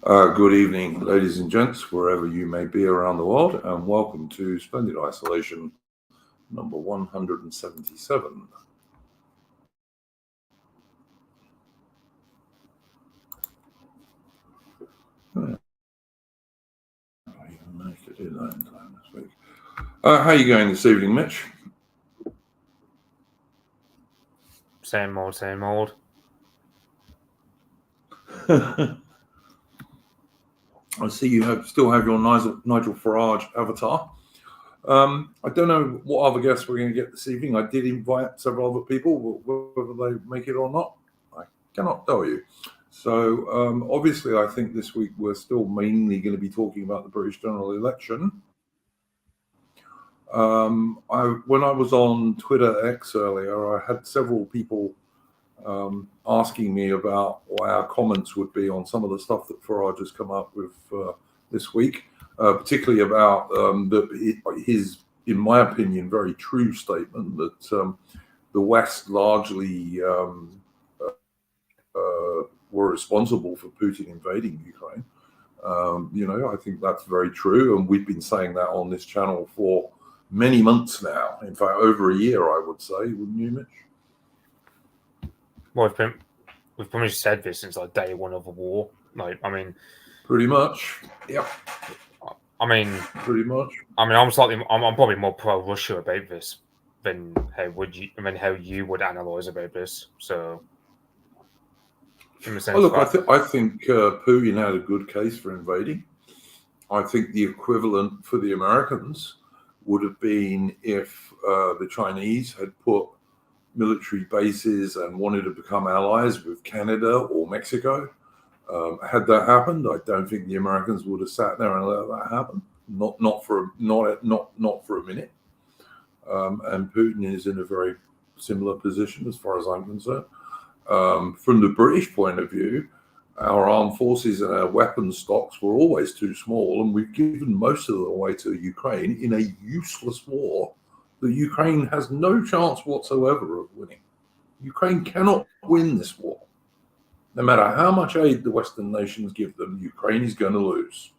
Good evening, ladies and gents, wherever you may be around the world, and welcome to Splendid Isolation number 177. Make it in time this week. How are you going this evening, Mitch? Same old, same old. I see you still have your Nigel Farage avatar. I don't know what other guests we're going to get this evening. I did invite several other people, whether they make it or not, I cannot tell you. So obviously, I think this week we're still mainly going to be talking about the British general election. When I was on Twitter X earlier, I had several people asking me about what our comments would be on some of the stuff that Farage has come up with this week, particularly about his, in my opinion, very true statement that the West largely were responsible for Putin invading Ukraine. I think that's very true, and we've been saying that on this channel for many months now. In fact, over a year, I would say, wouldn't you, Mitch? Well, we've pretty much said this since like day one of the war. Pretty much. Yeah. Pretty much. I'm probably more pro-Russia about this than how you would analyze about this. So, in the sense, I think Putin had a good case for invading. I think the equivalent for the Americans would have been if the Chinese had put military bases and wanted to become allies with Canada or Mexico. Had that happened, I don't think the Americans would have sat there and let that happen. Not for a minute. And Putin is in a very similar position as far as I'm concerned. From the British point of view, our armed forces and our weapons stocks were always too small, and we've given most of them away to Ukraine in a useless war that Ukraine has no chance whatsoever of winning. Ukraine cannot win this war. No matter how much aid the Western nations give them, Ukraine is going to lose.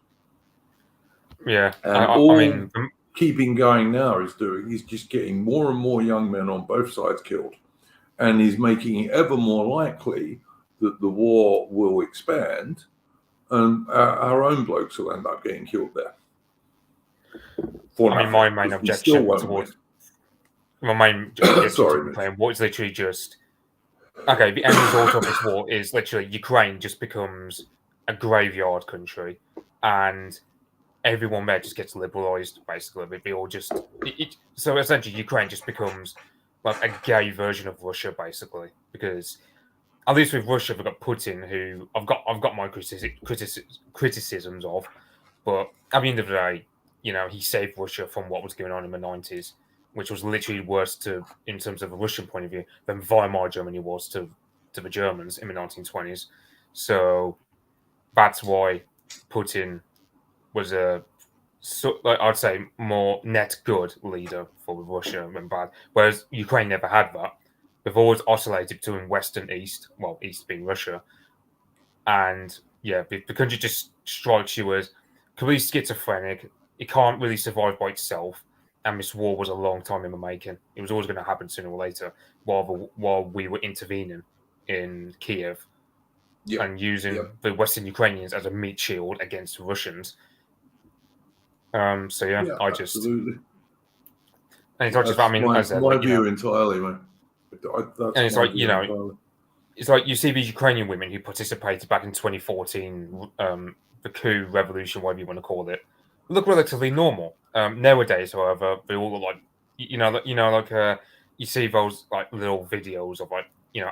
Yeah. And keeping going now is just getting more and more young men on both sides killed, and is making it ever more likely that the war will expand and our own blokes will end up getting killed there. My main objection was literally just the end result of this war is literally Ukraine just becomes a graveyard country, and everyone there just gets liberalized. Basically, so essentially Ukraine just becomes like a gay version of Russia, basically, because at least with Russia they've got Putin, who I've got my criticisms of, but at the end of the day, he saved Russia from what was going on in the 90s, which was literally worse in terms of a Russian point of view than Weimar Germany was to the Germans in the 1920s. So that's why Putin was I'd say more net good leader for Russia than bad. Whereas Ukraine never had that. They've always oscillated between West and East, well, East being Russia. And the country just strikes you as completely schizophrenic. It can't really survive by itself. And this war was a long time in the making. It was always going to happen sooner or later while we were intervening in Kiev and using the Western Ukrainians as a meat shield against the Russians. I just... Absolutely. And it's not just, my view entirely, mate. And it's like, it's like you see these Ukrainian women who participated back in 2014, the coup, revolution, whatever you want to call it, look relatively normal. Nowadays, however, they all look like, you see those like little videos of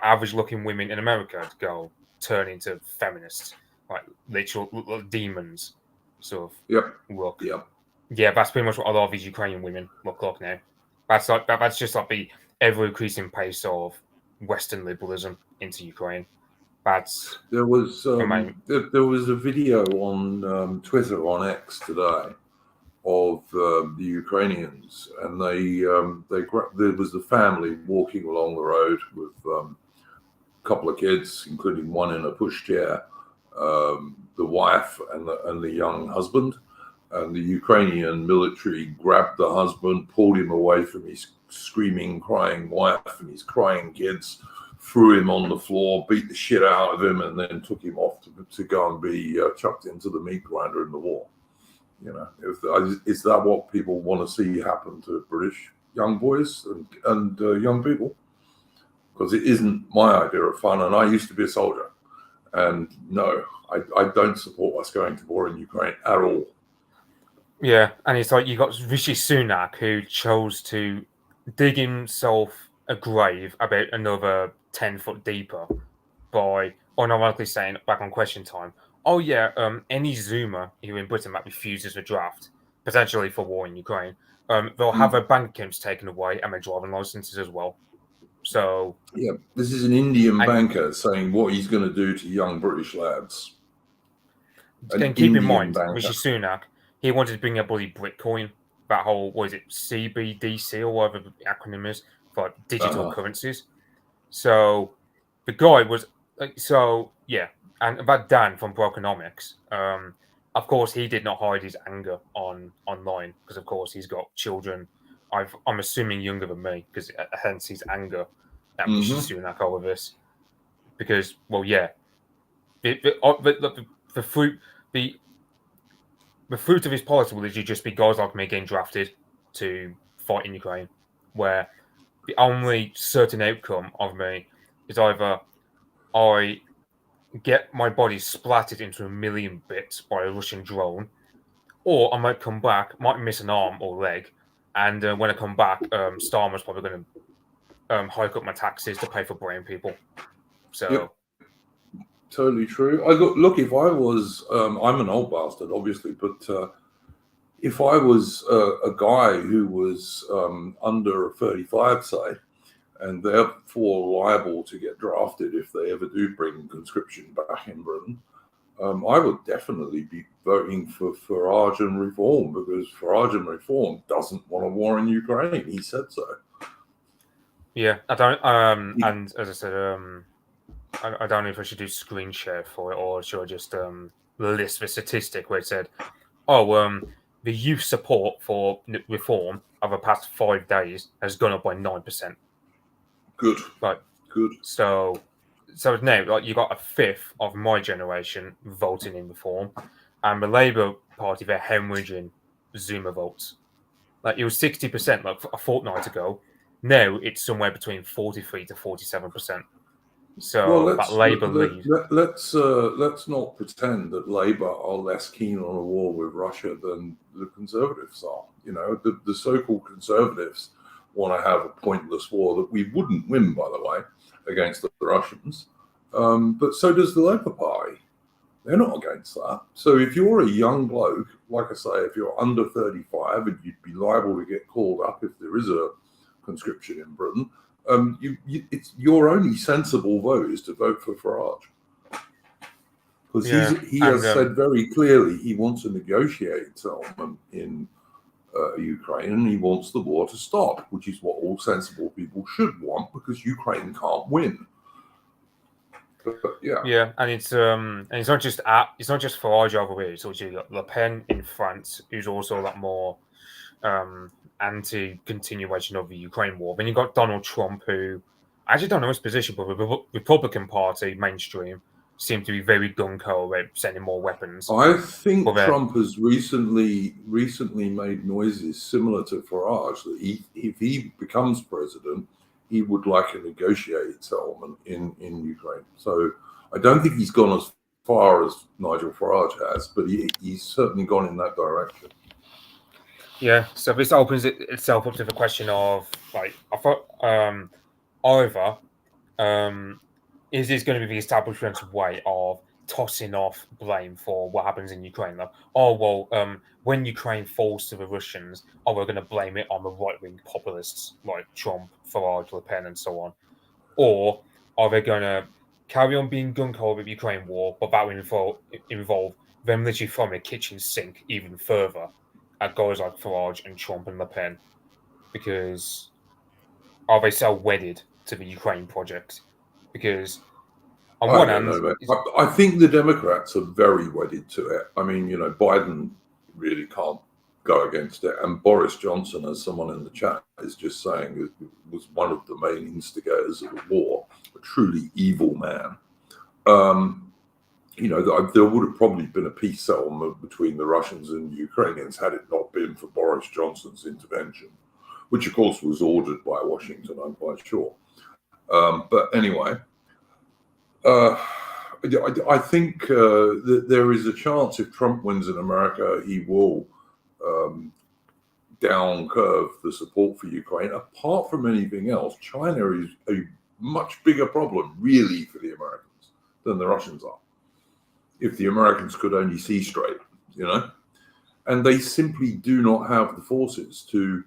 average-looking women in America turn into feminists, like literal demons, sort of look. Yeah, that's pretty much what a lot of these Ukrainian women look like now. That's just like the ever-increasing pace of Western liberalism into Ukraine. There was a video on Twitter on X today of the Ukrainians, and there was a family walking along the road with a couple of kids, including one in a pushchair, the wife and the young husband. And the Ukrainian military grabbed the husband, pulled him away from his screaming, crying wife and his crying kids, threw him on the floor, beat the shit out of him, and then took him off to go and be chucked into the meat grinder in the war. Is that what people want to see happen to British young boys and young people? Because it isn't my idea of fun, and I used to be a soldier. And no, I don't support us going to war in Ukraine at all. Yeah, and it's like you got Rishi Sunak, who chose to dig himself a grave about another 10 foot deeper by unironically saying back on Question Time, oh yeah, any Zoomer here in Britain that refuses a draft, potentially for war in Ukraine, they'll have their bank accounts taken away and their driving licenses as well. So yeah, this is an Indian banker saying what he's going to do to young British lads. And keep in mind, Rishi Sunak, he wanted to bring up bloody Bitcoin, that whole, what is it, CBDC or whatever the acronym is, for digital currencies. So the guy was, and about Dan from Brokenomics, of course, he did not hide his anger online because, of course, he's got children. I'm assuming younger than me, because hence his anger at Rishi Sunak over this. Because, well, yeah, the fruit of his policy will literally just be guys like me getting drafted to fight in Ukraine, where the only certain outcome of me is either I get my body splattered into a million bits by a Russian drone, or I might come back, might miss an arm or leg, and when I come back, Starmer's probably going to hike up my taxes to pay for brain people. So. Yep. Totally true. Look, if I was, I'm an old bastard, obviously, but if I was a guy who was under 35, say, and therefore liable to get drafted if they ever do bring conscription back in Britain, I would definitely be voting for Farage and Reform, because Farage and Reform doesn't want a war in Ukraine. He said so. Yeah, I don't. And as I said, I don't know if I should do screen share for it, or should I just list the statistic where it said, oh, the youth support for reform over the past 5 days has gone up by 9%. Good. Like, good. So now, like, you got a fifth of my generation voting in reform, and the Labour Party, they're hemorrhaging Zoomer votes. Like, it was 60% like a fortnight ago. Now it's somewhere between 43 to 47%. So that Labour lead. Let's not pretend that Labour are less keen on a war with Russia than the Conservatives are. You know, the so-called Conservatives want to have a pointless war that we wouldn't win, by the way, against the Russians. But so does the Labour Party. They're not against that. So if you're a young bloke, like I say, if you're under 35 and you'd be liable to get called up if there is a conscription in Britain, it's your only sensible vote is to vote for Farage, because he has said very clearly he wants to negotiate settlement in Ukraine, and he wants the war to stop, which is what all sensible people should want, because Ukraine can't win. But, yeah, and it's not just Farage over here. It's also got Le Pen in France, who's also a lot more anti-continuation of the Ukraine war. Then you've got Donald Trump, who I actually don't know his position, but the Republican Party mainstream seem to be very gung-ho about sending more weapons. I think Trump has recently made noises similar to Farage that if he becomes president, he would like a negotiated settlement in Ukraine. So I don't think he's gone as far as Nigel Farage has, but he's certainly gone in that direction. Yeah, so this opens itself up to the question of, like, I thought, either is this going to be the establishment's way of tossing off blame for what happens in Ukraine? Like, when Ukraine falls to the Russians, we're going to blame it on the right-wing populists like Trump, Farage, Le Pen, and so on. Or are they going to carry on being gung-ho with the Ukraine war, but that will involve them literally throwing a kitchen sink even further at guys like Farage and Trump and Le Pen? Because are they so wedded to the Ukraine project? Because On I one don't hand, know, mate. I think the Democrats are very wedded to it. I mean, Biden really can't go against it. And Boris Johnson, as someone in the chat is just saying, was one of the main instigators of the war, a truly evil man. There would have probably been a peace settlement between the Russians and the Ukrainians had it not been for Boris Johnson's intervention, which, of course, was ordered by Washington, I'm quite sure. But anyway, I think that there is a chance if Trump wins in America, he will down curve the support for Ukraine. Apart from anything else, China is a much bigger problem, really, for the Americans than the Russians are. If the Americans could only see straight, and they simply do not have the forces to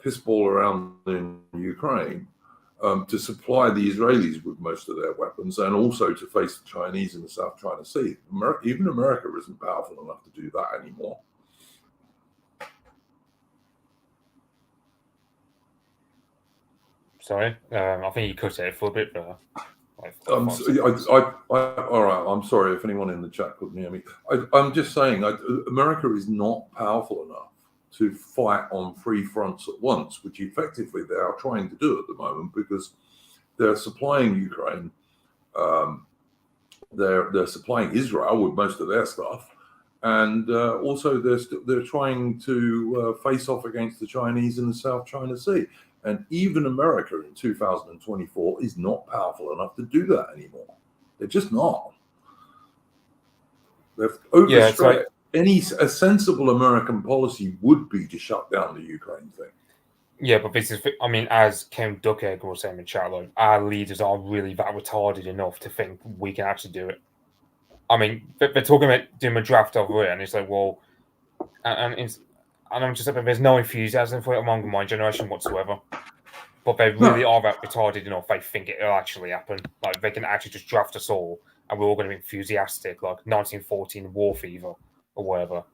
pissball around in Ukraine to supply the Israelis with most of their weapons and also to face the Chinese in the South China Sea. Even America isn't powerful enough to do that anymore. Sorry, I think you cut it for a bit there. All right. I'm sorry if anyone in the chat couldn't hear me. I'm just saying, America is not powerful enough to fight on three fronts at once, which effectively they are trying to do at the moment because they're supplying Ukraine, they're supplying Israel with most of their stuff, and also they're trying to face off against the Chinese in the South China Sea. And even America in 2024 is not powerful enough to do that anymore. They're just not. They've overstretched. A sensible American policy would be to shut down the Ukraine thing. Yeah, but this is, as Ken Duckegger was saying in chat, our leaders are really that retarded enough to think we can actually do it. They're talking about doing a draft over it, and it's like, well, and I'm just like, there's no enthusiasm for it among my generation whatsoever. But they really are that retarded enough. They think it'll actually happen. Like they can actually just draft us all, and we're all going to be enthusiastic, like 1914 war fever or whatever.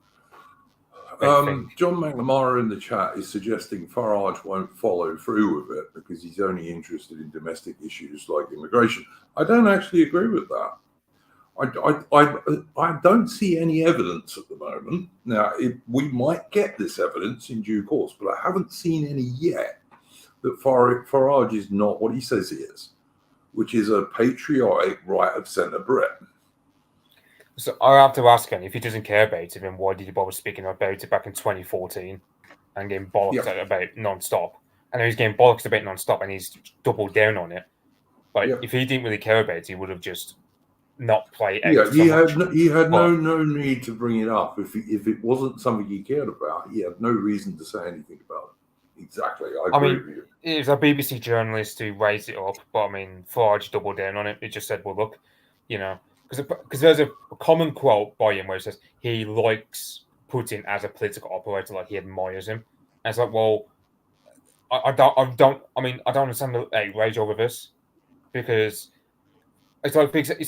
John McNamara in the chat is suggesting Farage won't follow through with it because he's only interested in domestic issues like immigration. I don't actually agree with that. I don't see any evidence at the moment. Now, we might get this evidence in due course, but I haven't seen any yet that Farage is not what he says he is, which is a patriotic right of centre Brit. So I have to ask him, if he doesn't care about it, then why did he bother speaking about it back in 2014 and getting bollocked about non-stop? And he's getting bollocked about non-stop and he's doubled down on it. If he didn't really care about it, he would have just not played out. Yeah, he had no need to bring it up. If it wasn't something he cared about, he had no reason to say anything about it. Exactly, I agree with you. It was a BBC journalist who raised it up, but Farage doubled down on it. It just said, well, look, because there's a common quote by him where he says he likes Putin as a political operator, like he admires him. And it's like, well, I don't understand the outrage over this because it's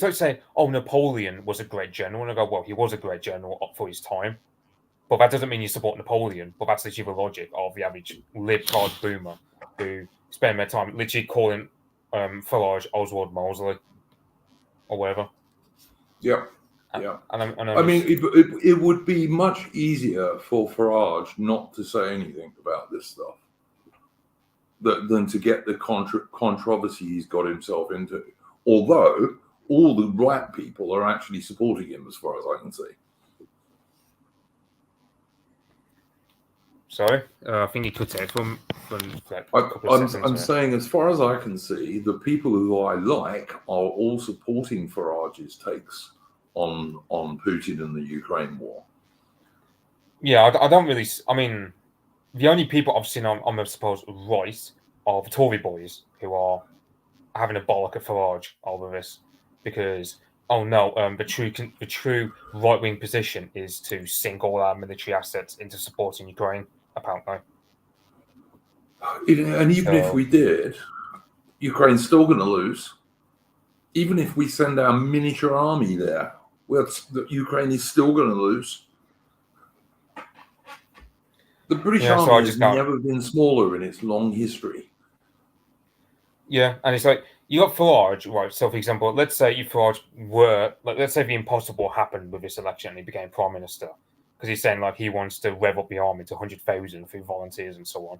like saying, oh, Napoleon was a great general, and I go, well, he was a great general for his time, but that doesn't mean you support Napoleon. But that's literally the logic of the average libtard boomer who spend their time literally calling Farage Oswald Mosley or whatever. Yeah. It would be much easier for Farage not to say anything about this stuff than to get the controversy he's got himself into. Although all the right people are actually supporting him, as far as I can see. Sorry, I think he cut it from like a couple of seconds. I'm saying, as far as I can see, the people who I like are all supporting Farage's takes on Putin and the Ukraine war. Yeah, I don't really. The only people I've seen on I suppose right are the Tory boys who are having a bollock at Farage over this because the true right wing position is to sink all our military assets into supporting Ukraine. Apparently, and even if we did, Ukraine's still going to lose. Even if we send our miniature army there, Ukraine is still going to lose. The British army has never been smaller in its long history. Yeah, and it's like You got Farage, right? So, for example, let's say if Farage were, like, let's say the impossible happened with this election and he became prime minister, because he's saying like he wants to rev up the army to 100,000 through volunteers and so on.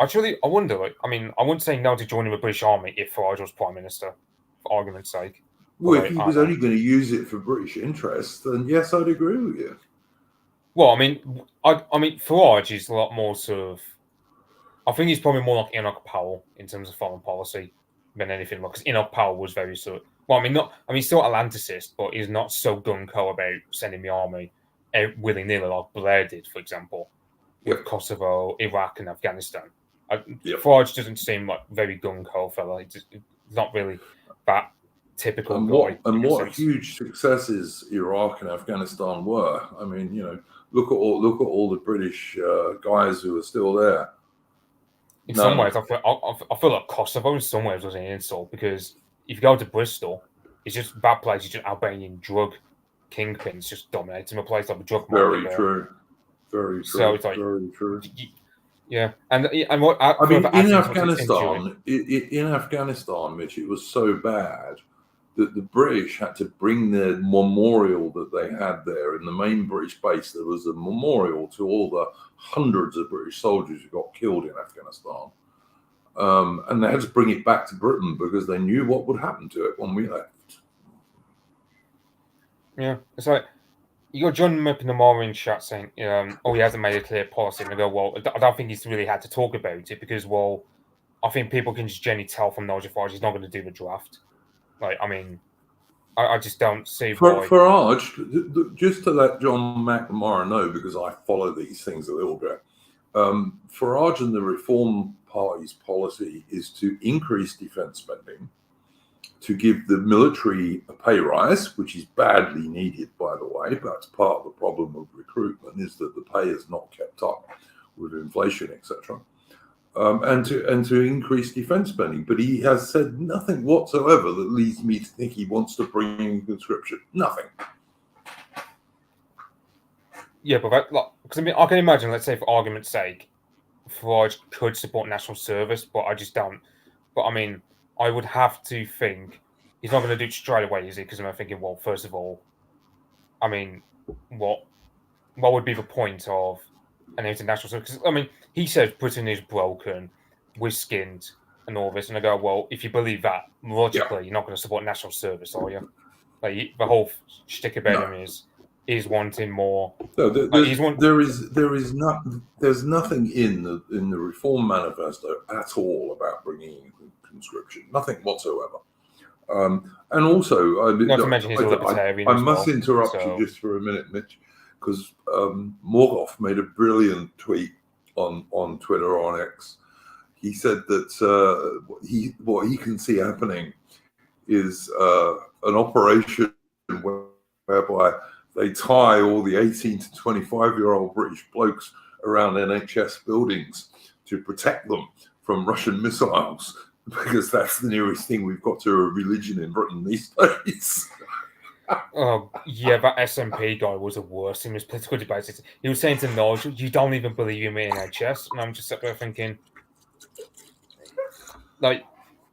Actually, I wonder. Like, I mean, I wouldn't say no to joining the British Army if Farage was prime minister, for argument's sake. But Well, if like, he I was don't know. only going to use it for British interests, then yes, I'd agree with you. Well, I mean, Farage is a lot more sort of. I think he's probably more like Enoch Powell in terms of foreign policy than anything. Because Enoch Powell was very sort of, well, I mean, not. I mean, still Atlanticist, but he's not so gung ho about sending the army willy nilly like Blair did, for example, with Yep. Kosovo, Iraq, and Afghanistan. Yep. Farage doesn't seem like very gung ho fella. He's not really that typical And guy. what huge successes Iraq and Afghanistan were. I mean, look at all the British guys who are still there. In some ways, I feel like Kosovo in some ways was an insult, because if you go to Bristol, it's just that place is just Albanian drug kingpins just dominating a place like a drug Very market there. true. Very true. So it's like, very true. Yeah, and what I mean, in Afghanistan, in Afghanistan, Mitch, it was so bad that the British had to bring their memorial that they had there in the main British base. There was a memorial to all the hundreds of British soldiers who got killed in Afghanistan. And they had to bring it back to Britain because they knew what would happen to it when we left. Yeah, it's like you got John McNamara in chat saying, "Oh, he hasn't made a clear policy." And I go, "Well, I don't think he's really had to talk about it because, well, I think people can just generally tell from Nigel Farage he's not going to do the draft. Like, I mean, I just don't see why." Farage, just to let John McNamara know, because I follow these things a little bit, Farage and the Reform Party's policy is to increase defence spending, to give the military a pay rise, which is badly needed, by the way. That's part of the problem of recruitment, is that the pay is not kept up with inflation, etc. And to increase defence spending. But he has said nothing whatsoever that leads me to think he wants to bring in conscription. Nothing. Yeah, but because I mean, I can imagine, let's say, for argument's sake, Farage could support national service, but I just don't. But I mean, I would have to think he's not going to do it straight away, is he? Because I'm thinking, well, first of all, I mean, what would be the point of an international service? Because I mean, he says Britain is broken, we're skinned, and all this, and I go, well, if you believe that logically, you're not going to support national service, are you? Like the whole shtick about him is wanting more. No, there's nothing in the Reform Manifesto at all about bringing in conscription. Nothing whatsoever. And also, Not to mention he's a libertarian. I must interrupt you just for a minute, Mitch, because Morgoth made a brilliant tweet on Twitter, on X. He said that what he can see happening is an operation whereby they tie all the 18 to 25-year-old British blokes around NHS buildings to protect them from Russian missiles, because that's the nearest thing we've got to a religion in Britain these days. Oh, yeah, that SNP guy was the worst in his political debates. He was saying to Nigel, "You don't even believe in me in NHS," and I'm just sitting there thinking, like,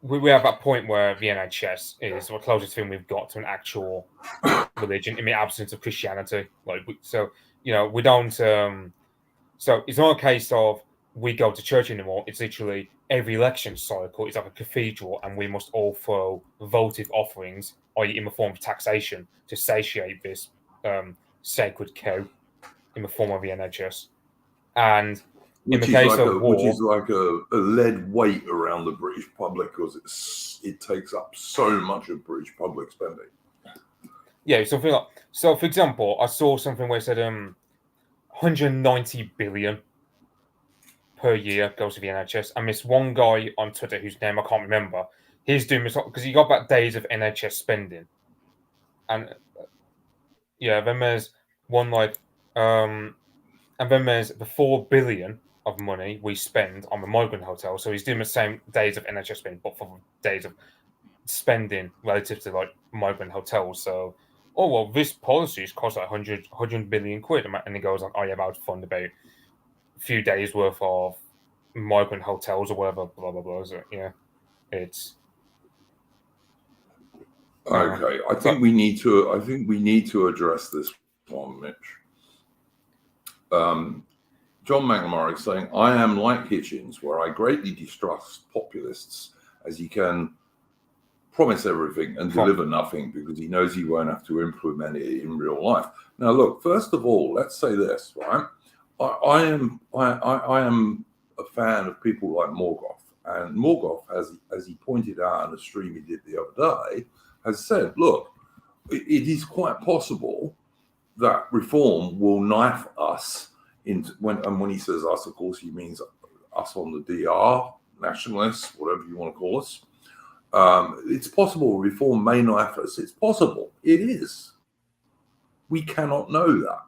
we have that point where the NHS is the closest thing we've got to an actual religion in the absence of Christianity. Like, so we don't. So it's not a case of we go to church anymore. It's literally every election cycle is like a cathedral, and we must all throw votive offerings, i.e., in the form of taxation, to satiate this sacred cow in the form of the NHS. And in the case of war, which is like a lead weight around the British public, because it takes up so much of British public spending. Yeah, something like, so. For example, I saw something where it said 190 billion per year goes to the NHS. And this one guy on Twitter, whose name I can't remember, he's doing this because he got back days of NHS spending, and then there's one and then there's the 4 billion of money we spend on the migrant hotel. So he's doing the same days of NHS spending, but for days of spending relative to like migrant hotels. So, oh well, this policy has cost like 100 billion quid, and he goes like, oh yeah, about to fund about a few days worth of migrant hotels or whatever, blah blah blah. So, yeah, it's Okay, I think we need to address this one, Mitch. John McNamara is saying, I am like Hitchens, where I greatly distrust populists, as he can promise everything and deliver nothing because he knows he won't have to implement it in real life. Now, look, first of all, let's say this, right? I am a fan of people like Morgoth, and Morgoth, as he pointed out in a stream he did the other day, has said, look, it is quite possible that reform will knife us into when he says us, of course, he means us on the DR, nationalists, whatever you want to call us. It's possible reform may knife us. It's possible. It is. We cannot know that.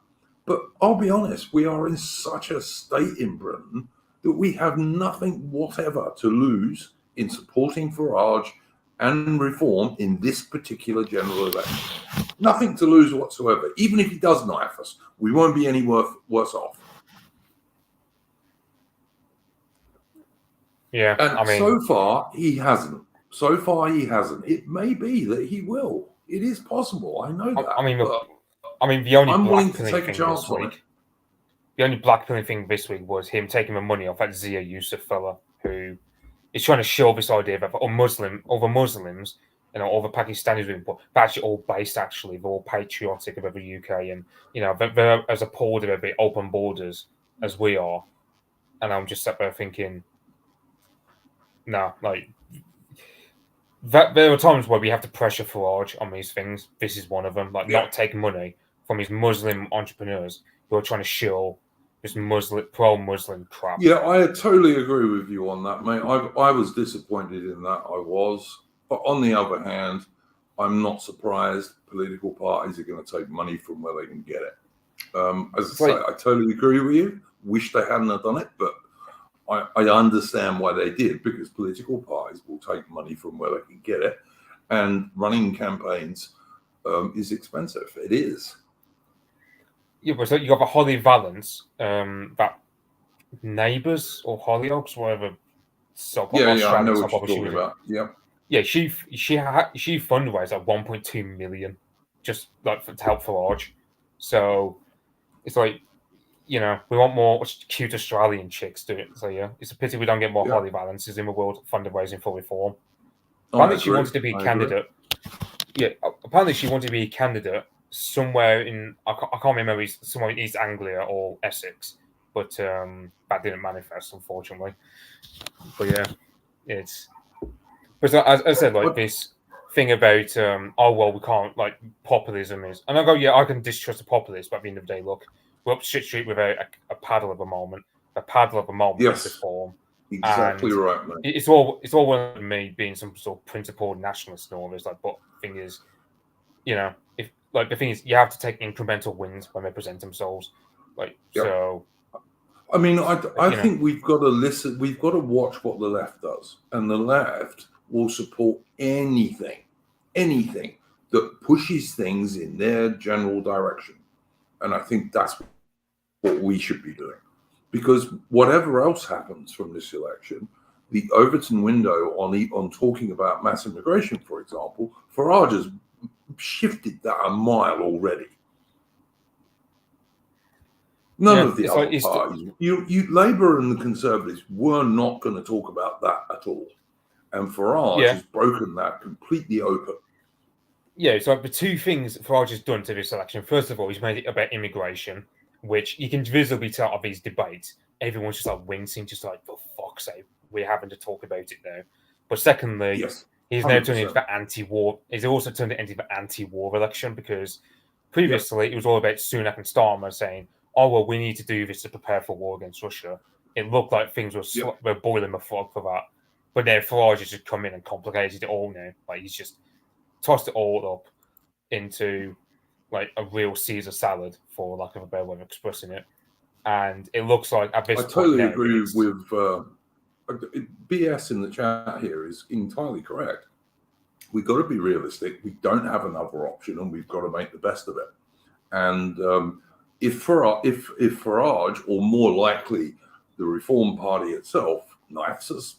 But I'll be honest, we are in such a state in Britain that we have nothing whatever to lose in supporting Farage and reform in this particular general election. Nothing to lose whatsoever. Even if he does knife us, we won't be any worse off. Yeah, and so far he hasn't. It may be that he will. It is possible. I know that. The only I'm willing to take a chance on it. The only blackpilling thing this week was him taking the money off that Zia Yusuf fella who is trying to show this idea that other Muslims, all the Pakistanis, but they're actually all based. They're all patriotic about the UK, and they're as appalled about the open borders as we are. And I'm just sat there thinking, no, that there are times where we have to pressure Farage on these things. This is one of them. Not taking money from these Muslim entrepreneurs who are trying to show this pro-Muslim crap. Yeah, I totally agree with you on that, mate. I was disappointed in that. I was. But on the other hand, I'm not surprised political parties are going to take money from where they can get it. As I say, I totally agree with you. Wish they hadn't have done it, but I understand why they did, because political parties will take money from where they can get it, and running campaigns is expensive. It is. Yeah, but so you got the Holly Valance, that Neighbours or Hollyoaks, whatever. I know what you're talking about. Yeah, she fundraised at 1.2 million just to help Farage. So it's we want more cute Australian chicks do it. So yeah, it's a pity we don't get more Holly Valances in the world fundraising for reform. Apparently she wanted to be a candidate. Yeah, apparently she wanted to be a candidate somewhere in I can't remember, somewhere in East Anglia or Essex, but that didn't manifest, unfortunately. But yeah, it's. But as I said, this thing about we can't, populism is, and I go, I can distrust the populists, but at the end of the day, look, we're up shit street without a paddle at the moment. A paddle at the moment is reform. Exactly right, mate. It's all well with me being some sort of principled nationalist and all this, but the thing is, if the thing is, you have to take incremental wins when they present themselves. So. I mean, I think we've got to listen. We've got to watch what the left does, and the left will support anything that pushes things in their general direction. And I think that's what we should be doing, because whatever else happens from this election, the Overton window on talking about mass immigration, for example, Farage has shifted that a mile already. None of the other parties, Labour and the Conservatives, were not going to talk about that at all. And Farage has broken that completely open. Yeah, so the two things Farage has done to this election, first of all, he's made it about immigration, which you can visibly tell of these debates. Everyone's just wincing, just for fuck's sake, we're having to talk about it now. But secondly, he's now turned into the anti-war. He's also turned it into the anti-war election, because previously it was all about Sunak and Starmer saying, we need to do this to prepare for war against Russia. It looked like things were boiling the frog for that. But now Farage has just come in and complicated it all now. He's just tossed it all up into a real Caesar salad, for lack of a better way of expressing it. And it looks like at this point, I totally agree with BS in the chat here is entirely correct. We've got to be realistic. We don't have another option, and we've got to make the best of it. And if Farage, or more likely the Reform Party itself, knifes us,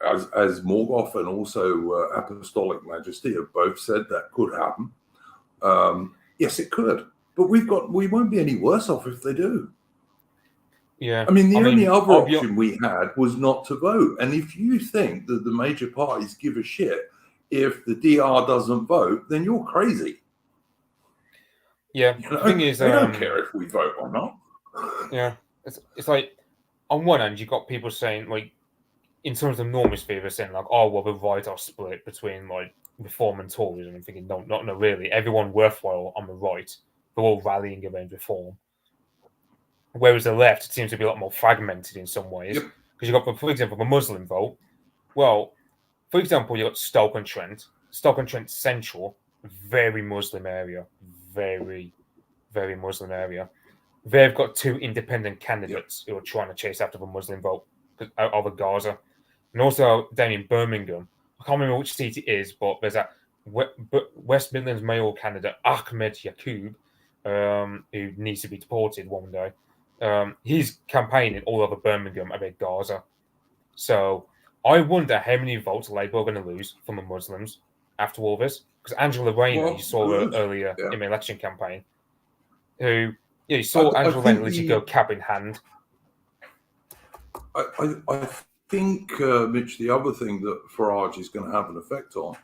as Morgoth and also Apostolic Majesty have both said, that could happen. Yes, it could, but we won't be any worse off if they do. Yeah, I mean, the only other option we had was not to vote. And if you think that the major parties give a shit if the DR doesn't vote, then you're crazy. Yeah, you know? The thing is, they don't care if we vote or not. Yeah, it's like, on one hand, you've got people saying, like, in terms of normosphere, they're saying, like, oh, well, the right are split between, like, Reform and Tories. And I'm thinking, no, not really. Everyone worthwhile on the right, they're all rallying around Reform. Whereas the left, it seems to be a lot more fragmented in some ways. Yep. Because you've got, for example, the Muslim vote. Well, for example, you've got Stoke-on-Trent. Stoke-on-Trent Central, very Muslim area. Very, very Muslim area. They've got two independent candidates who are trying to chase after the Muslim vote out of Gaza. And also down in Birmingham, I can't remember which seat it is, but there's a West Midlands mayoral candidate, Ahmed Yaqub, who needs to be deported one day. He's campaigning all over Birmingham about Gaza. So I wonder how many votes Labour are going to lose from the Muslims after all this. Because Angela Rayner, you saw her earlier in the election campaign, who, you saw Angela Rayner literally go cap in hand. I think, Mitch, the other thing that Farage is going to have an effect on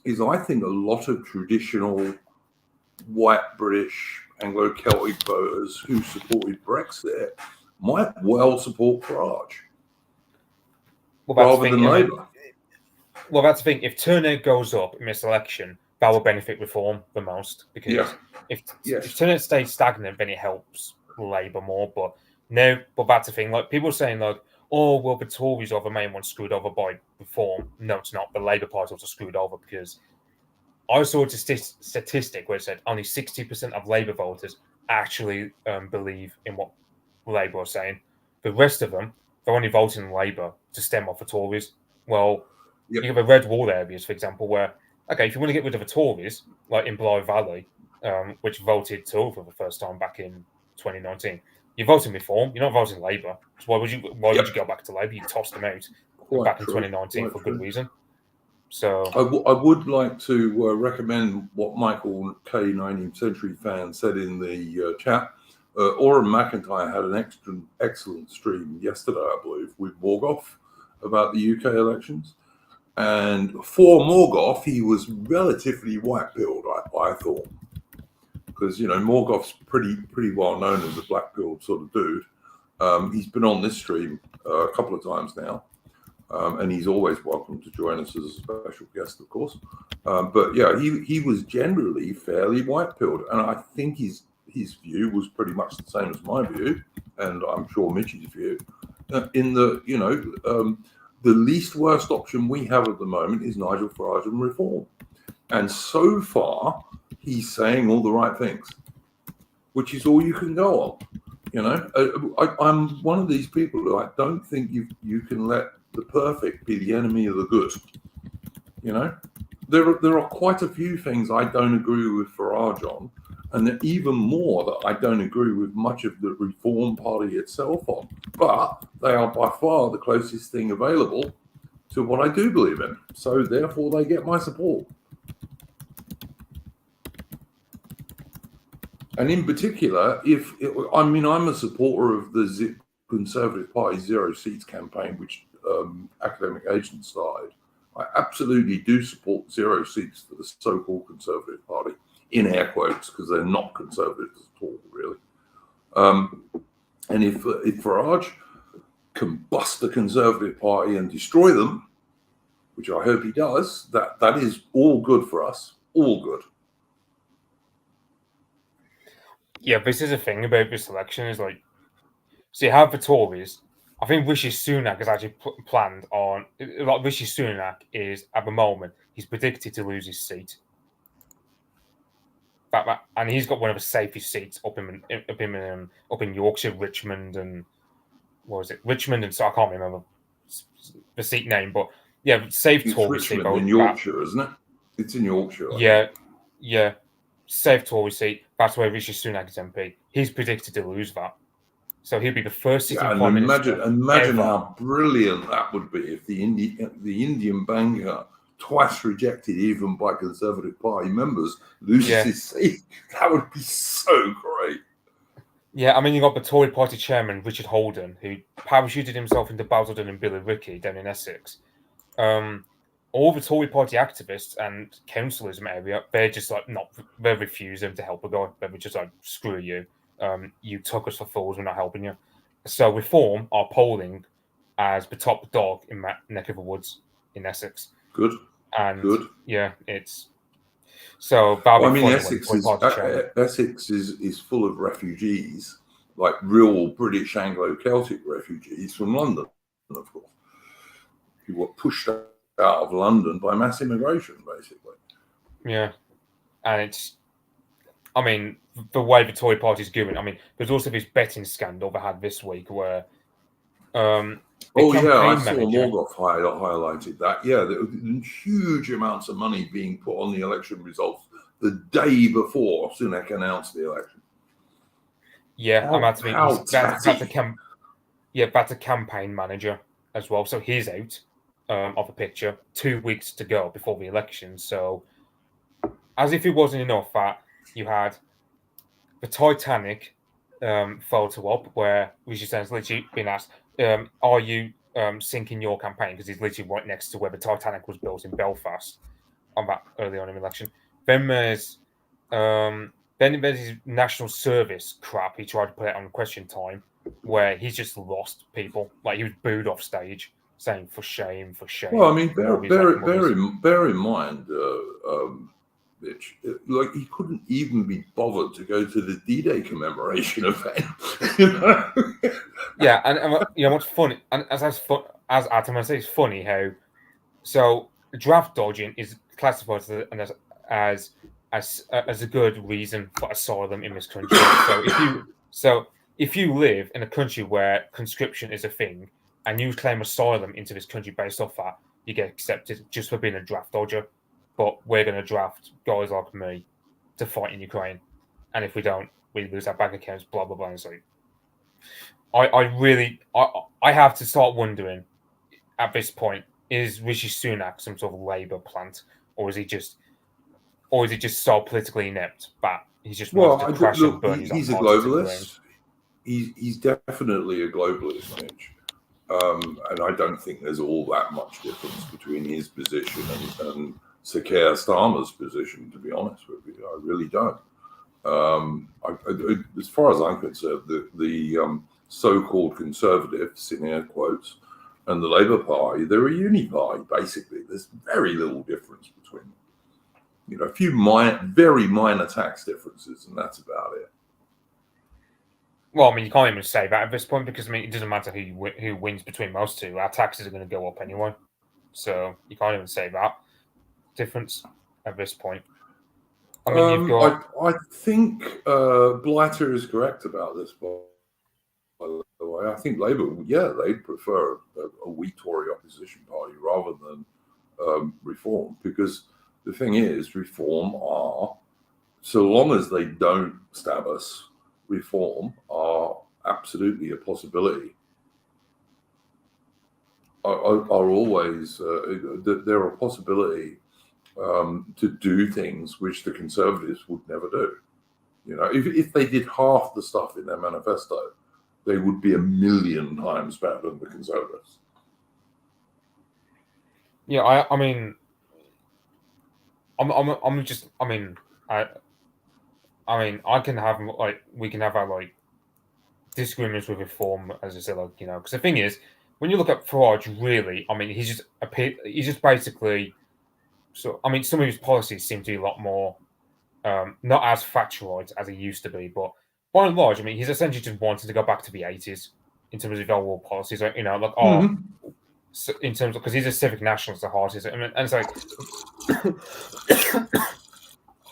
is, I think, a lot of traditional white British Anglo-Celtic voters who supported Brexit might well support Farage rather than Labour. Well, that's the thing. If turnout goes up in this election, that will benefit Reform the most, because if turnout stays stagnant, then it helps Labour more. But that's the thing. Like, people saying, like, oh, well, the Tories are the main ones screwed over by Reform. No, it's not. The Labour Party also screwed over, because I saw a statistic where it said only 60% of Labour voters actually believe in what Labour are saying. The rest of them, they're only voting Labour to stem off the Tories. Well, you have the red wall areas, for example, where, okay, if you want to get rid of the Tories, like in Blythe Valley, which voted Tory for the first time back in 2019, you're voting Reform, you're not voting Labour. So why would you go back to Labour? You tossed them out back in 2019 for good reason. So I would like to recommend what Michael K, 19th Century Fan, said in the chat. Oren McIntyre had an excellent stream yesterday, I believe, with Morgoth about the UK elections. And for Morgoth, he was relatively white-pilled, I thought. Because, Morgoth's pretty well known as a black-pilled sort of dude. He's been on this stream a couple of times now. And he's always welcome to join us as a special guest, of course. But yeah, he was generally fairly white-pilled. And I think his view was pretty much the same as my view, and I'm sure Mitch's view, in the, the least worst option we have at the moment is Nigel Farage and Reform. And so far, he's saying all the right things, which is all you can go on. I'm one of these people who I don't think you can let the perfect be the enemy of the good. There are quite a few things I don't agree with Farage on, and even more that I don't agree with much of the Reform Party itself on. But they are by far the closest thing available to what I do believe in. So therefore, they get my support. And in particular, I'm a supporter of the Conservative Party Zero Seats campaign, which Academic Agent started. I absolutely do support 0 seats for the so-called Conservative Party, in air quotes, because they're not conservatives at all, really. And if Farage can bust the Conservative Party and destroy them, which I hope he does, that is all good for us, all good. Yeah, this is the thing about this election, is like, so you have the Tories. I think Rishi Sunak is actually planned on, like, Rishi Sunak is, at the moment, he's predicted to lose his seat. And he's got one of the safest seats up in Yorkshire, Richmond, and what was it? Richmond, and so I can't remember the seat name, but yeah, safe Tory seat. Richmond in Yorkshire, isn't it? It's in Yorkshire. Yeah, safe Tory seat. That's where Rishi Sunak is MP. He's predicted to lose that. So he'll be the first sitting Yeah, and prime minister. imagine Ever. how brilliant that would be if the Indian banker, twice rejected even by Conservative Party members, loses his seat. That would be so great. Yeah, I mean, you got the Tory party chairman, Richard Holden, who parachuted himself into Basildon and Billericay down in Essex. All the Tory party activists and councillors in the area, they're just like they're refusing to help a guy. They're just like, screw you. You took us for fools, we're not helping you. So Reform are polling as the top dog in that neck of the woods in Essex. Good. And Good. yeah, it's so that'll Well, I be mean, funny when the Tory party chairman. Essex is full of refugees, like real British Anglo-Celtic refugees from London, of course, who were pushed out of London by mass immigration, basically. Yeah, and it's, I mean, the way the Tory party's going. I mean, there's also this betting scandal they had this week where, I saw manager, Morgoth highlighted that. Yeah, there were huge amounts of money being put on the election results the day before Sunak announced the election. Yeah, that's a campaign manager as well. So he's out of the picture 2 weeks to go before the election. So, as if it wasn't enough that you had the Titanic photo up where Rishi Sunak's literally been asked, "Are you sinking your campaign?" Because he's literally right next to where the Titanic was built in Belfast on that early on in the election. Then there's his national service crap. He tried to put it on Question Time, where he's just lost people. Like he was booed off stage, saying "for shame, for shame." Well, I mean, bear in mind, Mitch, like he couldn't even be bothered to go to the D-Day commemoration event. You know? Yeah, and you know what's funny, and as Adam, I say, it's funny how draft dodging is classified as a good reason for asylum in this country. So if you live in a country where conscription is a thing and you claim asylum into this country based off that, you get accepted just for being a draft dodger. But we're going to draft guys like me to fight in Ukraine, and if we don't, we lose our bank accounts. Blah blah blah. And so, I have to start wondering at this point: is Rishi Sunak some sort of Labour plant, or is he just so politically inept that he just wants to crash and burn his own he's a party to the ground? globalist. He's definitely a globalist, Mitch. And I don't think there's all that much difference between his position and Sir Keir Starmer's position, to be honest with you. I really don't. As far as I'm concerned, the so-called conservatives, in air quotes, and the Labour Party, they're a uni-party, basically. There's very little difference between them. You know, a few very minor tax differences, and that's about it. Well, I mean, you can't even say that at this point because, I mean, it doesn't matter who wins between those two. Our taxes are going to go up anyway. So you can't even say that difference at this point. I mean, you've got... I think Blighter is correct about this, by the way. I think Labour, they'd prefer a weak Tory opposition party rather than Reform, because the thing is, Reform are, so long as they don't stab us, Reform are absolutely a possibility. Are always they're a possibility to do things which the Conservatives would never do. You know, if they did half the stuff in their manifesto, they would be 1,000,000 times better than the Conservatives. Yeah, I mean, I can have we can have our disagreements with Reform, as I said, because the thing is, when you look at Farage, really, I mean, he's just basically. So, I mean, some of his policies seem to be a lot more not as factual as he used to be, but by and large, I mean, he's essentially just wanted to go back to the 80s in terms of overall policies. You know, so in terms of, because he's a civic nationalist at heart, I mean, and it's like.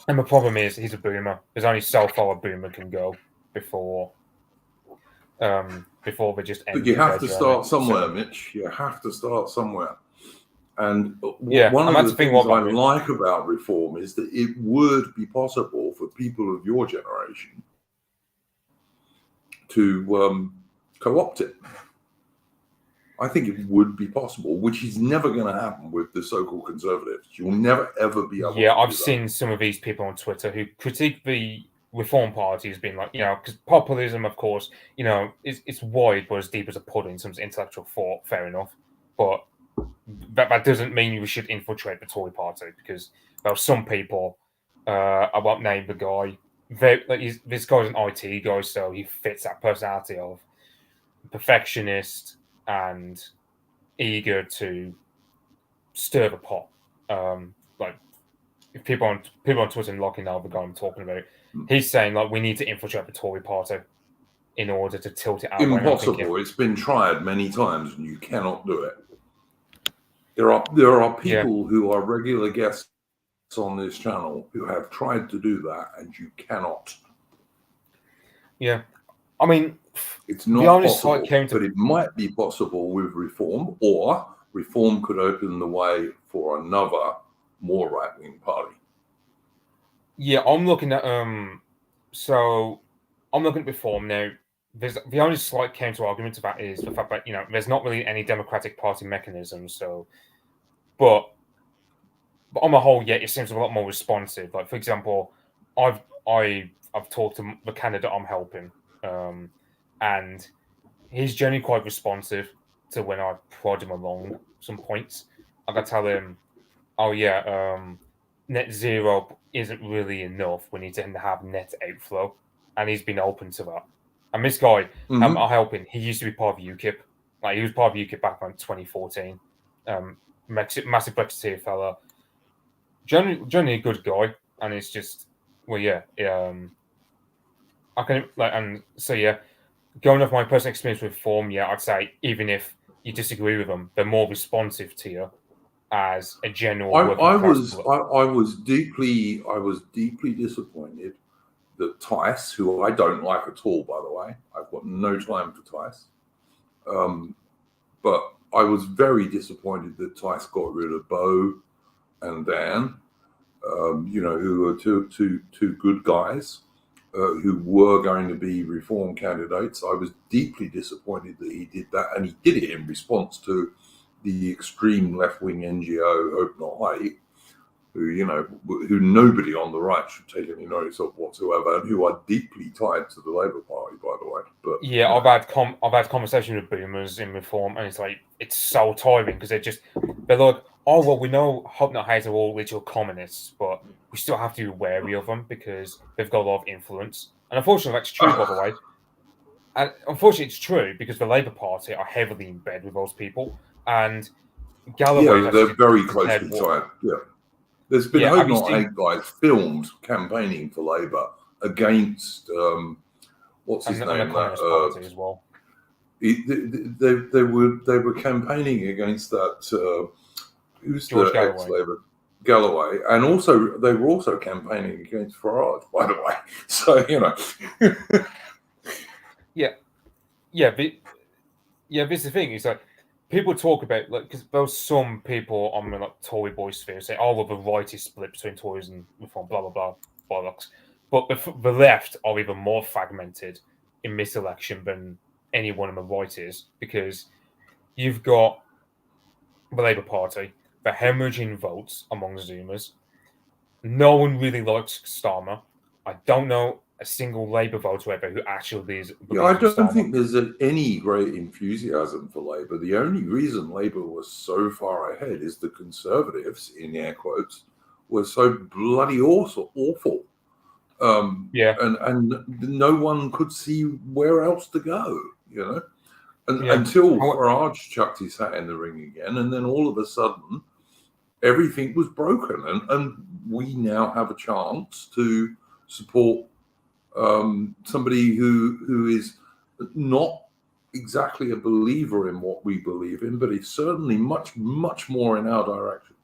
And the problem is, he's a boomer. There's only so far a boomer can go before they just end. But you have to start somewhere, Mitch. You have to start somewhere. And one of the things I like about Reform is that it would be possible for people of your generation to co-opt it. I think it would be possible, which is never going to happen with the so-called conservatives. You'll never ever be able to do I've that. seen some of these people on Twitter who critique the Reform Party as being like, because populism, of course, it's wide but as deep as a pudding in terms of intellectual thought. Fair enough, but that doesn't mean we should infiltrate the Tory Party, because there are some people. I won't name the guy. This guy's an IT guy, so he fits that personality of perfectionist and eager to stir the pot. Like if people on Twitter and locking out the guy I'm talking about, he's saying like we need to infiltrate the Tory Party in order to tilt it out. Impossible. It's been tried many times, and you cannot do it. There are people who are regular guests on this channel who have tried to do that, and you cannot. Yeah, I mean, it's not possible, but it might be possible with reform, or reform could open the way for another more right-wing party. Yeah, I'm looking at reform now. There's the only slight counter argument to that is the fact that there's not really any Democratic Party mechanism. So, but on the whole, it seems a lot more responsive. Like for example, I've talked to the candidate I'm helping, and he's generally quite responsive to when I prod him along some points. I can tell him, oh yeah, net zero isn't really enough. We need to have net outflow, and he's been open to that. And this guy, I'm helping. He used to be part of UKIP. Like he was part of UKIP back in 2014. Massive Brexiteer fella. Generally a good guy, and it's just I can going off my personal experience with reform, I'd say even if you disagree with them, they're more responsive to you as a general. I was deeply disappointed that Tice, who I don't like at all, by the way, I've got no time for Tice, but I was very disappointed that Tice got rid of Bo and Dan, who were two good guys who were going to be reform candidates. I was deeply disappointed that he did that, and he did it in response to the extreme left-wing NGO Hope Not Hate, who nobody on the right should take any notice of whatsoever, and who are deeply tied to the Labour Party, by the way. But I've had conversations with boomers in reform, and it's so tiring because they're like, oh well, we know Hope Not Hate are all literal communists, but we still have to be wary of them because they've got a lot of influence. And unfortunately, that's true, by the way. And unfortunately, it's true because the Labour Party are heavily in bed with those people. And Galloway, they're very closely tied. Yeah, there's been Hope Not Hate guys filmed campaigning for Labour against what's his name? The Communist Party as well. They were campaigning against that. Who's George the ex-Labour? Galloway, and also they were also campaigning against Farage, by the way. So This is the thing. Is like people talk about because there's some people on the Tory boy sphere say, "Oh, well, the right is split between Tories and Reform," blah blah blah, bollocks. But the left are even more fragmented in this election than anyone on the right is, because you've got the Labour Party, the hemorrhaging votes among Zoomers. No one really likes Starmer. I don't know a single Labour voter ever who actually is. I don't think there's any great enthusiasm for Labour. The only reason Labour was so far ahead is the Conservatives, in air quotes, were so bloody awful. And no one could see where else to go, until Farage chucked his hat in the ring again, and then all of a sudden everything was broken, and we now have a chance to support somebody who is not exactly a believer in what we believe in, but is certainly much more in our direction.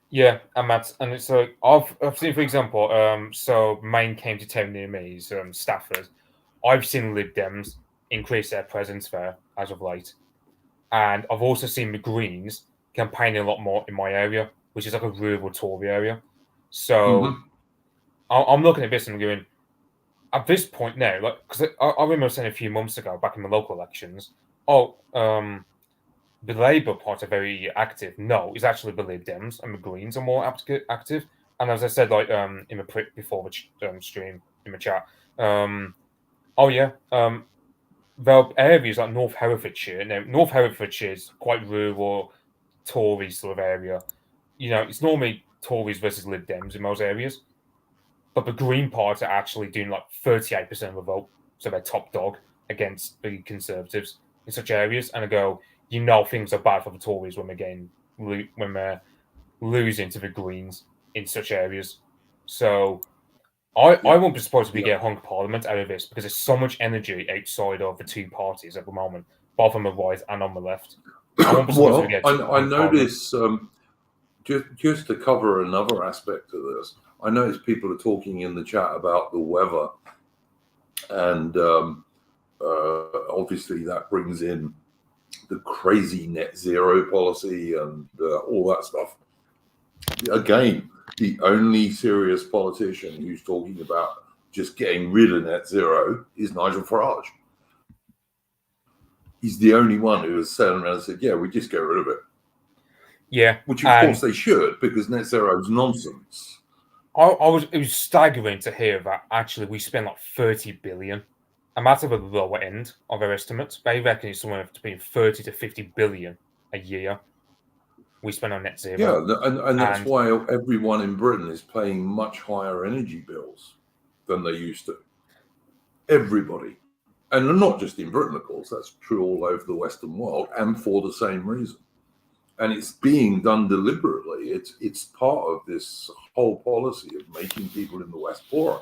Yeah, and it's like I've seen, for example, so Maine came to town near me, Stafford. I've seen Lib Dems increase their presence there as of late, and I've also seen the Greens campaigning a lot more in my area, which is like a rural Tory area. So I'm looking at this and going, at this point now, like, because I remember saying a few months ago, back in the local elections, the Labour Party are very active. No, it's actually the Lib Dems and the Greens are more active. And as I said, like in the before the stream in the chat, there are areas like North Herefordshire. Now, North Herefordshire is quite rural, Tory sort of area. It's normally Tories versus Lib Dems in those areas. But the Green Party are actually doing like 38% of the vote, so they're top dog against the Conservatives in such areas. And I go, things are bad for the Tories when they're losing to the Greens in such areas. So I won't be surprised if we get a hung parliament out of this, because there's so much energy outside of the two parties at the moment, both on the right and on the left. Well, I notice, just to cover another aspect of this, I notice people are talking in the chat about the weather, and obviously that brings in the crazy net zero policy and all that stuff. Again, the only serious politician who's talking about just getting rid of net zero is Nigel Farage. He's the only one who has said around and said, yeah, we just get rid of it. Yeah. Which of course they should, because net zero is nonsense. It was staggering to hear that actually we spend like 30 billion. And that's at the lower end of their estimates. They reckon it's somewhere between 30 to 50 billion a year we spend on net zero. Yeah, and that's why everyone in Britain is paying much higher energy bills than they used to. Everybody. And not just in Britain, of course, that's true all over the Western world, and for the same reason. And it's being done deliberately. It's part of this whole policy of making people in the West poorer.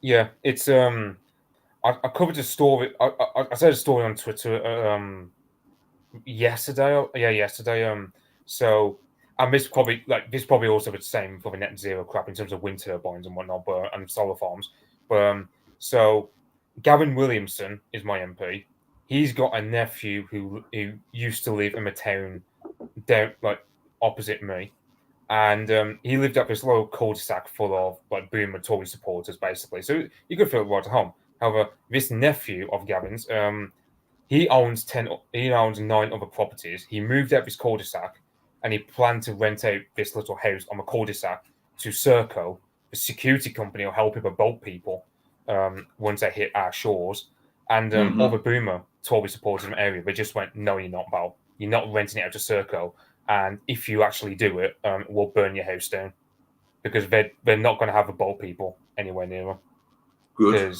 Yeah, it's I covered a story. I said a story on Twitter yesterday. Yesterday. So, and this probably also the same for the net zero crap in terms of wind turbines and whatnot, and solar farms. But so Gavin Williamson is my MP. He's got a nephew who used to live in a town down opposite me, and he lived up this little cul-de-sac full of boomer Tory supporters, basically. So you could feel right at home. However, this nephew of Gavin's, he owns 9 other properties. He moved out this cul-de-sac, and he planned to rent out this little house on the cul-de-sac to Serco, the security company will help him boat people once they hit our shores. And all the boomer Tory supporters in the area, they just went, no, you're not, Val. You're not renting it out to Serco. And if you actually do it, we'll burn your house down, because they're not going to have the boat people anywhere near them. Good.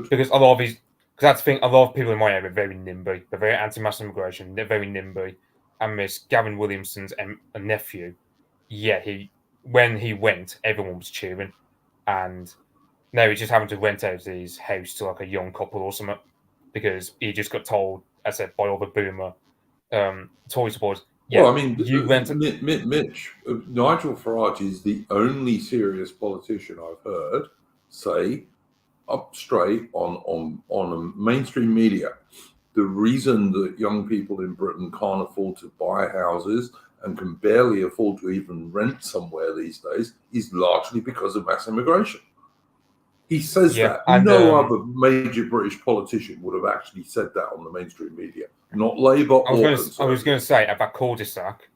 Because a lot of these, because that's the thing, a lot of people in my area are very NIMBY. They're very anti-mass immigration. They're very NIMBY. And this Gavin Williamson's a nephew, when he went, everyone was cheering. And now he's just having to rent out his house to a young couple or something, because he just got told, as I said, by all the boomer Tory supporters. Yeah, well, I mean, Mitch, Nigel Farage is the only serious politician I've heard say up straight on mainstream media, the reason that young people in Britain can't afford to buy houses and can barely afford to even rent somewhere these days is largely because of mass immigration. He says that. No other major British politician would have actually said that on the mainstream media. Not Labour or Conservative. I was going to say, at that cul-de-sac,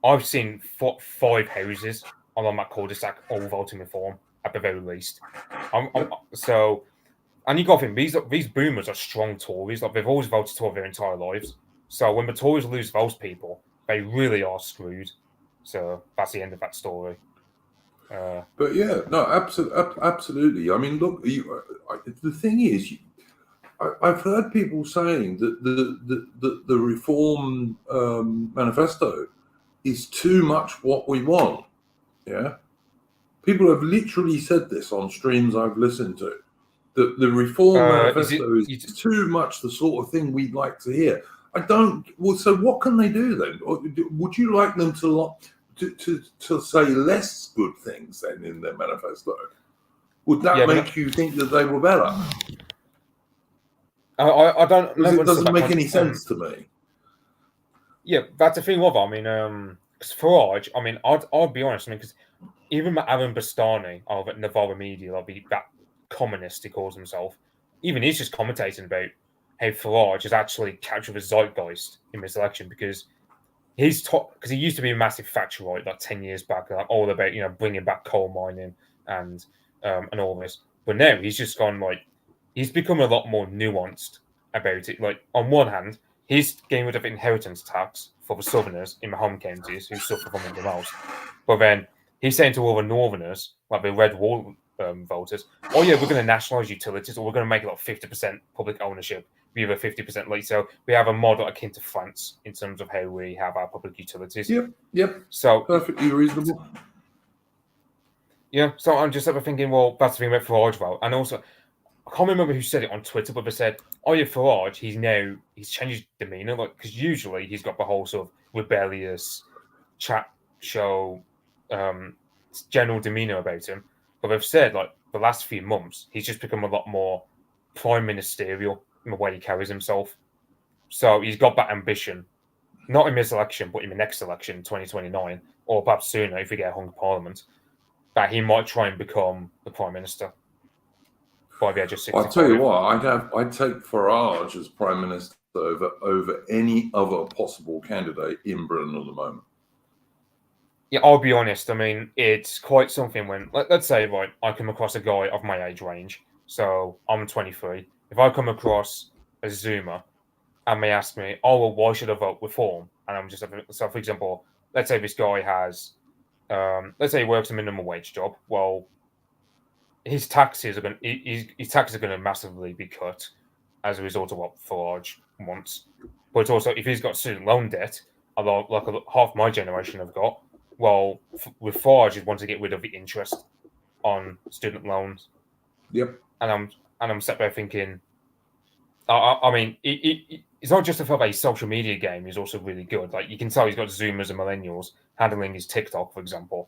I've seen 5 houses along that cul-de-sac all voting reform, at the very least. And you got to think, these boomers are strong Tories. They've always voted Tory their entire lives. So when the Tories lose those people, they really are screwed. So that's the end of that story. But yeah, no, absolutely. I mean, look, the thing is, I've heard people saying that the Reform manifesto is too much what we want. Yeah, people have literally said this on streams I've listened to. That the Reform manifesto is too much the sort of thing we'd like to hear. I don't. Well, so what can they do then? Would you like them to say less good things then in their manifesto? Would that make you think that they were better? I don't know. It doesn't make any sense to me. Yeah, that's the thing of it. I mean, because Farage, I mean, I'll be honest. I mean, because even Alan Bastani of Novara Media, that communist, he calls himself. Even he's just commentating about how Farage has actually captured the zeitgeist in this election because because he used to be a massive Thatcherite like 10 years back, like all about bringing back coal mining and all this. But now he's just gone he's become a lot more nuanced about it. Like on one hand, he's getting rid of inheritance tax for the Southerners in the home counties who suffer from it the most. But then he's saying to all the Northerners, like the Red Wall voters, oh yeah, we're going to nationalise utilities, or we're going to make it like 50% public ownership. We have a 50% lease. So we have a model akin to France in terms of how we have our public utilities. Yep. So perfectly reasonable. Yeah, so I'm just thinking, well, that's the thing about Farage, though. And also, I can't remember who said it on Twitter, but they said, oh yeah, Farage, he's changed his demeanour, like, because usually he's got the whole sort of rebellious chat show general demeanour about him. But they've said, like, the last few months, he's just become a lot more prime ministerial in the way he carries himself. So he's got that ambition, not in this election, but in the next election, 2029, or perhaps sooner if we get a hung parliament, that he might try and become the prime minister by the age of 65. I'll tell you what, I'd take Farage as prime minister over any other possible candidate in Britain at the moment. Yeah, I'll be honest. I mean, it's quite something when, let's say, right, I come across a guy of my age range. So I'm 23. If I come across a Zoomer and they ask me, oh, well, why should I vote Reform? And I'm just, so for example, let's say this guy has, let's say he works a minimum wage job. Well, his taxes are going to massively be cut as a result of what Farage wants. But also, if he's got student loan debt, half my generation have got, well, with Farage, he'd want to get rid of the interest on student loans. Yep. And I'm sat there thinking, I mean, it's not just the fact that his social media game is also really good. Like, you can tell he's got Zoomers and millennials handling his TikTok, for example.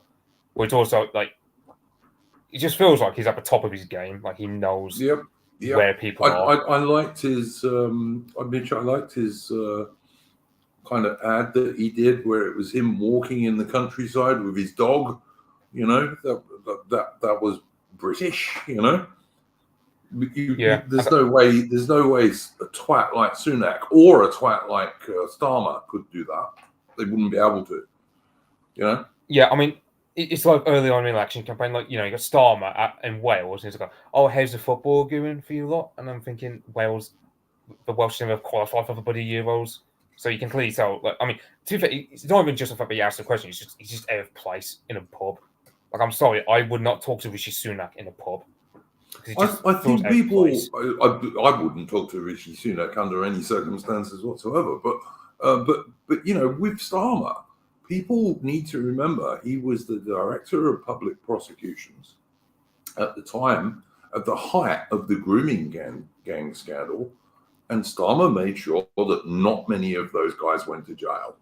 But it's also like, it just feels like he's at the top of his game. Like, he knows where people are. I liked his, I liked his kind of ad that he did where it was him walking in the countryside with his dog. That was British. There's no way a twat like Sunak or a twat like Starmer could do that. They wouldn't be able to. Yeah, I mean, it's like early on in the election campaign, like, you got Starmer in Wales, and he's like, oh, how's the football going for you lot? And I'm thinking, Wales, the Welsh team have qualified for the bloody Euros. So you can clearly tell, like, I mean, to be fair, it's not even just the fact that he asked the question, he's just out of place in a pub. Like, I'm sorry, I would not talk to Rishi Sunak in a pub. I think people, I wouldn't talk to Rishi Sunak under any circumstances whatsoever. But with Starmer, people need to remember he was the director of public prosecutions at the time, at the height of the grooming gang scandal, and Starmer made sure that not many of those guys went to jail.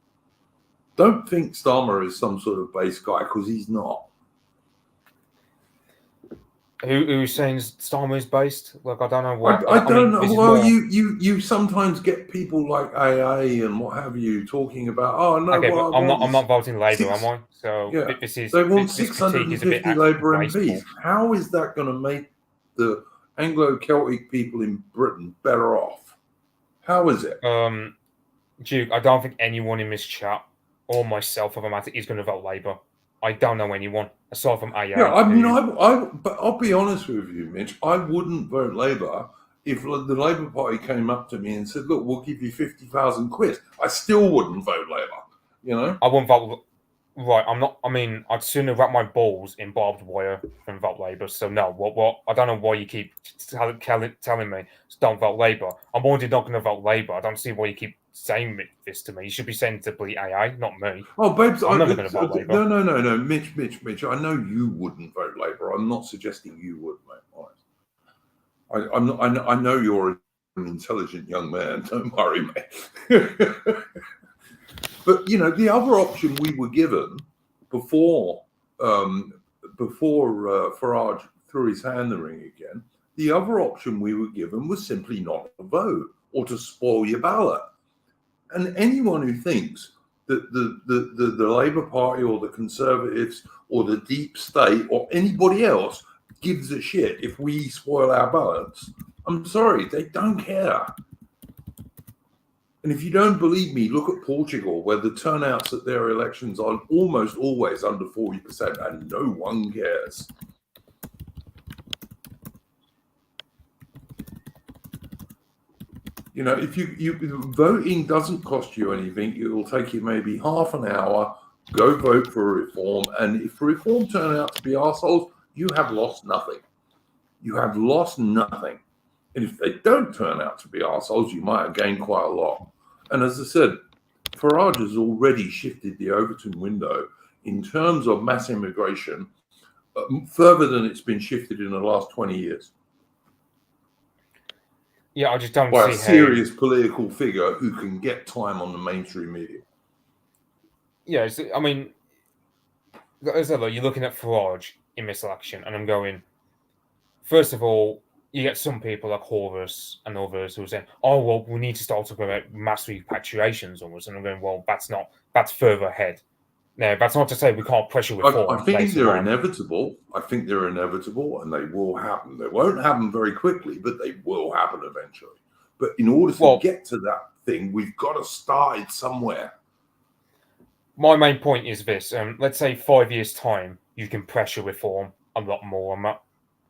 Don't think Starmer is some sort of base guy, because he's not. Who's saying Starmer is based? Like, I don't know what. I don't know. Well, you sometimes get people like AA and what have you talking about. Oh no, okay, well, I'm not voting Labour, am I? So yeah, this they want 650 Labour MPs. How is that going to make the Anglo-Celtic people in Britain better off? How is it? Duke, I don't think anyone in this chat or myself, for the matter, is going to vote Labour. I don't know anyone aside from AA. Yeah, I mean, but I'll be honest with you, Mitch. I wouldn't vote Labour if the Labour Party came up to me and said, "Look, we'll give you 50,000 quid." I still wouldn't vote Labour. I wouldn't vote. Right, I'm not. I mean, I'd sooner wrap my balls in barbed wire than vote Labour. So no, what? I don't know why you keep telling me don't vote Labour. I'm already not going to vote Labour. I don't see why you keep saying this to me. You should be saying to bleat AA, not me. Oh, babes, I'm never going to vote Labour. No, Mitch. I know you wouldn't vote Labour. I'm not suggesting you would, mate. I know you're an intelligent young man. Don't worry, mate. But the other option we were given before Farage threw his hand in the ring again, the other option we were given was simply not to vote or to spoil your ballot. And anyone who thinks that the Labour Party or the Conservatives or the deep state or anybody else gives a shit if we spoil our ballots? I'm sorry, they don't care. And if you don't believe me, look at Portugal, where the turnouts at their elections are almost always under 40%, and no one cares. You know, if you voting doesn't cost you anything, it will take you maybe half an hour. Go vote for a reform, and if reform turn out to be arseholes, you have lost nothing. You have lost nothing. And if they don't turn out to be arseholes, you might have gained quite a lot. And as I said, Farage has already shifted the Overton window in terms of mass immigration further than it's been shifted in the last 20 years. Yeah, I just don't by see a serious political figure who can get time on the mainstream media. Yeah, I mean, as I look, you're looking at Farage in this election, and I'm going, first of all, you get some people like Horus and others who are saying, oh, well, we need to start talking about mass repatriations almost. And I'm going, well, that's further ahead. No, that's not to say we can't pressure reform. I think they're inevitable. I think they're inevitable, and they will happen. They won't happen very quickly, but they will happen eventually. But in order to get to that thing, we've got to start it somewhere. My main point is this. Let's say 5 years' time, you can pressure reform a lot more on that.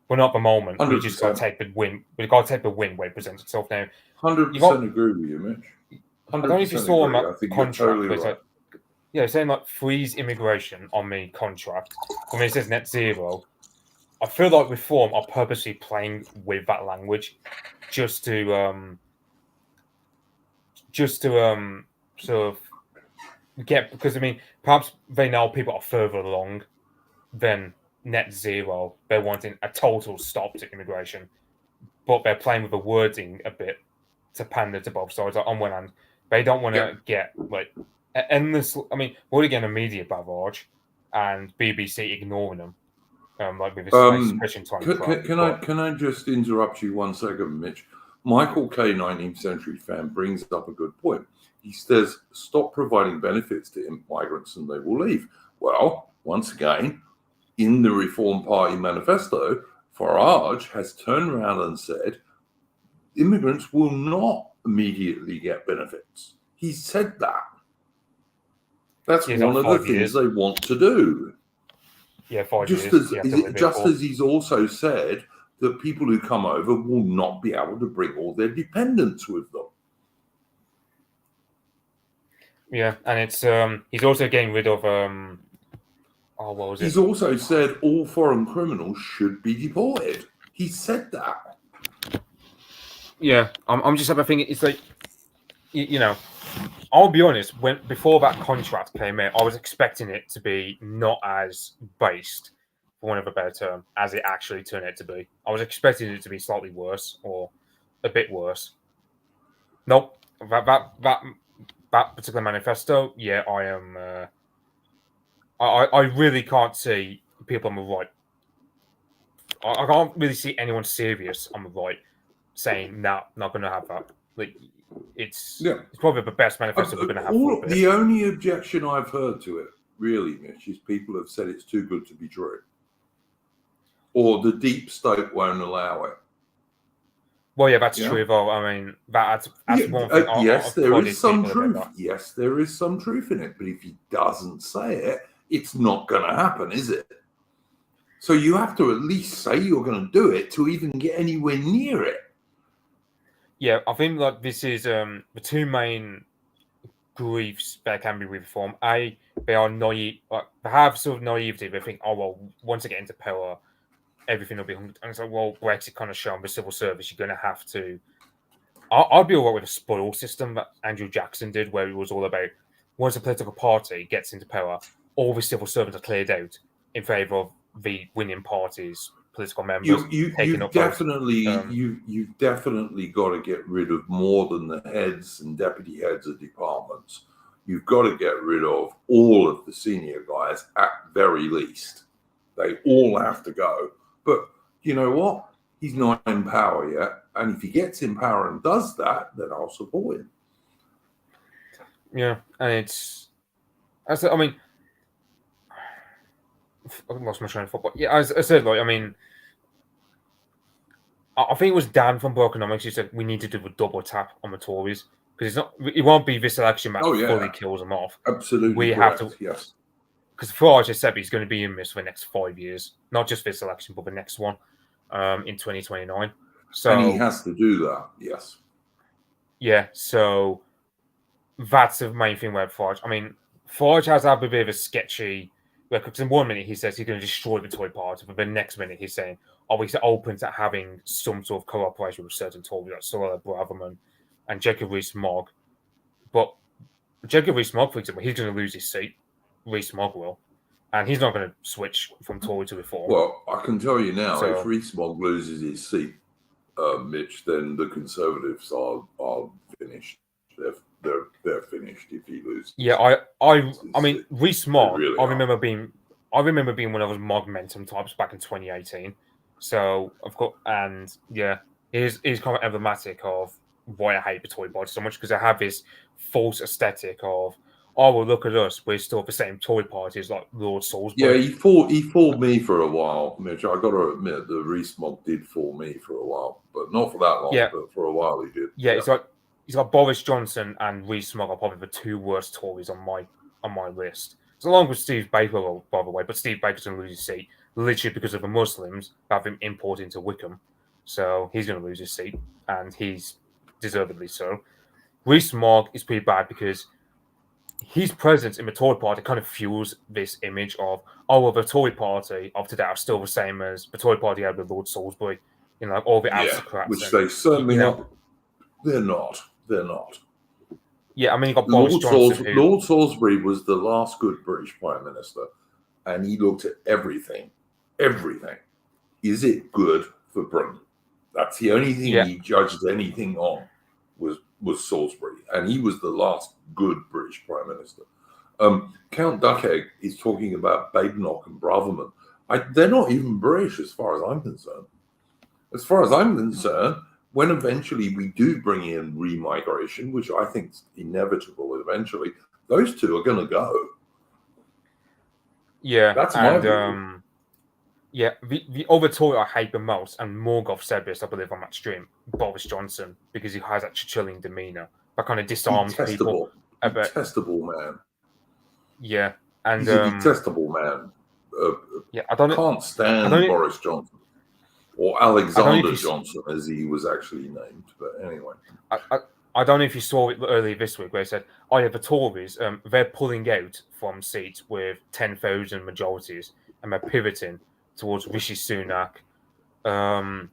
But not at the moment. 100%. We just got to take the win. We've got to take the win where it presents itself now. 100% agree with you, Mitch. 100% I don't know if you saw agree. I think contract, you're totally right. Yeah, saying like freeze immigration on the contract. When it says net zero, I feel like reform are purposely playing with that language just to sort of get, because I mean perhaps they know people are further along than net zero. They're wanting a total stop to immigration, but they're playing with the wording a bit to pander to both sides. Like, on one hand, they don't want to get like endless. I mean, we're already getting a media barrage and BBC ignoring them. Like with this expression time. Can I just interrupt you 1 second, Mitch? Michael K, 19th Century Fan, brings up a good point. He says, stop providing benefits to migrants and they will leave. Well, once again, in the Reform Party manifesto, Farage has turned around and said, immigrants will not immediately get benefits. He said that. That's one of the things they want to do. Yeah, 5 just years. As he's also said that people who come over will not be able to bring all their dependents with them. Yeah, and it's he's also getting rid of what was it? He's also said all foreign criminals should be deported. He said that. Yeah, I'm just having it's like, you know, I'll be honest. Before that contract came in, I was expecting it to be not as based, for want of a better term, as it actually turned out to be. I was expecting it to be slightly worse or a bit worse. Nope. That particular manifesto, yeah, I am. I really can't see people on the right. I can't really see anyone serious on the right saying, "No, not going to have that." Like, it's probably the best manifesto we're going to have. The only objection I've heard to it, really, Mitch, is people have said it's too good to be true, or the deep state won't allow it. Well, yeah, that's true. Though. I mean, that's one thing. Yes, there is some truth. Yes, there is some truth in it. But if he doesn't say it, it's not going to happen, is it? So you have to at least say you're going to do it to even get anywhere near it. Yeah, I think like this is the two main griefs that can be reformed. A, they are naive. They have sort of naivety. They think, oh well, once they get into power, everything will be. And it's like, well, Brexit kind of shown the civil service. You're going to have to. I'd be all right with a spoil system that Andrew Jackson did, where it was all about once a political party gets into power, all the civil servants are cleared out in favour of the winning party's political members. You've definitely got to get rid of more than the heads and deputy heads of departments. You've got to get rid of all of the senior guys at very least. They all have to go. But you know what? He's not in power yet. And if he gets in power and does that, then I'll support him. Yeah, and I mean, I lost my train of thought. But yeah, as I said, like, I mean, I think it was Dan from Brokenomics who said we need to do a double tap on the Tories because it won't be this election that fully kills them off. Absolutely We correct. have to, yes. Because Farage has said he's going to be in this for the next 5 years, not just this election, but the next one in 2029. So, and he has to do that, yes. Yeah, so that's the main thing with Farage. I mean, Farage has had a bit of a sketchy because in 1 minute he says he's going to destroy the Tory party, but the next minute he's saying, he's open to having some sort of cooperation with certain Tories like Cyril Braverman and Jacob Rees-Mogg. But Jacob Rees-Mogg, for example, he's going to lose his seat. Rees-Mogg will. And he's not going to switch from Tory to Reform. Well, I can tell you now, if Rees-Mogg loses his seat, Mitch, then the Conservatives are finished. They're finished if he loses. Yeah, I mean, Rees-Mogg. Really I remember being one of those Mogmentum types back in 2018. So of course, and yeah, he's kind of emblematic of why I hate the Tory party so much because I have this false aesthetic of, oh well, look at us, we're still the same Tory party as like Lord Salisbury. Yeah, he fooled me for a while, Mitch. I got to admit, the Rees-Mogg did fool me for a while, but not for that long. Yeah. But for a while he did. Yeah, it's like Boris Johnson and Rees-Mogg are probably the two worst Tories on my list. So along with Steve Baker, by the way, but Steve Baker's going to lose his seat literally because of the Muslims that have been imported into Wickham. So he's going to lose his seat, and he's deservedly so. Rees-Mogg is pretty bad because his presence in the Tory party kind of fuels this image of, the Tory party of today are still the same as the Tory party had with Lord Salisbury, all the aristocrats. Which they certainly have. They're not. They're not. Yeah, I mean, you got Boris Johnson. Lord Salisbury was the last good British Prime Minister, and he looked at everything. Everything. Is it good for Britain? That's the only thing he judged anything on was Salisbury, and he was the last good British Prime Minister. Count Duckegg is talking about Badenoch and Braverman. They're not even British as far as I'm concerned. As far as I'm concerned, when eventually we do bring in remigration, which I think is inevitable eventually, those two are going to go. Yeah, that's my view. Yeah, the other Tory I hate the most, and Morgoth said this, I believe, on that stream, Boris Johnson, because he has that Churchillian demeanour, that kind of disarms people. Detestable man. Yeah, and he's a detestable man. I can't stand Boris Johnson. Or Alexander Johnson, as he was actually named. But anyway. I don't know if you saw it earlier this week where he said, the Tories, they're pulling out from seats with 10,000 majorities and they're pivoting towards Rishi Sunak. I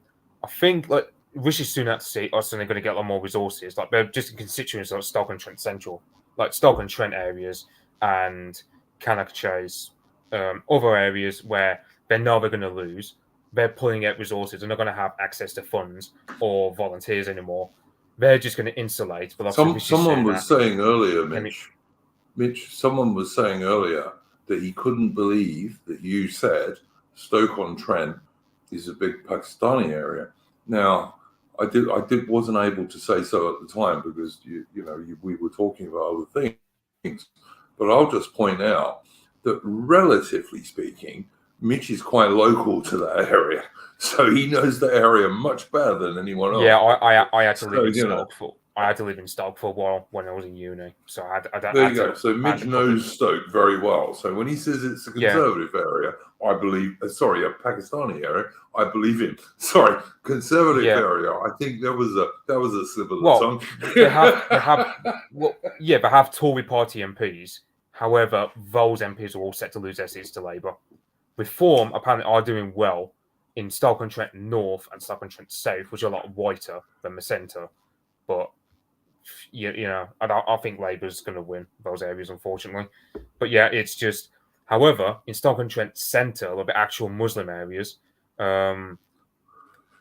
think Rishi Sunak's seat are suddenly going to get a lot more resources. Like they're just in constituents like Stoke-on-Trent Central, like Stoke-on-Trent areas and Cannock Chase, other areas where they know they're going to lose. They're pulling out resources. They're not going to have access to funds or volunteers anymore. They're just going to insulate. But someone was saying earlier, Mitch, someone was saying earlier that he couldn't believe that you said Stoke-on-Trent is a big Pakistani area. Now, I wasn't able to say so at the time because we were talking about other things. But I'll just point out that relatively speaking, Mitch is quite local to that area, so he knows the area much better than anyone else. Yeah, I had to live in Stoke I had to live in Stoke for a while when I was in uni. So there you go. So Mitch knows Stoke very well. So when he says it's a conservative area, I believe. A Pakistani area, I believe him. Sorry, conservative area. I think that was a slip of the tongue. they have Tory party MPs. However, those MPs are all set to lose their seats to Labour. Reform apparently are doing well in Stoke-on-Trent North and Stoke-on-Trent South, which are a lot whiter than the centre. But I think Labour's going to win those areas, unfortunately. But yeah, it's just. However, in Stoke-on-Trent Centre, or the actual Muslim areas, there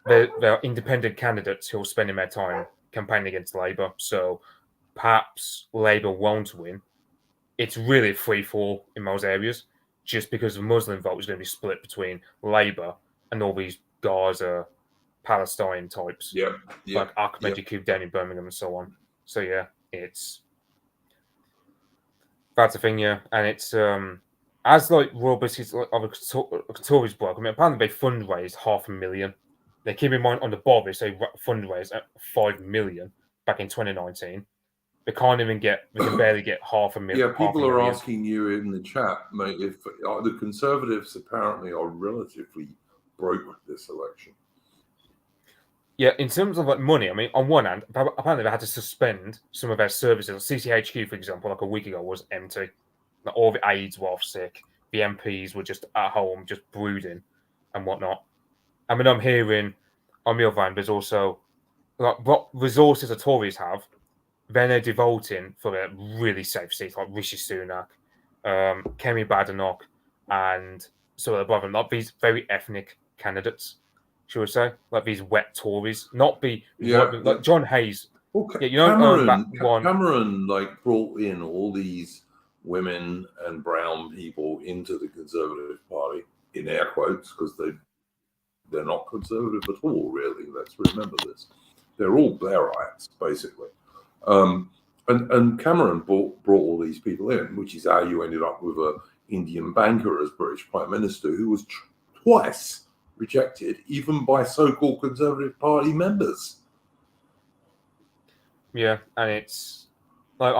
are independent candidates who are spending their time campaigning against Labour. So perhaps Labour won't win. It's really free-fall in those areas, just because the Muslim vote is going to be split between Labour and all these Gaza, Palestine types, like Ahmed Yakub down in Birmingham and so on. So yeah, that's the thing, and it's as like Royal Biscuits of a Tories block. I mean, apparently they fundraised $500,000 They keep in mind on the Boris, they fundraised at 5 million back in 2019. They can barely get half a million. Yeah, people are asking you in the chat, mate, if the Conservatives apparently are relatively broke this election. Yeah, in terms of like money, I mean, on one hand, apparently they had to suspend some of their services. CCHQ, for example, like a week ago, was empty. Like, all the aides were off sick. The MPs were just at home, just brooding and whatnot. I mean, I'm hearing on the other hand, there's also like what resources the Tories have, then they're devoting for a really safe seats like Rishi Sunak, Kemi Badenoch, and so above them, not these very ethnic candidates, should we say, like these wet Tories, not be like John Hayes. Well, Yeah, you know that one. Cameron like brought in all these women and brown people into the Conservative Party in air quotes because they're not conservative at all, really. Let's remember this. They're all Blairites, basically. And Cameron brought all these people in, which is how you ended up with an Indian banker as British Prime Minister who was twice rejected, even by so-called Conservative Party members. Yeah, and it's like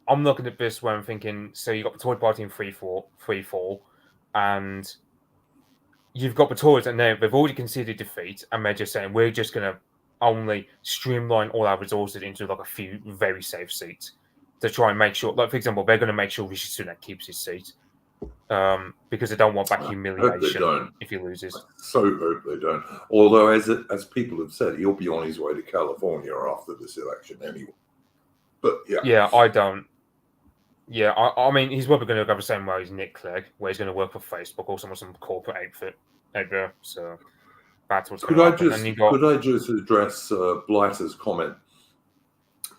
I'm looking at this where I'm thinking, so you got the Tory Party in free fall, and you've got the Tories, and they've already conceded defeat, and they're just saying we're just going to only streamline all our resources into like a few very safe seats to try and make sure, like for example, they're going to make sure Rishi Sunak keeps his seat because they don't want that humiliation if he loses. I so hope they don't. Although, as people have said, he'll be on his way to California after this election anyway. But yeah, I don't. Yeah, I mean, he's probably going to go the same way as Nick Clegg, where he's going to work for Facebook or some corporate outfit. So that's what's going to happen. Could I just address Blighter's comment?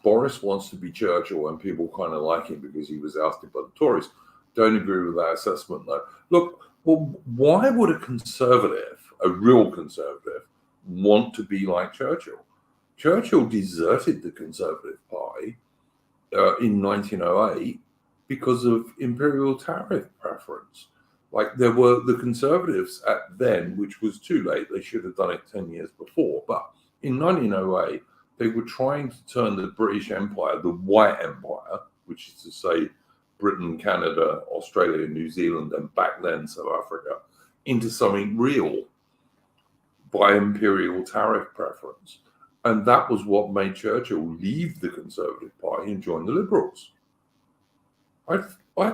Boris wants to be Churchill, and people kind of like him because he was ousted by the Tories. Don't agree with that assessment, though. Look, well, why would a conservative, a real conservative, want to be like Churchill? Churchill deserted the Conservative Party in 1908 because of imperial tariff preference. Like there were the Conservatives at then, which was too late. They should have done it 10 years before. But in 1908, they were trying to turn the British Empire, the White Empire, which is to say Britain, Canada, Australia, New Zealand, and back then South Africa, into something real by imperial tariff preference. And that was what made Churchill leave the Conservative Party and join the Liberals. I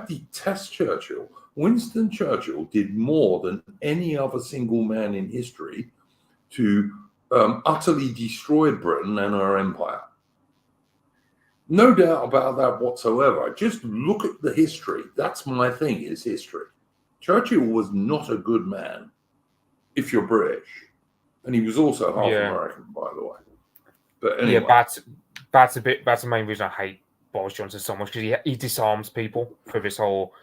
detest Churchill. Winston Churchill did more than any other single man in history to utterly destroy Britain and our empire. No doubt about that whatsoever. Just look at the history. That's my thing, is history. Churchill was not a good man if you're British. And he was also half American, by the way. But anyway. Yeah, that's the main reason I hate Boris Johnson so much, because he disarms people for this whole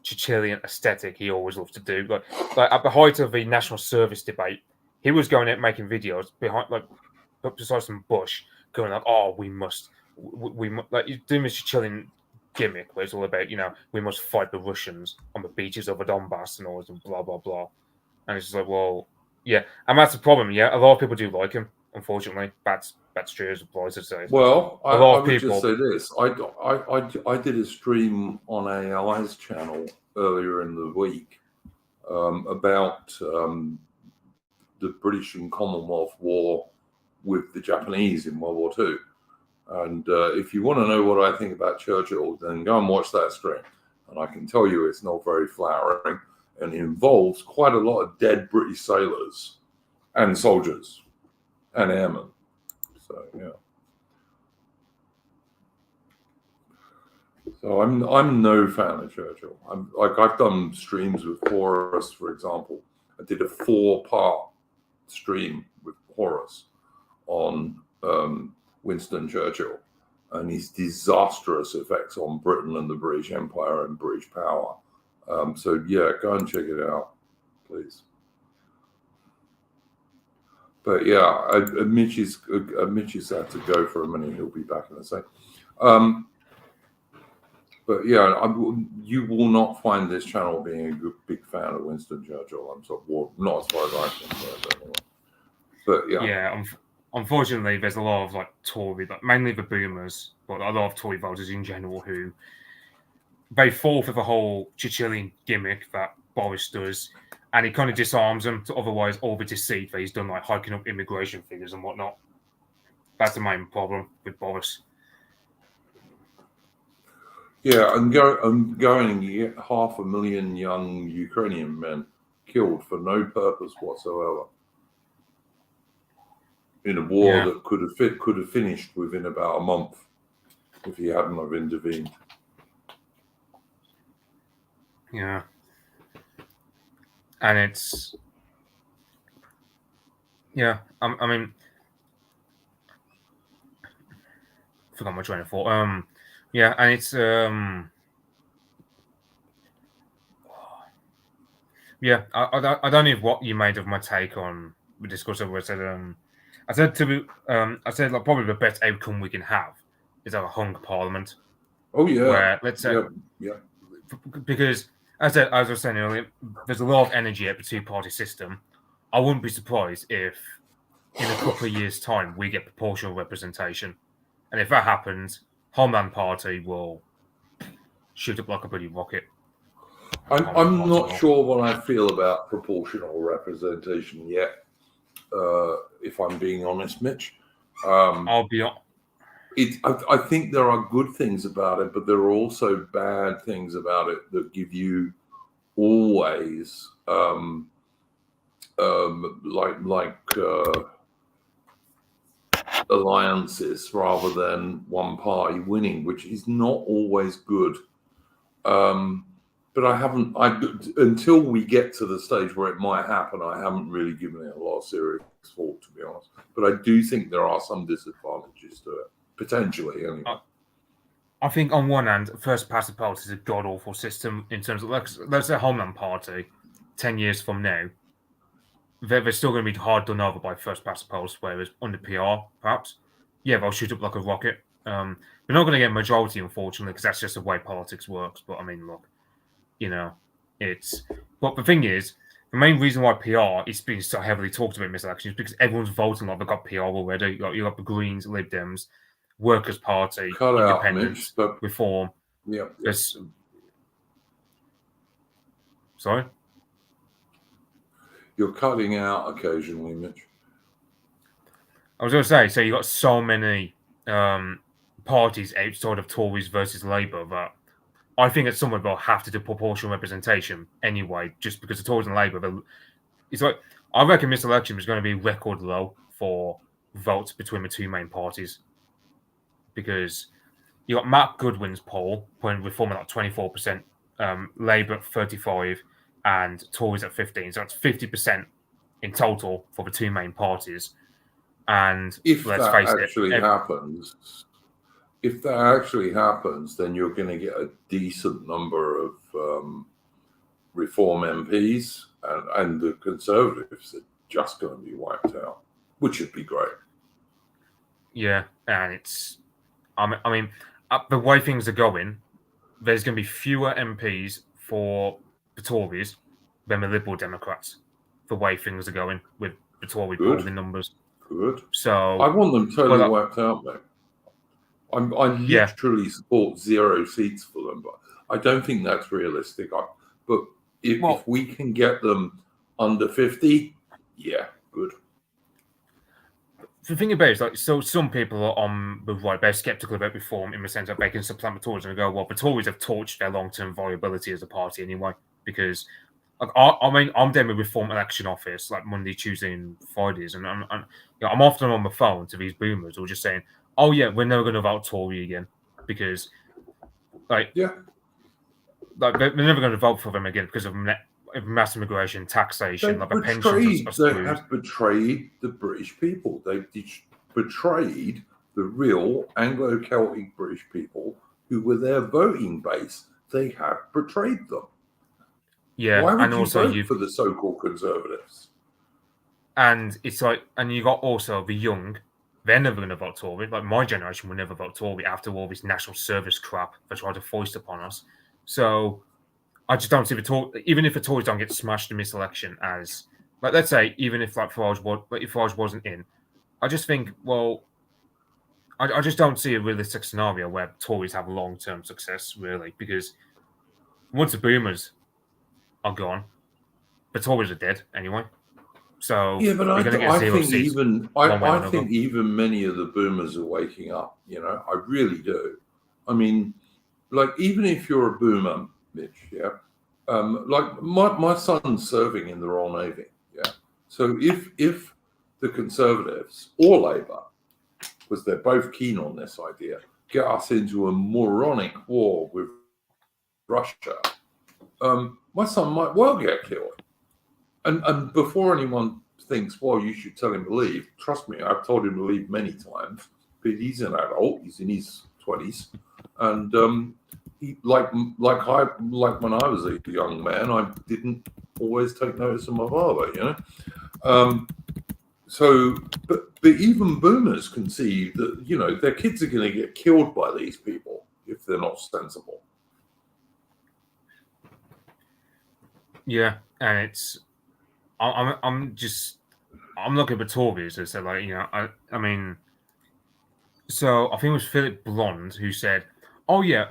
Churchillian aesthetic he always loves to do. Like at the height of the national service debate, he was going out making videos behind beside some bush, going like, "Oh, we must like doing this Churchillian gimmick where it's all about, we must fight the Russians on the beaches of the Donbass and all this and blah blah blah." And it's just like, well, yeah, and that's the problem. Yeah, a lot of people do like him. Unfortunately, that's true as applies to say. Well, I would just say this: I did a stream on ALI's channel earlier in the week about the British and Commonwealth War with the Japanese in World War II. And if you want to know what I think about Churchill, then go and watch that stream. And I can tell you it's not very flowering, and it involves quite a lot of dead British sailors and soldiers and airmen. So yeah. So I'm no fan of Churchill. I've done streams with Horace, for example. I did a 4-part stream with Horace on Winston Churchill and his disastrous effects on Britain and the British Empire and British power. So yeah, go and check it out, please. But yeah, Mitch is had to go for a minute. He'll be back in a sec. But yeah, you will not find this channel being a big fan of Winston Churchill. I'm sorry, well, not as far as I'm concerned anyway. But yeah. Yeah, unfortunately, there's a lot of like Tory, like mainly the boomers, but a lot of Tory voters in general who they fall for the whole Churchillian gimmick that Boris does, and it kind of disarms them to otherwise all the deceit that he's done, like hiking up immigration figures and whatnot. That's the main problem with Boris. Yeah, I'm going to get 500,000 young Ukrainian men killed for no purpose whatsoever in a war that could have finished within about a month if he hadn't have intervened. Yeah, and it's I mean, I forgot my train of thought. Yeah, and it's yeah, I don't know what you made of my take on the discourse where I said like probably the best outcome we can have is a hung parliament. Oh yeah, where let's say yeah. Because as I was saying earlier, there's a lot of energy at the two-party system. I wouldn't be surprised if in a couple of years' time we get proportional representation, and if that happens, Homeland Party will shoot up like a bloody rocket. I'm not sure what I feel about proportional representation yet. If I'm being honest, Mitch, I'll be on. I think there are good things about it, but there are also bad things about it that give you always alliances rather than one party winning, which is not always good. But until we get to the stage where it might happen, I haven't really given it a lot of serious thought, to be honest. But I do think there are some disadvantages to it, potentially, anyway. I think on one hand, first past the post is a god awful system in terms of let's say Homeland Party, 10 years from now, they're still going to be hard done over by first past the post, whereas under PR, perhaps, yeah, they'll shoot up like a rocket. We're not going to get a majority, unfortunately, because that's just the way politics works. But I mean, look, but the thing is, the main reason why PR is being so heavily talked about in this election is because everyone's voting like they've got PR already. You got the Greens, Lib Dems, Workers' Party, Independents, Reform. Yeah. Sorry? You're cutting out occasionally, Mitch. I was going to say, so you got so many parties outside of Tories versus Labour that I think at some point they'll have to do proportional representation anyway, just because the Tories and Labour, it's like, I reckon this election is going to be record low for votes between the two main parties. Because you got Matt Goodwin's poll putting Reform at like 24%, Labour at 35%, and Tories at 15%. So that's 50% in total for the two main parties. And if that actually happens, then you're going to get a decent number of Reform MPs, and the Conservatives are just going to be wiped out, which would be great. Yeah, and I mean, the way things are going, there's going to be fewer MPs for the Tories than the Liberal Democrats. The way things are going with the Tory polling numbers. Good. So I want them totally wiped out, mate. I literally support 0 seats for them, but I don't think that's realistic. But if we can get them under 50, yeah, good. The thing about it is, like, so some people are on the right, they're skeptical about reform in the sense that they can supplant the Tories and go, well, the Tories have torched their long-term viability as a party anyway, because like, I'm down with Reform Election Office like Monday, Tuesday, and Fridays, and I'm often on the phone to these boomers who are just saying, "Oh yeah, we're never going to vote Tory again," because they're never going to vote for them again because of mass immigration, taxation, like the pensions. They have betrayed the British people. They've betrayed the real Anglo-Celtic British people who were their voting base. They have betrayed them. Yeah, why would you vote for the so-called Conservatives? And it's like, and you got also the young they're never going to vote Tory. Like my generation will never vote Tory after all this national service crap they tried to foist upon us. So I just don't see even if the Tories don't get smashed in this election, as like let's say even if like Farage wasn't in, I just think I just don't see a realistic scenario where Tories have long-term success really, because once the boomers are gone, the Tories are dead anyway. So Yeah, but you're going to get I zero think seats one way or I another. think even many of the boomers are waking up. I really do. I mean, like even if you're a boomer, Mitch, yeah, like my son's serving in the Royal Navy, yeah. So if the Conservatives or Labour, because they're both keen on this idea, get us into a moronic war with Russia, my son might well get killed. And before anyone thinks, well, you should tell him to leave, trust me, I've told him to leave many times. But he's an adult; he's in his 20s, and he like when I was a young man, I didn't always take notice of my father, So, but even boomers can see that their kids are going to get killed by these people if they're not sensible. Yeah, and I'm looking at the Tories and said I mean, so I think it was Philip Blonde who said, "Oh yeah,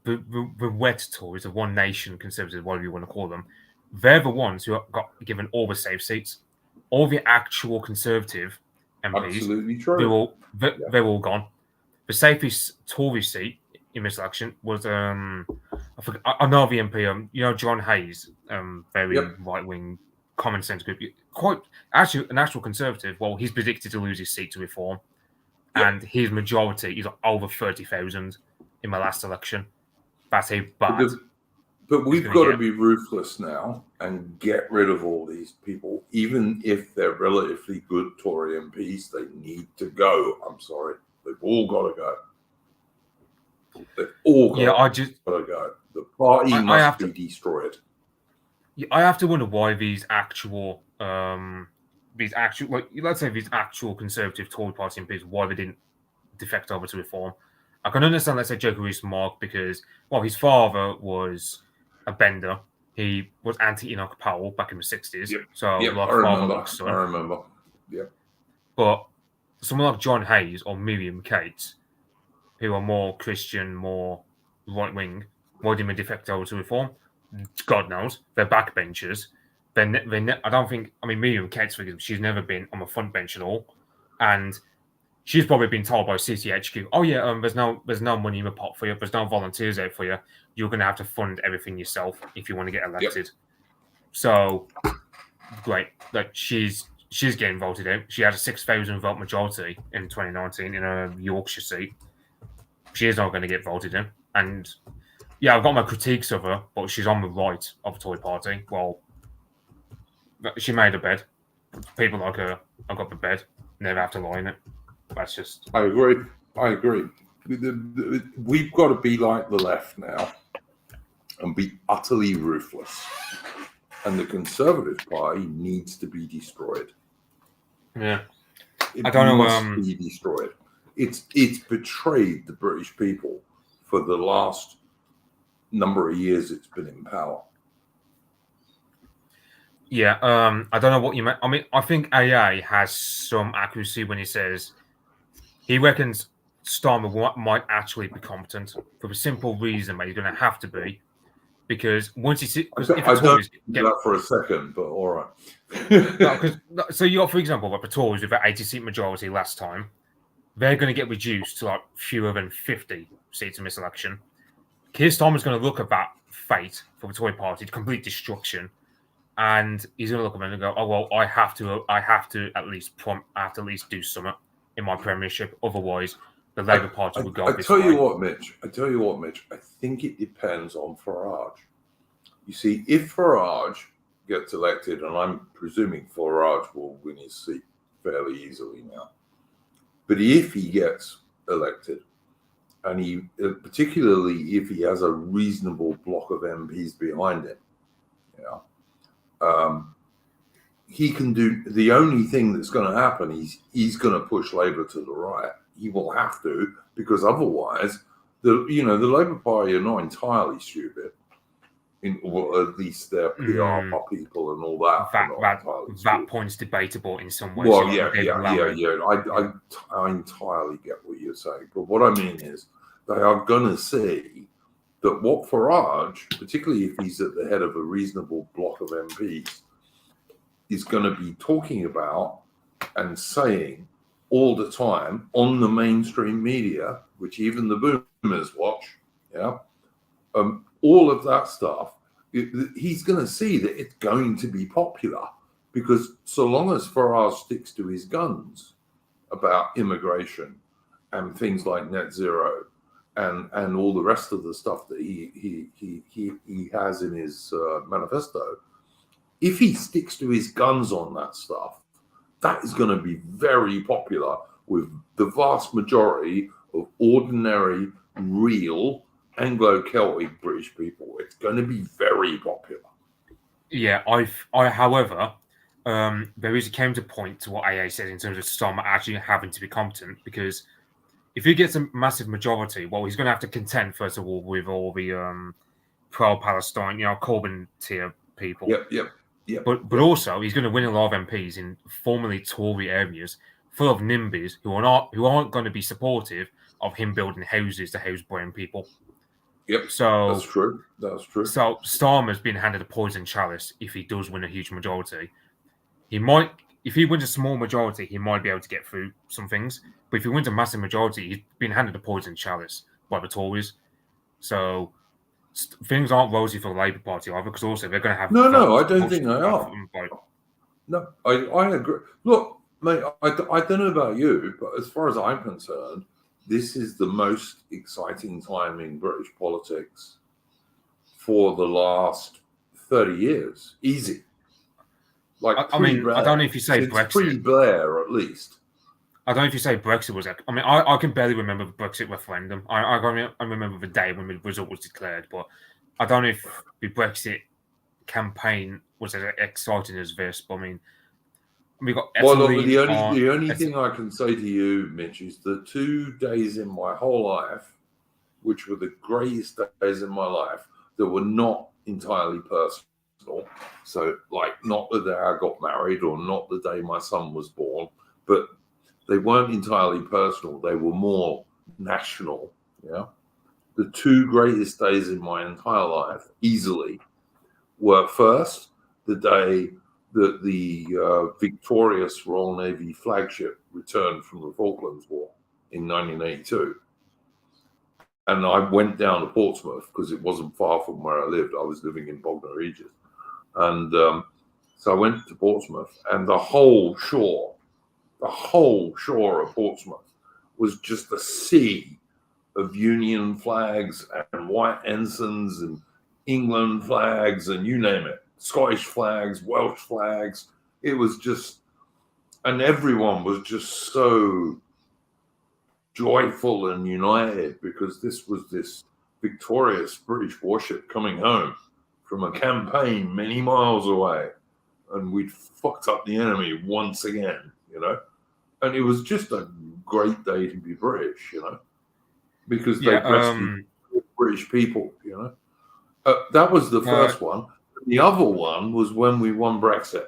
the wet Tories, the One Nation Conservatives, whatever you want to call them, they're the ones who got given all the safe seats, all the actual Conservative MPs. Absolutely true. They're all gone. The safest Tory seat in this election was I forget another MP, John Hayes, very Yep. right wing, common sense group, quite actually an actual Conservative. Well, he's predicted to lose his seat to Reform, Yep. and his majority is over 30,000 in my last election. That's a bad. But we've got to be ruthless now and get rid of all these people, even if they're relatively good Tory MPs. They need to go. I'm sorry, they've all got to go. They've all got to go. The party must be destroyed. I have to wonder why these actual let's say these actual Conservative Tory Party MPs, why they didn't defect over to Reform. I can understand, let's say, Joker Rees-Mogg, because, well, his father was a bender. He was anti-Enoch Powell back in the 60s. Yep. So, yep. like, I father, remember. like son. I remember. Yeah. But someone like John Hayes or Miriam Cates, who are more Christian, more right-wing, why didn't they defect over to Reform? God knows. They're backbenchers. I don't think, I mean, Miriam Cates, for example, she's never been on the front bench at all. And she's probably been told by CCHQ, oh yeah, there's no money in the pot for you, there's no volunteers out for you. You're going to have to fund everything yourself if you want to get elected. Yep. So, great. Like she's getting voted out. She had a 6,000 vote majority in 2019 in a Yorkshire seat. She is not going to get voted in. And yeah, I've got my critiques of her, but she's on the right of the Tory party. Well, she made a bed. People like her have got the bed, never have to lie in it. That's just. I agree. We've got to be like the left now and be utterly ruthless. And the Conservative Party needs to be destroyed. Yeah. I don't know. It must be destroyed. It's betrayed the British people for the last number of years it's been in power. Yeah, I don't know what you meant. I mean, I think AA has some accuracy when he says he reckons Starmer might actually be competent for the simple reason that he's going to have to be, because once he I don't get that for a second, but all right. So you got, for example, like the Tories with that 80-seat majority last time, they're going to get reduced to like fewer than 50 seats in this election. Keir Starmer's going to look at that fate for the Tory party, complete destruction. And he's going to look at them and go, "Oh well, I have to at least do something in my premiership. Otherwise, the Labour Party would go." I tell you what, Mitch. I think it depends on Farage. You see, if Farage gets elected, and I'm presuming Farage will win his seat fairly easily now, but if he gets elected, and he particularly if he has a reasonable block of MPs behind him, he can do the only thing that's going to happen is he's going to push Labour to the right. He will have to, because otherwise, the Labour Party are not entirely stupid. Well, at least their PR people and all that. That point's debatable in some ways. Well, yeah. I entirely get what you're saying, but what I mean is they are going to see that what Farage, particularly if he's at the head of a reasonable block of MPs, is going to be talking about and saying all the time on the mainstream media, which even the boomers watch, all of that stuff, he's going to see that it's going to be popular, because so long as Farage sticks to his guns about immigration and things like net zero and all the rest of the stuff that he has in his manifesto, if he sticks to his guns on that stuff, that is going to be very popular with the vast majority of ordinary, real Anglo-Celtic British people. It's going to be very popular. Yeah, however, there is a counterpoint to what AA said in terms of Starmer actually having to be competent, because if he gets a massive majority, well, he's going to have to contend, first of all, with all the pro-Palestine, Corbyn tier people. Yep. But also, he's going to win a lot of MPs in formerly Tory areas full of NIMBYs who aren't going to be supportive of him building houses to house brown people. Yep. So that's true. So Starmer's been handed a poison chalice if he does win a huge majority. If he wins a small majority, he might be able to get through some things. But if he wins a massive majority, he's been handed a poison chalice by the Tories. So things aren't rosy for the Labour Party either, because also they're going to have... No, I don't think they are. No, I agree. Look, mate, I don't know about you, but as far as I'm concerned, this is the most exciting time in British politics for the last 30 years. Easy. Like, I don't know if you say Brexit. Pre-Blair, at least. I don't know if you say Brexit was... I can barely remember the Brexit referendum. I remember the day when the result was declared, but I don't know if the Brexit campaign was as exciting as this. But we got Italy. Well, the only thing I can say to you, Mitch, is the 2 days in my whole life, which were the greatest days in my life, that were not entirely personal. So, like, not the day I got married or not the day my son was born, but they weren't entirely personal. They were more national. Yeah. The 2 greatest days in my entire life, easily, were first the day that the victorious Royal Navy flagship returned from the Falklands War in 1982. And I went down to Portsmouth because it wasn't far from where I lived. I was living in Bognor Regis. And so I went to Portsmouth, and the whole shore of Portsmouth was just a sea of Union flags and white ensigns and England flags and you name it. Scottish flags, Welsh flags. It was just, and everyone was just so joyful and united because this was this victorious British warship coming home from a campaign many miles away, and we'd fucked up the enemy once again, and it was just a great day to be British, because they rescued British people, that was the first one. The other one was when we won Brexit.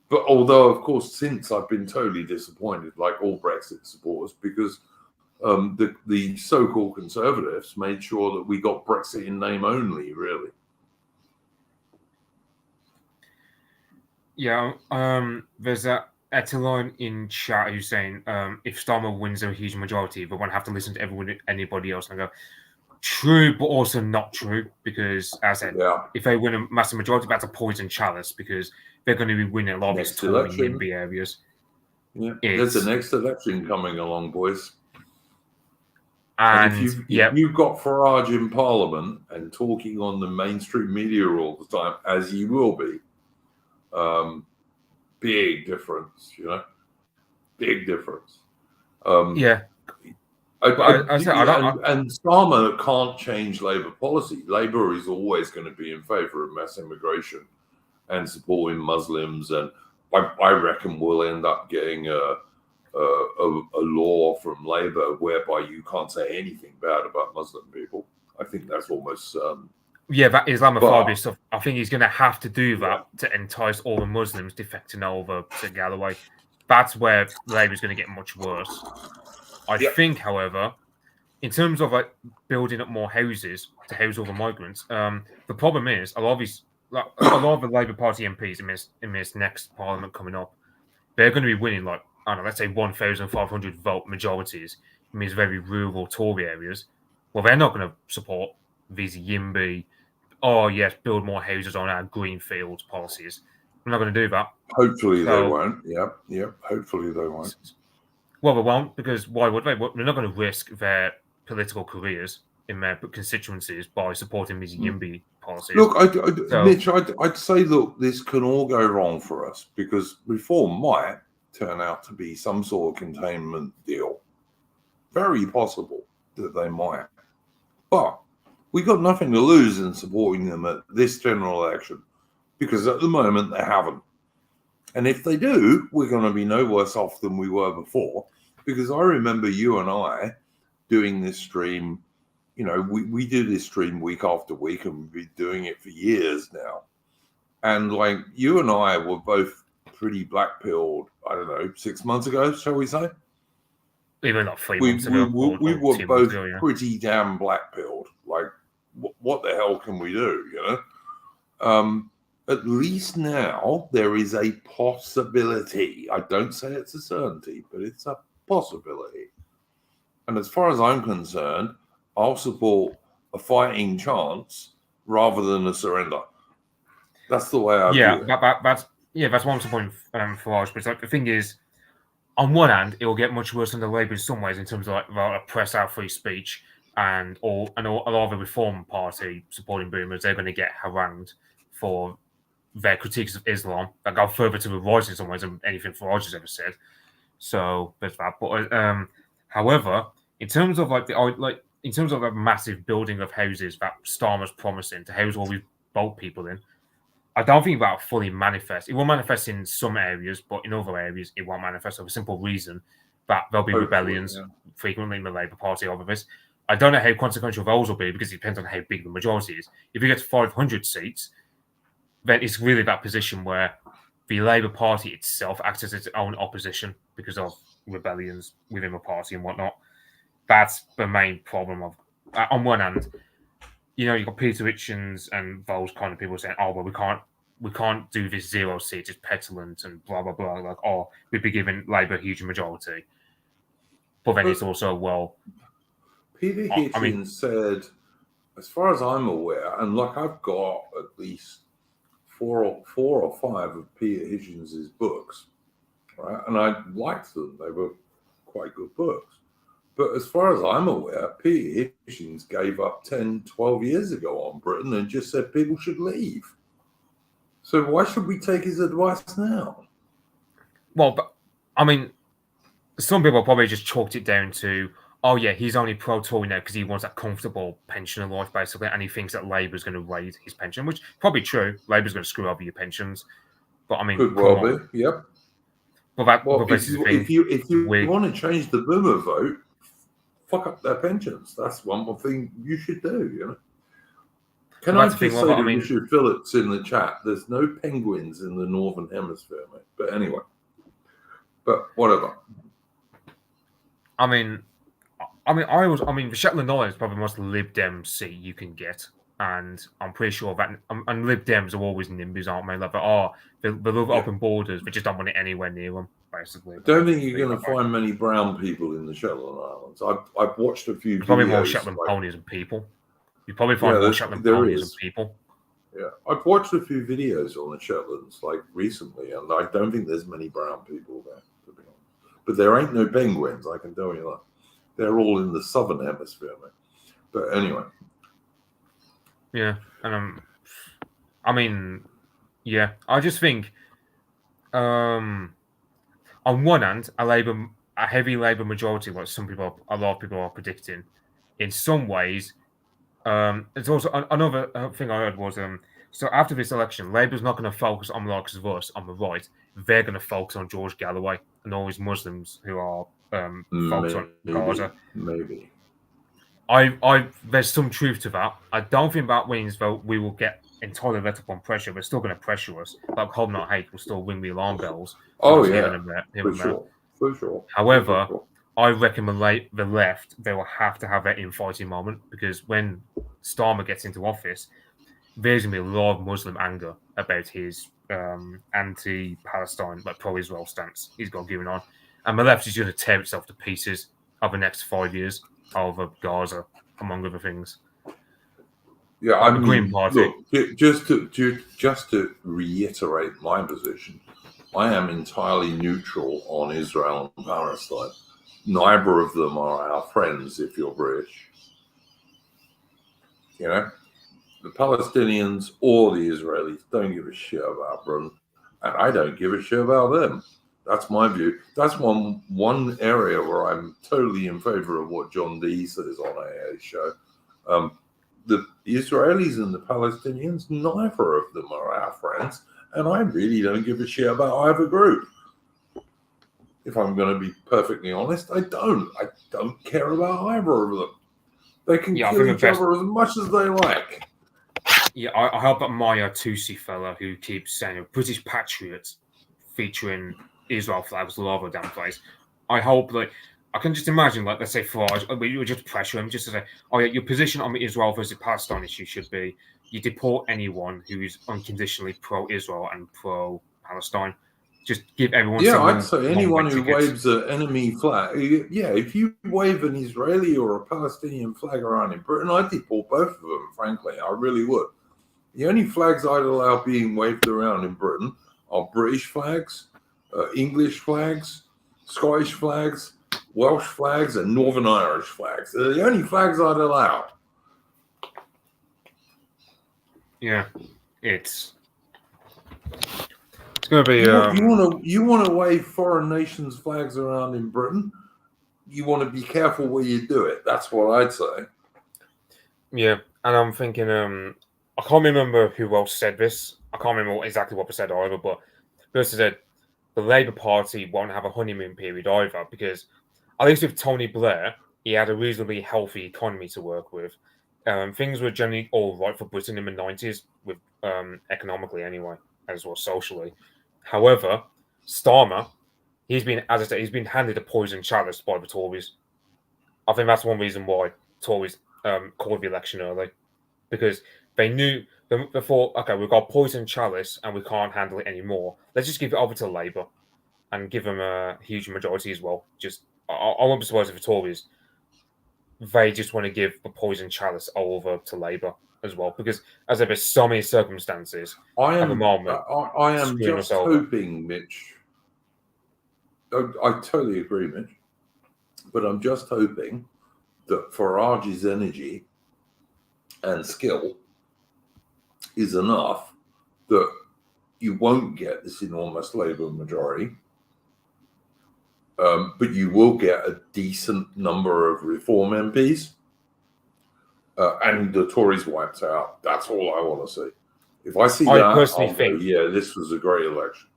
But although, of course, since I've been totally disappointed, like all Brexit supporters, because the so-called Conservatives made sure that we got Brexit in name only, really. Yeah, there's a Etiline in chat who's saying if Starmer wins a huge majority, they won't have to listen to anybody else. And I go, true, but also not true, because as I said, if they win a massive majority, that's a poison chalice, because they're going to be winning a lot of these Tory NIMBY areas. Yeah, there's the next election coming along, boys. And if you've got Farage in Parliament and talking on the mainstream media all the time, as you will be, big difference, big difference. And Starmer can't change Labour policy. Labour is always going to be in favour of mass immigration and supporting Muslims. And I reckon we'll end up getting a law from Labour whereby you can't say anything bad about Muslim people. I think that's almost yeah, that Islamophobia stuff. I think he's going to have to do that to entice all the Muslims defecting over to Galloway. That's where Labour's going to get much worse. I think, however, in terms of like building up more houses to house all the migrants, the problem is a lot of the Labour Party MPs in this next Parliament coming up, they're going to be winning like, I don't know, let's say 1,500 vote majorities in these very rural Tory areas. Well, they're not going to support these YIMBY, oh yes, build more houses on our greenfield policies. We're not going to do that. Hopefully they won't. Yep. Hopefully they won't. Well, they won't, because why would they? They're not going to risk their political careers in their constituencies by supporting these YIMBY policies. Look, Mitch, I'd say, look, this can all go wrong for us because reform might turn out to be some sort of containment deal. Very possible that they might. But we got nothing to lose in supporting them at this general election because at the moment they haven't. And if they do, we're going to be no worse off than we were before, because I remember you and I doing this stream. You know, we do this stream week after week, and we've been doing it for years now. And like you and I were both pretty black-pilled, I don't know, 6 months ago, shall we say? Even not 3 months ago. We were both pretty damn black-pilled. Like, what the hell can we do, you know? At least now there is a possibility. I don't say it's a certainty, but it's a possibility. And as far as I'm concerned, I'll support a fighting chance rather than a surrender. That's the way I view it. That's one point for us. But it's like, the thing is, on one hand, it will get much worse under Labour in some ways in terms of like they'll oppress our free speech, and a lot of the Reform Party supporting boomers, they're going to get harangued for their critiques of Islam that go further to the right in some ways than anything Farage has ever said. So there's that. But however, in terms of a massive building of houses that Starmer's promising to house all these boat people in, I don't think that'll fully manifest. It will manifest in some areas, but in other areas it won't manifest for the simple reason that there'll be rebellions frequently in the Labour Party over this. I don't know how consequential those will be because it depends on how big the majority is. If you get to 500 seats, then it's really that position where the Labour Party itself acts as its own opposition because of rebellions within the party and whatnot. That's the main problem of, on one hand, you know, you've got Peter Hitchens and those kind of people saying, oh, well, we can't do this 0 seats, it's petulant and blah, blah, blah. Like, oh, we'd be giving Labour a huge majority. But then it's also, well... Peter Hitchens said, as far as I'm aware, and like I've got at least four or five of Peter Hitchens' books, right? And I liked them. They were quite good books. But as far as I'm aware, Peter Hitchens gave up 10, 12 years ago on Britain and just said people should leave. So why should we take his advice now? Well, but, I mean, some people probably just chalked it down to, oh yeah, he's only pro-Tory now because he wants that comfortable pensioner life, basically, and he thinks that Labour's going to raise his pension, which is probably true. Labour's going to screw over your pensions. But I mean, could well be, yep. But if you want to change the boomer vote, fuck up their pensions. That's one more thing you should do, you know. Can I just say to Richard Phillips in the chat, there's no penguins in the Northern Hemisphere, mate. But anyway. But whatever. The Shetland Islands is probably the most Lib Dem seat you can get. And I'm pretty sure that, and Lib Dems are always NIMBYs, aren't they? Like, they love open borders, they just don't want it anywhere near them, basically. I don't think you're going to find many brown people in the Shetland Islands. I've watched a few videos. Probably more Shetland ponies and people. You probably find more Shetland ponies and people. Yeah, I've watched a few videos on the Shetlands, like, recently, and I don't think there's many brown people there, to be honest. But there ain't no penguins, I can tell you that. They're all in the Southern Hemisphere, mate. But anyway. Yeah, and I just think, on one hand, a heavy Labour majority, like a lot of people are predicting, in some ways, It's also another thing I heard was so after this election, Labour's not going to focus on the likes of us on the right. They're going to focus on George Galloway and all these Muslims who are focused on Gaza. Maybe. There's some truth to that. I don't think that means though we will get entirely let up on pressure. They're still going to pressure us. Like Hold Not Hate will still ring the alarm bells. Oh Here yeah, and there, for sure. However, I reckon the left, they will have to have that infighting moment, because when Starmer gets into office, there's going to be a lot of Muslim anger about his anti-Palestine, like pro-Israel stance he's got going on. And the left is going to tear itself to pieces over the next 5 years over Gaza, among other things. Yeah, Like the Green Party. Look, just to reiterate my position, I am entirely neutral on Israel and Palestine. Neither of them are our friends if you're British. You know, the Palestinians or the Israelis don't give a shit about Britain, and I don't give a shit about them. That's my view. That's one area where I'm totally in favor of what John Dee says on AA show. The Israelis and the Palestinians, neither of them are our friends, and I really don't give a shit about either group. If I'm going to be perfectly honest, I don't. I don't care about either of them. They can kill each other as much as they like. Yeah, I hope that Maya Tusi fella who keeps saying British patriots featuring Israel flags all over the damn place. I hope that I can just imagine, like, let's say Farage, we would just pressure him just to say, oh yeah, your position on the Israel versus Palestine issue should be you deport anyone who is unconditionally pro-Israel and pro-Palestine. Just give everyone. Yeah, I'd say anyone who waves an enemy flag. Yeah, if you wave an Israeli or a Palestinian flag around in Britain, I'd deport both of them. Frankly, I really would. The only flags I'd allow being waved around in Britain are British flags, English flags, Scottish flags, Welsh flags, and Northern Irish flags. They're the only flags I'd allow. Yeah, it's going to be. You want to wave foreign nations' flags around in Britain? You want to be careful where you do it. That's what I'd say. Yeah, and I'm thinking. I can't remember who else said this. I can't remember exactly what they said either. But first said the Labour Party won't have a honeymoon period either, because at least with Tony Blair, he had a reasonably healthy economy to work with. Things were generally all right for Britain in the 90s, with economically anyway, as well as socially. However, Starmer, he's been handed a poison chalice by the Tories. I think that's one reason why Tories called the election early, because they knew before, okay, we've got poison chalice and we can't handle it anymore. Let's just give it over to Labour and give them a huge majority as well. I won't be surprised if the Tories, they just want to give the poison chalice over to Labour as well, because as there's so many circumstances at the moment. I am just hoping, Mitch. I totally agree, Mitch. But I'm just hoping that Farage's energy and skill is enough that you won't get this enormous Labour majority, but you will get a decent number of Reform MPs, and the Tories wiped out. That's all I want to see. If I see that, I'll go, yeah, this was a great election.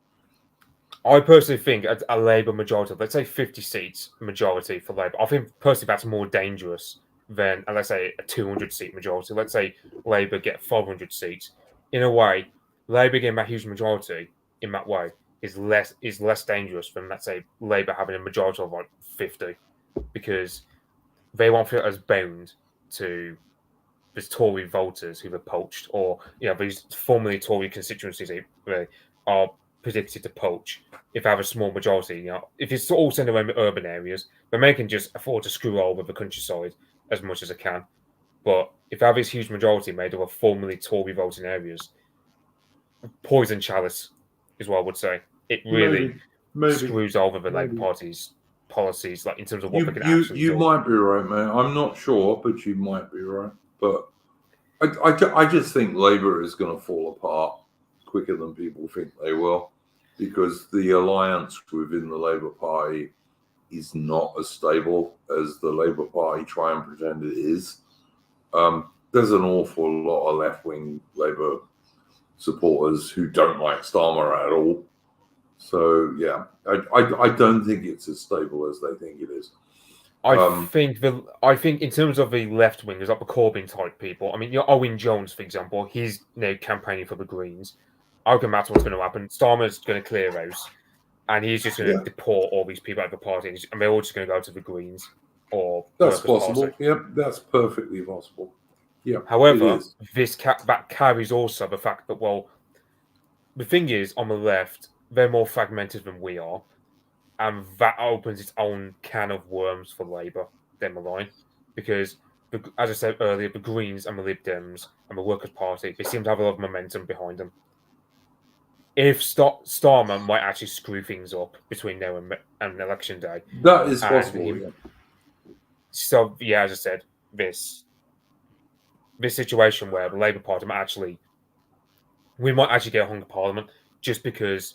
I personally think a Labour majority, let's say 50 seats majority for Labour, I think personally that's more dangerous than, let's say, a 200-seat majority. Let's say Labour get 500 seats. In a way, Labour getting that huge majority in that way is less dangerous than, let's say, Labour having a majority of like 50, because they won't feel as bound to these Tory voters who were poached, or these formerly Tory constituencies they are predicted to poach if they have a small majority. If it's all centered around the urban areas, then they can just afford to screw over the countryside as much as they can. But if they have this huge majority made of a formerly Tory voting areas, poison chalice is what I would say. It really screws over the Labour Party's policies, like in terms of what they can actually do. You might be right, man. I'm not sure, but you might be right. But I just think Labour is going to fall apart quicker than people think they will, because the alliance within the Labour Party is not as stable as the Labour Party try and pretend it is. there's an awful lot of left-wing Labour supporters who don't like Starmer at all. So yeah, I don't think it's as stable as they think it is. I think in terms of the left wingers, like the Corbyn type people. I mean, Owen Jones, for example, he's campaigning for the Greens. I reckon that's what's going to happen. Starmer's going to clear house, and he's just going to deport all these people out of the party, and they're all just going to go to the Greens or that's Workers' possible. Party. Yep, that's perfectly possible. Yeah. However, that carries also the fact that, well, the thing is, on the left, they're more fragmented than we are, and that opens its own can of worms for Labour down the line. Because, as I said earlier, the Greens and the Lib Dems and the Workers' Party, they seem to have a lot of momentum behind them. If Starmer might actually screw things up between now and election day. That is possible, yeah. So, yeah, as I said, this situation where the Labour Party we might actually get a hung Parliament just because.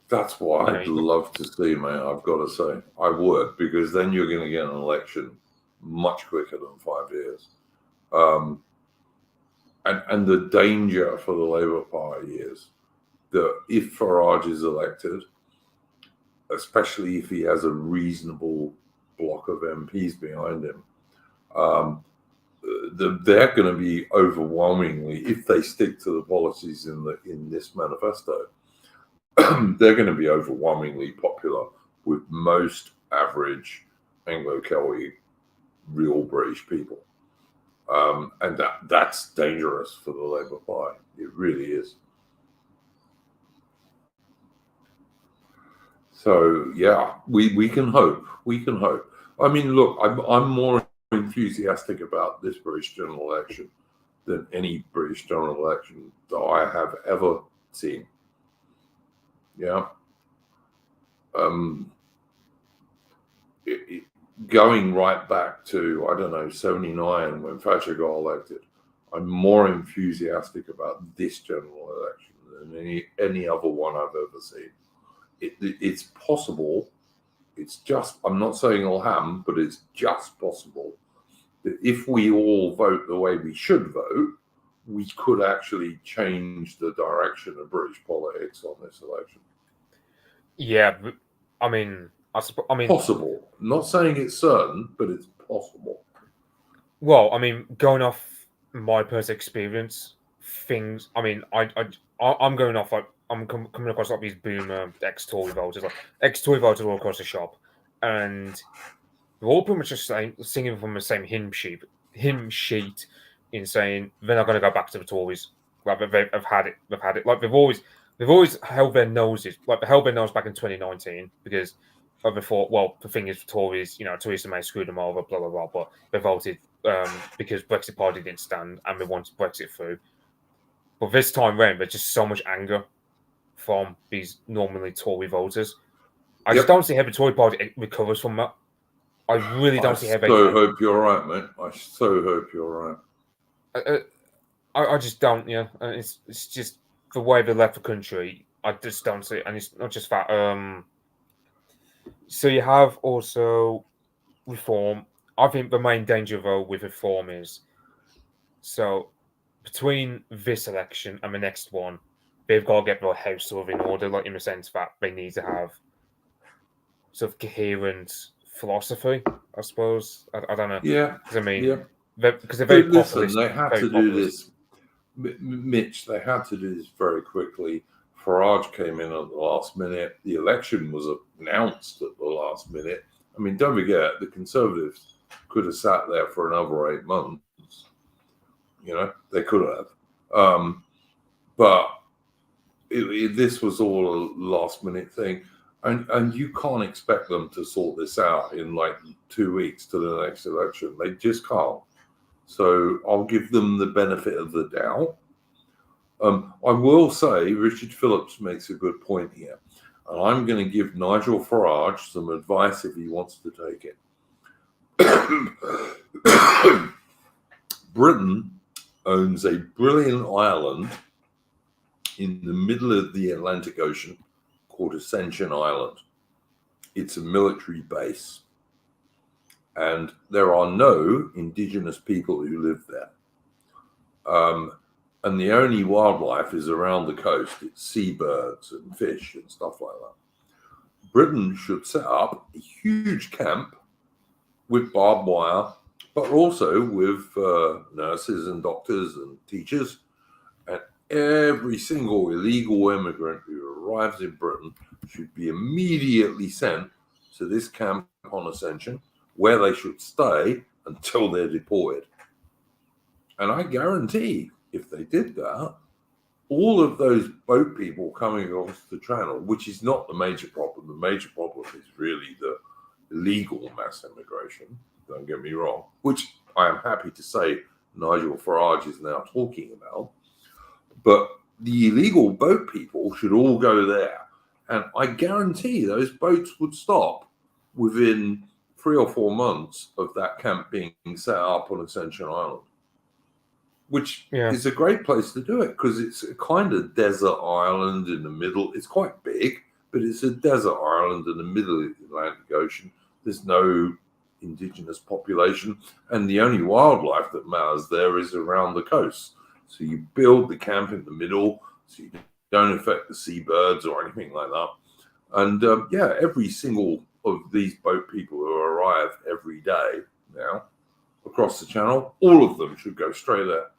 That's what I'd love to see, mate. I've got to say, I would, because then you're going to get an election much quicker than 5 years. And the danger for the Labour Party is that if Farage is elected, especially if he has a reasonable block of MPs behind him, they're going to be overwhelmingly, if they stick to the policies in this manifesto, they're going to be overwhelmingly popular with most average Anglo-Celtic real British people. And that's dangerous for the Labour Party. It really is. So, yeah, we can hope. We can hope. I mean, look, I'm more enthusiastic about this British general election than any British general election that I have ever seen. Yeah. Going right back to, I don't know, 79 when Thatcher got elected, I'm more enthusiastic about this general election than any other one I've ever seen. It's possible. It's just, I'm not saying it'll happen, but it's just possible that if we all vote the way we should vote, we could actually change the direction of British politics on this election. Yeah, I mean, possible. Not saying it's certain, but it's possible. Well, I mean, going off my personal experience, things. I mean, I'm going off like I'm coming across like these boomer ex-Tory voters, like ex-Tory voters all across the shop, and they're all pretty much just singing from the same hymn sheet in saying they're not going to go back to the Tories. Like they've had it. They've had it. Like they've always held their noses. Like they held their nose back in 2019 because they thought, well, the thing is, Tories, Theresa May screwed them over, blah blah blah. But they voted because Brexit Party didn't stand and they wanted Brexit through. But this time round, there's just so much anger from these normally Tory voters. I just don't see how the Tory Party recovers from that. I really don't see how they. I so hope you're right, mate. I so hope you're right. I just don't, and it's just the way they left the country. I just don't see it, and it's not just that. So you have also reform. I think the main danger, though, with reform is so between this election and the next one, they've got to get their house sort of in order, like in the sense that they need to have sort of coherent philosophy, I suppose. I don't know. Yeah. Because I mean, yeah. Because they're very populist. They had to do this, Mitch. They had to do this very quickly. Farage came in at the last minute. The election was announced at the last minute. I mean, don't forget, the Conservatives could have sat there for another 8 months. They could have. But this was all a last minute thing. And you can't expect them to sort this out in like 2 weeks to the next election. They just can't. So I'll give them the benefit of the doubt. I will say Richard Phillips makes a good point here. And I'm going to give Nigel Farage some advice if he wants to take it. Britain owns a brilliant island in the middle of the Atlantic Ocean called Ascension Island. It's a military base. And there are no indigenous people who live there. and the only wildlife is around the coast. It's seabirds and fish and stuff like that. Britain should set up a huge camp with barbed wire, but also with nurses and doctors and teachers. And every single illegal immigrant who arrives in Britain should be immediately sent to this camp on Ascension, where they should stay until they're deported. And I guarantee if they did that, all of those boat people coming across the channel, which is not the major problem. The major problem is really the illegal mass immigration, don't get me wrong, which I am happy to say Nigel Farage is now talking about. But the illegal boat people should all go there. And I guarantee those boats would stop within 3 or 4 months of that camp being set up on Ascension Island, which is a great place to do it because it's a kind of desert island in the middle. It's quite big, but it's a desert island in the middle of the Atlantic Ocean. There's no indigenous population, and the only wildlife that matters there is around the coast. So you build the camp in the middle so you don't affect the seabirds or anything like that. And every single of these boat people who arrive every day now across the channel, all of them should go straight there.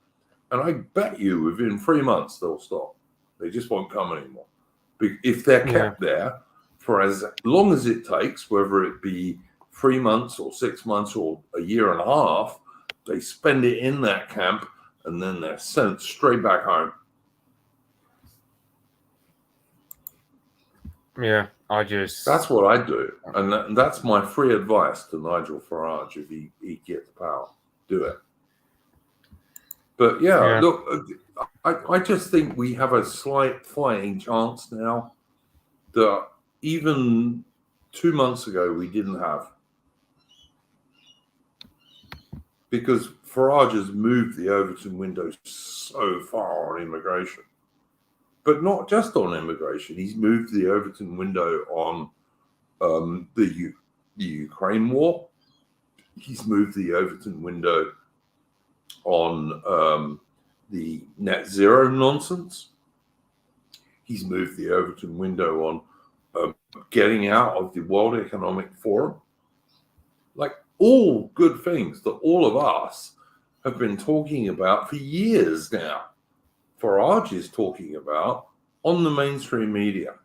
And I bet you within 3 months they'll stop. They just won't come anymore. If they're kept there for as long as it takes, whether it be 3 months or 6 months or a year and a half, they spend it in that camp and then they're sent straight back home. Yeah, that's what I do. And that's my free advice to Nigel Farage if he gets power. Do it. But look, I just think we have a slight fighting chance now that even 2 months ago we didn't have. Because Farage has moved the Overton window so far on immigration. But not just on immigration. He's moved the Overton window on the Ukraine war. He's moved the Overton window on the net zero nonsense. He's moved the Overton window on getting out of the World Economic Forum. Like all good things that all of us have been talking about for years now. Farage is talking about on the mainstream media.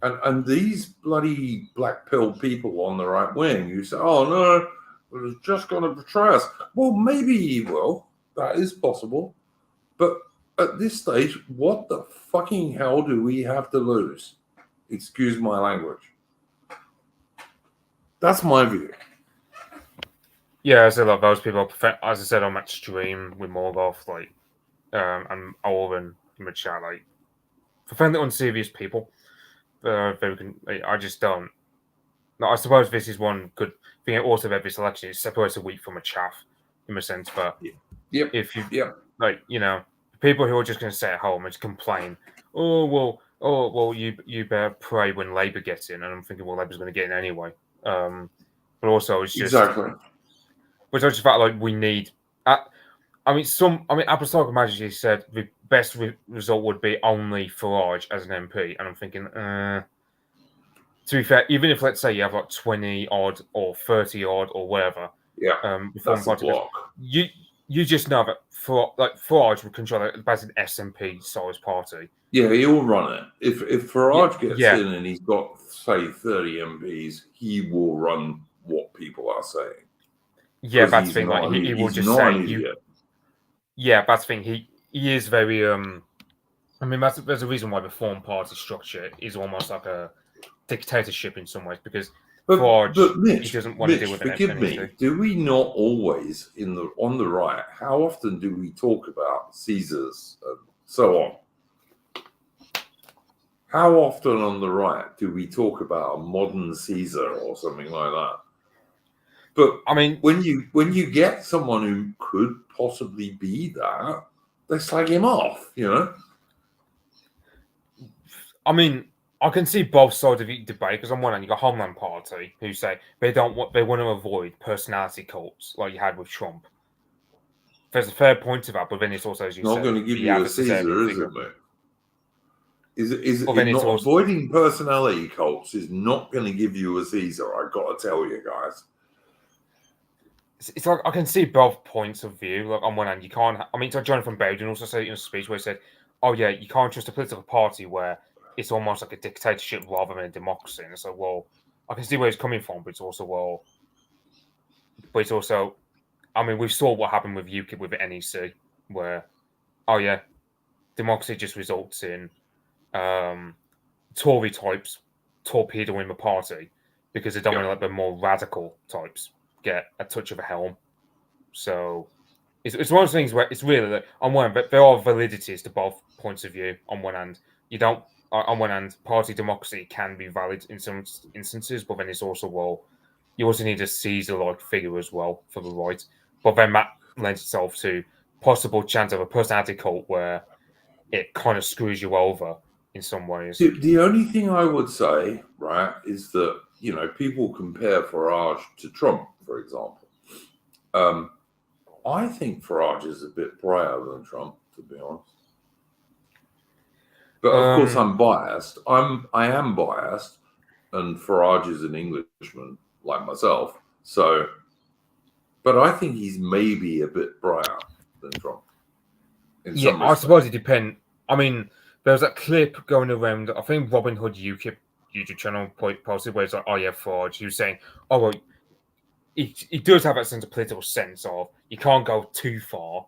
And these bloody black pill people on the right wing who say, oh no, it's just going to betray us. Well, maybe he will. That is possible. But at this stage, what the fucking hell do we have to lose? Excuse my language. That's my view. Yeah, I said like those people, as I said on that stream with Morgoth, like, and Owen in the chat, like, profoundly unserious people. I just don't. No, I suppose this is one good thing also about this election. It separates the wheat from a chaff, in a sense. But if you, like, you know, people who are just going to stay at home and just complain, you better pray when Labour gets in, and I'm thinking, well, Labour's going to get in anyway. But also, it's just Which I just felt like we need. Apostolic Majesty said the best result would be only Farage as an MP, and I'm thinking, to be fair, even if let's say you have like 20 odd or 30 odd or whatever, that's a block. You just know that Farage would control it as an SNP size party. Yeah, he'll run it. If Farage gets in and he's got say 30 MPs, he will run what people are saying. Yeah, that's the thing. Like he will just say you. Yeah, that's the thing. He is very. I mean, there's a reason why the Reform Party structure is almost like a dictatorship in some ways because Mitch, he doesn't want to deal with it. Forgive me. Do we not always on the right? How often do we talk about Caesars and so on? How often on the right do we talk about a modern Caesar or something like that? But I mean, when you get someone who could possibly be that, they slag him off, you know. I mean, I can see both sides of the debate because on one hand you got Homeland Party who say they want to avoid personality cults like you had with Trump. there's a fair point to that, but then it's also, as you Not said, going to give the you a adversarial Caesar, is figure. it, mate? Is Well, then it's not also, avoiding personality cults is not going to give you a Caesar. I got to tell you guys. it's like I can see both points of view. Like on one hand, you can't. I mean, Jonathan Bowden also said in a speech where he said, "Oh yeah, you can't trust a political party where it's almost like a dictatorship rather than a democracy." And it's like, well, I can see where he's coming from, but it's also, I mean, we saw what happened with UKIP with the NEC, where, oh yeah, democracy just results in Tory types torpedoing the party because they don't want to let the more radical types get a touch of a helm. So it's one of those things where it's really like, on one hand, there are validities to both points of view. On one hand, on one hand, party democracy can be valid in some instances, but then it's also, well, you also need a Caesar-like figure as well for the right. But then that lends itself to possible chance of a personality cult where it kind of screws you over in some ways. The only thing I would say, right, is that, people compare Farage to Trump, for example. I think Farage is a bit brighter than Trump, to be honest. But of course, I'm biased. I am biased, and Farage is an Englishman like myself. So, but I think he's maybe a bit brighter than Trump. Yeah, I suppose it depends. I mean, there's that clip going around. I think Robin Hood UKIP YouTube channel posted where it's like, oh yeah, Farage. He was saying, oh well, he does have that sense of political sense of you can't go too far,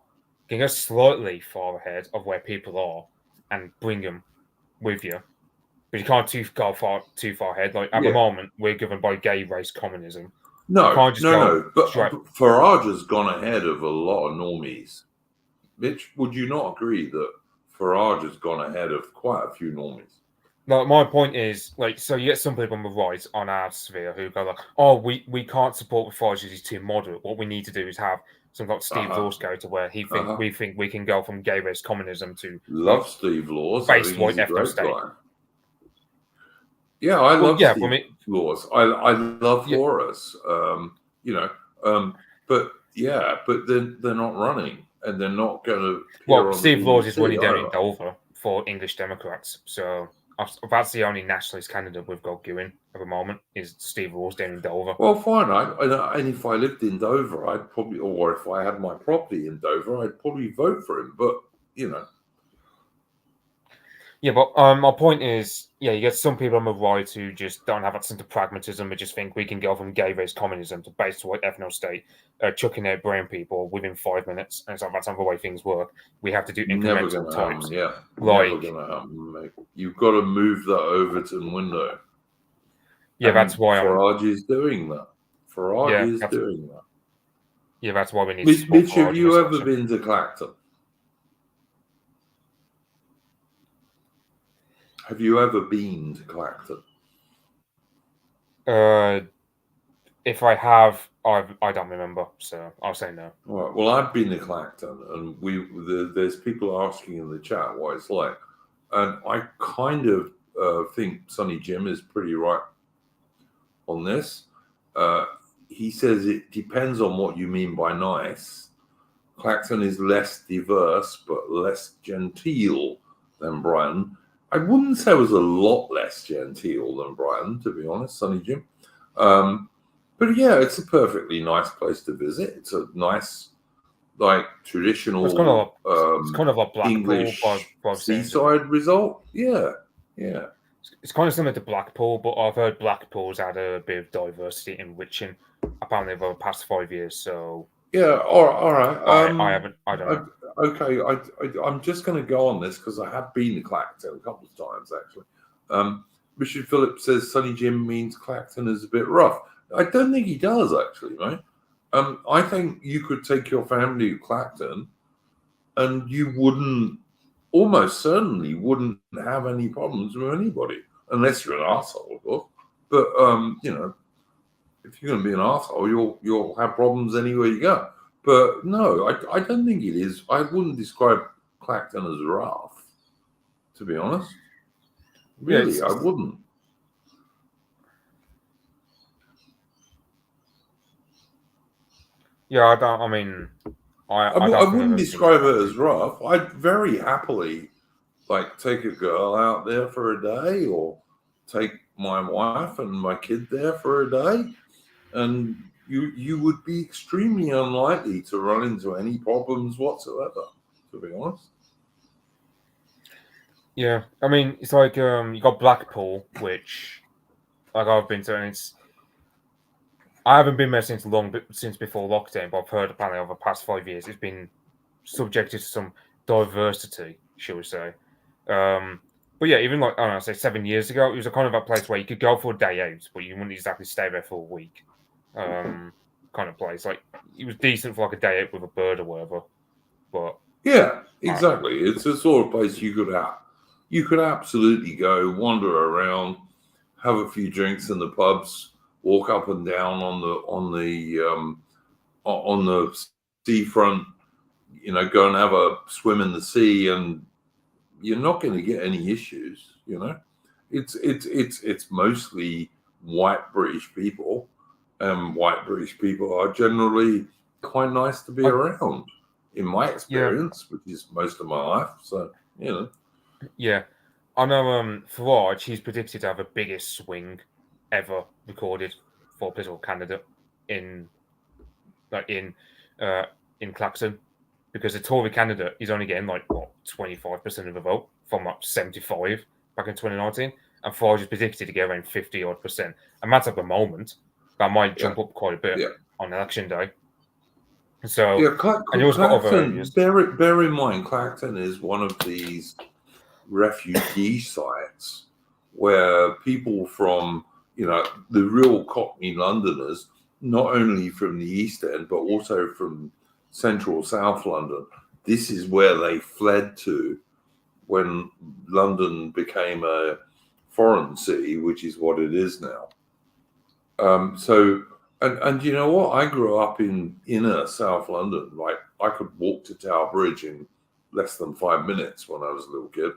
you can go slightly far ahead of where people are and bring them with you, but you can't go too far ahead. Like at the moment, we're governed by gay race communism. No, you can't just no. But straight. Farage has gone ahead of a lot of normies. Mitch, would you not agree that Farage has gone ahead of quite a few normies? No, my point is, like, so you get some people on the right on our sphere who go like, "Oh, we can't support Farage because he's too moderate. What we need to do is have some like Steve Law's character where we think we can go from gay race communism to Steve Laws. based white ethno state." Yeah, I love Steve Laws. I love Horus. But they're not running, and they're not going to. Well, Steve Laws is running down in Dover for English Democrats, so that's the only nationalist candidate we've got going at the moment is Steve Laws down in Dover. Well, fine. And if I lived in Dover, I'd probably, or if I had my property in Dover, I'd probably vote for him. But Yeah, but my point is, you get some people on the right who just don't have that sense of pragmatism, but just think we can go from gay race communism to based white ethno state, chucking out brown people within 5 minutes, and so that's not the way things work. We have to do incremental types. Yeah, never gonna happen, mate. You've got to move the Overton window. Yeah, and that's why Farage is doing that. Farage is doing that. Yeah, that's why we need. Mitch, have you ever been to Clacton? Have you ever been to Clacton? If I have, I don't remember, so I'll say no. All right. Well, I've been to Clacton, and there's people asking in the chat what it's like, and I kind of think Sonny Jim is pretty right on this. He says it depends on what you mean by nice. Clacton is less diverse but less genteel than Brighton. I wouldn't say it was a lot less genteel than Brighton, to be honest, Sonny Jim. But yeah, it's a perfectly nice place to visit. It's a nice, like, traditional it's kind of like Blackpool, English seaside resort. Yeah. It's kind of similar to Blackpool, but I've heard Blackpool's had a bit of diversity in witching, apparently over the past 5 years. So yeah, all right. I don't know. Okay, I'm just going to go on this because I have been to Clacton a couple of times actually. Richard Phillips says Sonny Jim means Clacton is a bit rough. I don't think he does actually, mate. I think you could take your family to Clacton, and you almost certainly wouldn't have any problems with anybody, unless you're an arsehole, of course. But if you're going to be an arsehole, you'll have problems anywhere you go. But no, I don't think it is. I wouldn't describe Clacton as rough, to be honest. Really, I wouldn't. Yeah, I don't. I mean, I I don't think I've wouldn't ever seen describe it. it as rough. I'd very happily like take a girl out there for a day, or take my wife and my kid there for a day, and you would be extremely unlikely to run into any problems whatsoever, to be honest. Yeah, I mean, it's like you got Blackpool, which like I've been to, and I haven't been there since before lockdown, but I've heard apparently over the past 5 years it's been subjected to some diversity, shall we say. But yeah, even like I don't know, say 7 years ago, it was a kind of a place where you could go for a day out, but you wouldn't exactly stay there for a week. Kind of place. Like it was decent for like a day out with a bird or whatever. But Yeah, exactly. It's the sort of place you could absolutely go wander around, have a few drinks in the pubs, walk up and down on the seafront, go and have a swim in the sea, and you're not going to get any issues. It's mostly white British people, and white British people are generally quite nice to be around, in my experience, which is most of my life. So yeah, I know. Farage, he's predicted to have the biggest swing ever recorded for a political candidate in like in Claxon, because the Tory candidate is only getting like what 25% of the vote from like 75 back in 2019, and Farage is predicted to get around 50% and that's at the moment. That might jump up quite a bit on election day. So and you also got other Clacton. areas. Bear in mind, Clacton is one of these refugee sites where people from the real Cockney Londoners, not only from the East End but also from central South London, this is where they fled to when London became a foreign city, which is what it is now. And you know what? I grew up in inner South London. Like I could walk to Tower Bridge in less than 5 minutes when I was a little kid.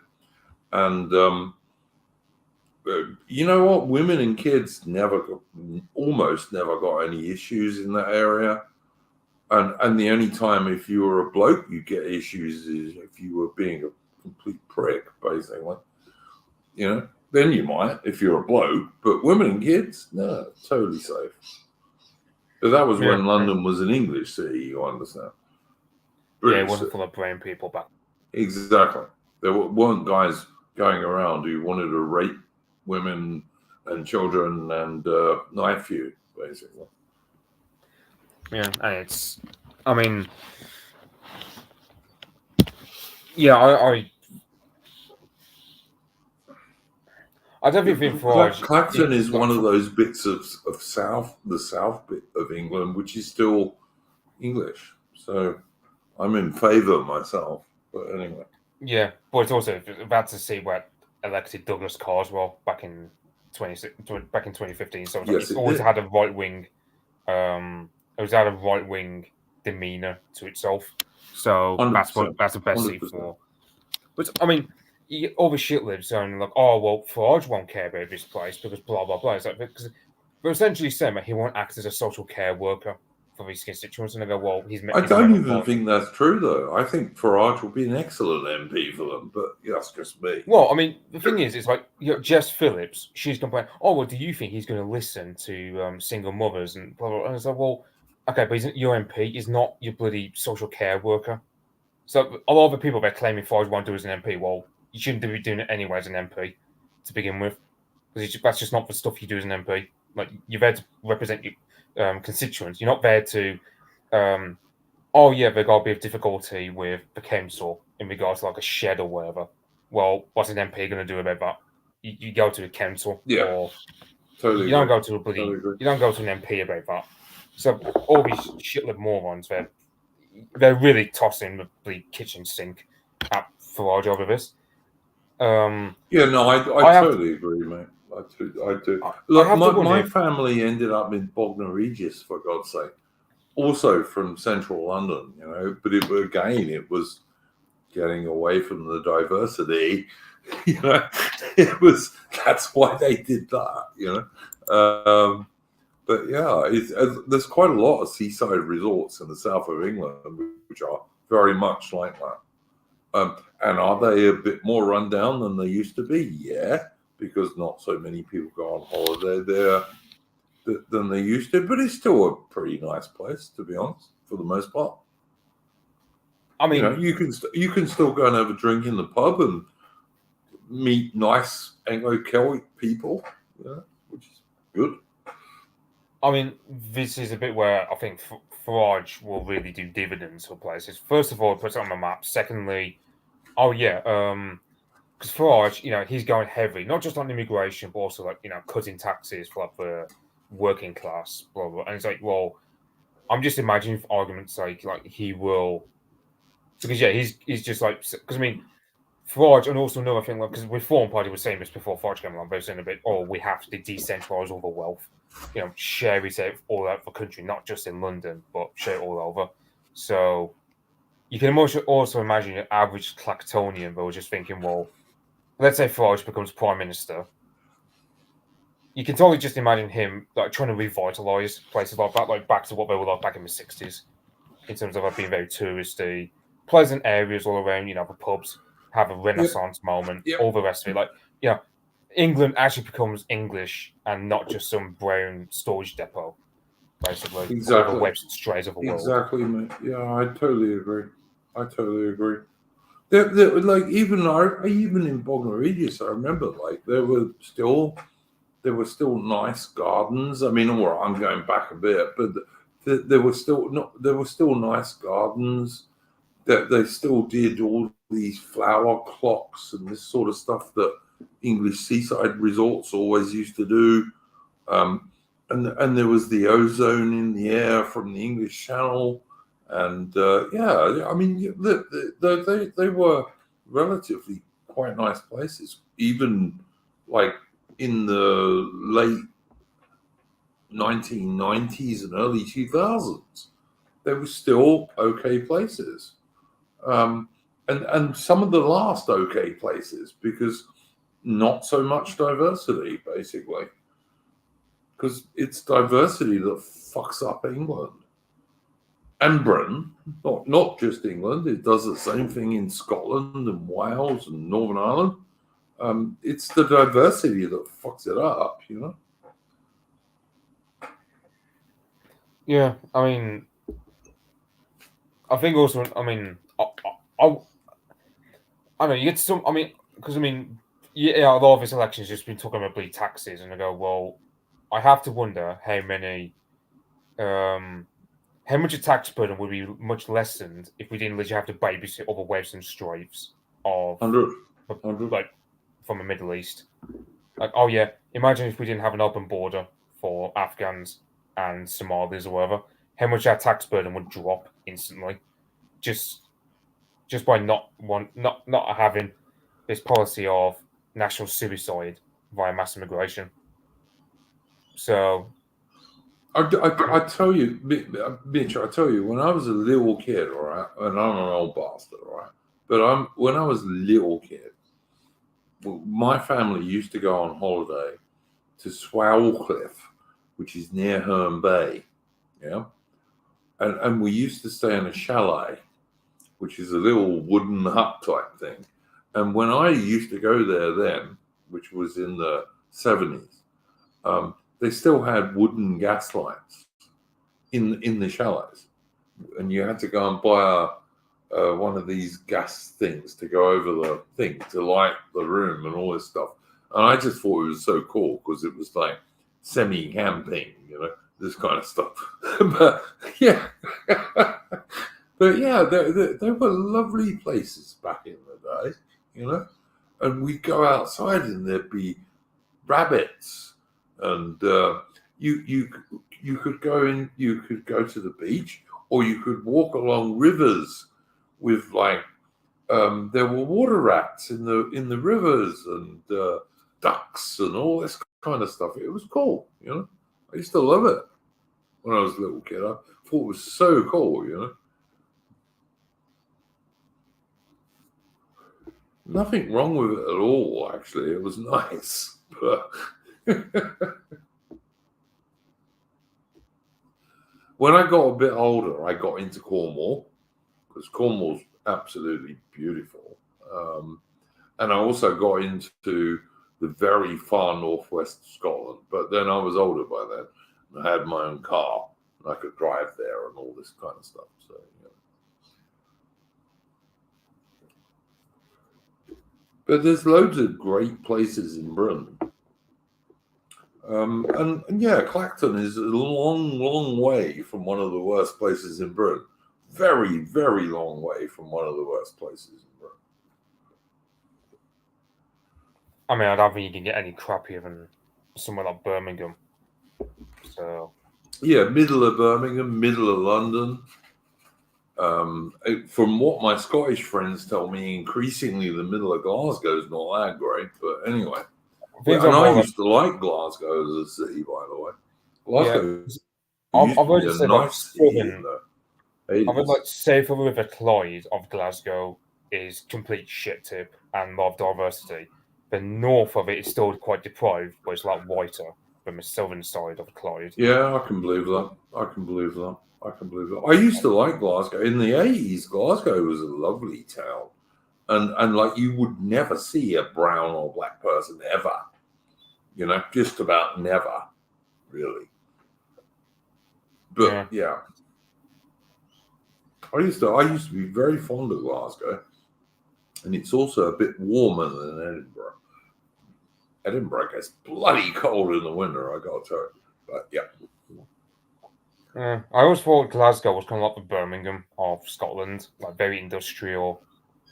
And you know what? Women and kids almost never got any issues in that area. And the only time if you were a bloke you get issues is if you were being a complete prick, basically. Then you might if you're a bloke. But women and kids, no, totally safe. But that was when London was an English city, you understand? It wasn't full of brown people back. Exactly. There weren't guys going around who wanted to rape women and children and knife you, basically. Yeah, and I don't think Clacton is one of those bits of the south bit of England, which is still English. So I'm in favour myself. But anyway. Yeah, but it's also about to see what elected Douglas Carswell back in 2015. So it's always had a right wing, demeanour to itself. So 100%, that's the best seat for. But I mean, all the shit lives saying like, oh well, Farage won't care about this place because blah blah blah. It's like because they're essentially saying that he won't act as a social care worker for his constituents, and they go, well, I don't even think that's true, though. I think Farage will be an excellent MP for them, but that's just me. Well, I mean, the thing is, it's like Jess Phillips. She's complaining. Oh, well, do you think he's going to listen to single mothers and blah blah? Blah. And it's like, well, okay, but he's your MP. He's not your bloody social care worker. So a lot of the people that claiming Farage won't do as an MP, well, you shouldn't be doing it anyway as an MP to begin with, because that's just not the stuff you do as an MP. Like you're there to represent your constituents. You're not there to. Oh yeah, they've got a bit of difficulty with the council in regards to like a shed or whatever. Well, what's an MP going to do about that? You go to the council, or totally you don't go to you don't go to an MP about that. So all these shitlib morons, they're really tossing the kitchen sink at Farage over this. I totally agree, mate. I do. Look, my family ended up in Bognor Regis, for God's sake. Also from central London, but it was getting away from the diversity. That's why they did that, But yeah, there's quite a lot of seaside resorts in the south of England which are very much like that. And are they a bit more rundown than they used to be? Yeah, because not so many people go on holiday there than they used to. But it's still a pretty nice place, to be honest, for the most part. I mean, you can still go and have a drink in the pub and meet nice Anglo-Celtic people, which is good. I mean, this is a bit where I think Farage will really do dividends for places. First of all, it puts it on the map. Secondly, because Farage, he's going heavy, not just on immigration, but also like cutting taxes for like the working class, blah blah. And it's like, well, I'm just imagining, for argument's sake, like he will, because he's just like, because I mean, Farage, and also another thing, like, because Reform Party was saying this before Farage came along, they were saying a bit, we have to decentralise all the wealth, share it out all over the country, not just in London, but share it all over. So you can also imagine an average Clactonian, but was just thinking, well, let's say Farage becomes Prime Minister. You can totally just imagine him like trying to revitalise places like that, like back to what they were like back in the 60s, in terms of being very touristy, pleasant areas all around, the pubs have a renaissance moment, all the rest of it. Like, England actually becomes English and not just some brown storage depot, basically. Exactly. All the Webster strays of the world. Exactly, mate. Yeah, I totally agree. Like even in Bognor Regis, I remember like there were still nice gardens. I mean, or I'm going back a bit, but there were still nice gardens. That they still did all these flower clocks and this sort of stuff that English seaside resorts always used to do. And there was the ozone in the air from the English Channel, and I mean they were relatively quite nice places, even like in the late 1990s and early 2000s. They were still okay places, and some of the last okay places because not so much diversity, basically. Because it's diversity that fucks up England and Britain, not just England. It does the same thing in Scotland and Wales and Northern Ireland. It's the diversity that fucks it up, Yeah, I mean, I think also, I mean, I know you get some. I mean, because a lot of this election's just been talking about bleed taxes, and I go, well, I have to wonder how much a tax burden would be much lessened if we didn't literally have to babysit all the waves and stripes of 100. like from the Middle East. Like, oh yeah, imagine if we didn't have an open border for Afghans and Somalis or whatever, how much our tax burden would drop instantly, just by not having this policy of national suicide via mass immigration. So I tell you, Mitch, I tell you, when I was a little kid, all right, and I'm an old bastard, all right, but when I was a little kid, my family used to go on holiday to Swell Cliff, which is near Herne Bay, yeah, and we used to stay in a chalet, which is a little wooden hut type thing. And when I used to go there then, which was in the 70s, they still had wooden gas lights in the chalets, and you had to go and buy one of these gas things to go over the thing to light the room and all this stuff. And I just thought it was so cool because it was like semi-camping, this kind of stuff. But yeah, they were lovely places back in the day, and we'd go outside and there'd be rabbits, and you could go to the beach, or you could walk along rivers with there were water rats in the rivers, and ducks and all this kind of stuff. It was cool, I used to love it when I was a little kid. I thought it was so cool, Nothing wrong with it at all, actually. It was nice, but when I got a bit older, I got into Cornwall because Cornwall's absolutely beautiful. And I also got into the very far northwest of Scotland. But then I was older by then, and I had my own car, and I could drive there and all this kind of stuff. So, But there's loads of great places in Britain. And yeah, Clacton is a long way from one of the worst places in Britain. Very, very long way from one of the worst places in Britain. I mean, I don't think you can get any crappier than somewhere like Birmingham. So yeah, middle of Birmingham, middle of London. From what my Scottish friends tell me, increasingly the middle of Glasgow is not that great. But anyway, and I used to like Glasgow as a city, by the way. Glasgow used to be a nice city in the 80s. I would like to say for the River Clyde of Glasgow is complete shit tip and a lot of diversity. The north of it is still quite deprived, but it's like whiter than the southern side of the Clyde. Yeah, I can believe that. I used to like Glasgow. In the 80s, Glasgow was a lovely town. And like you would never see a brown or black person ever. Just about never, really. But yeah. I used to be very fond of Glasgow. And it's also a bit warmer than Edinburgh. Edinburgh gets bloody cold in the winter, I gotta tell you. But yeah. I always thought Glasgow was kind of like the Birmingham of Scotland, like very industrial,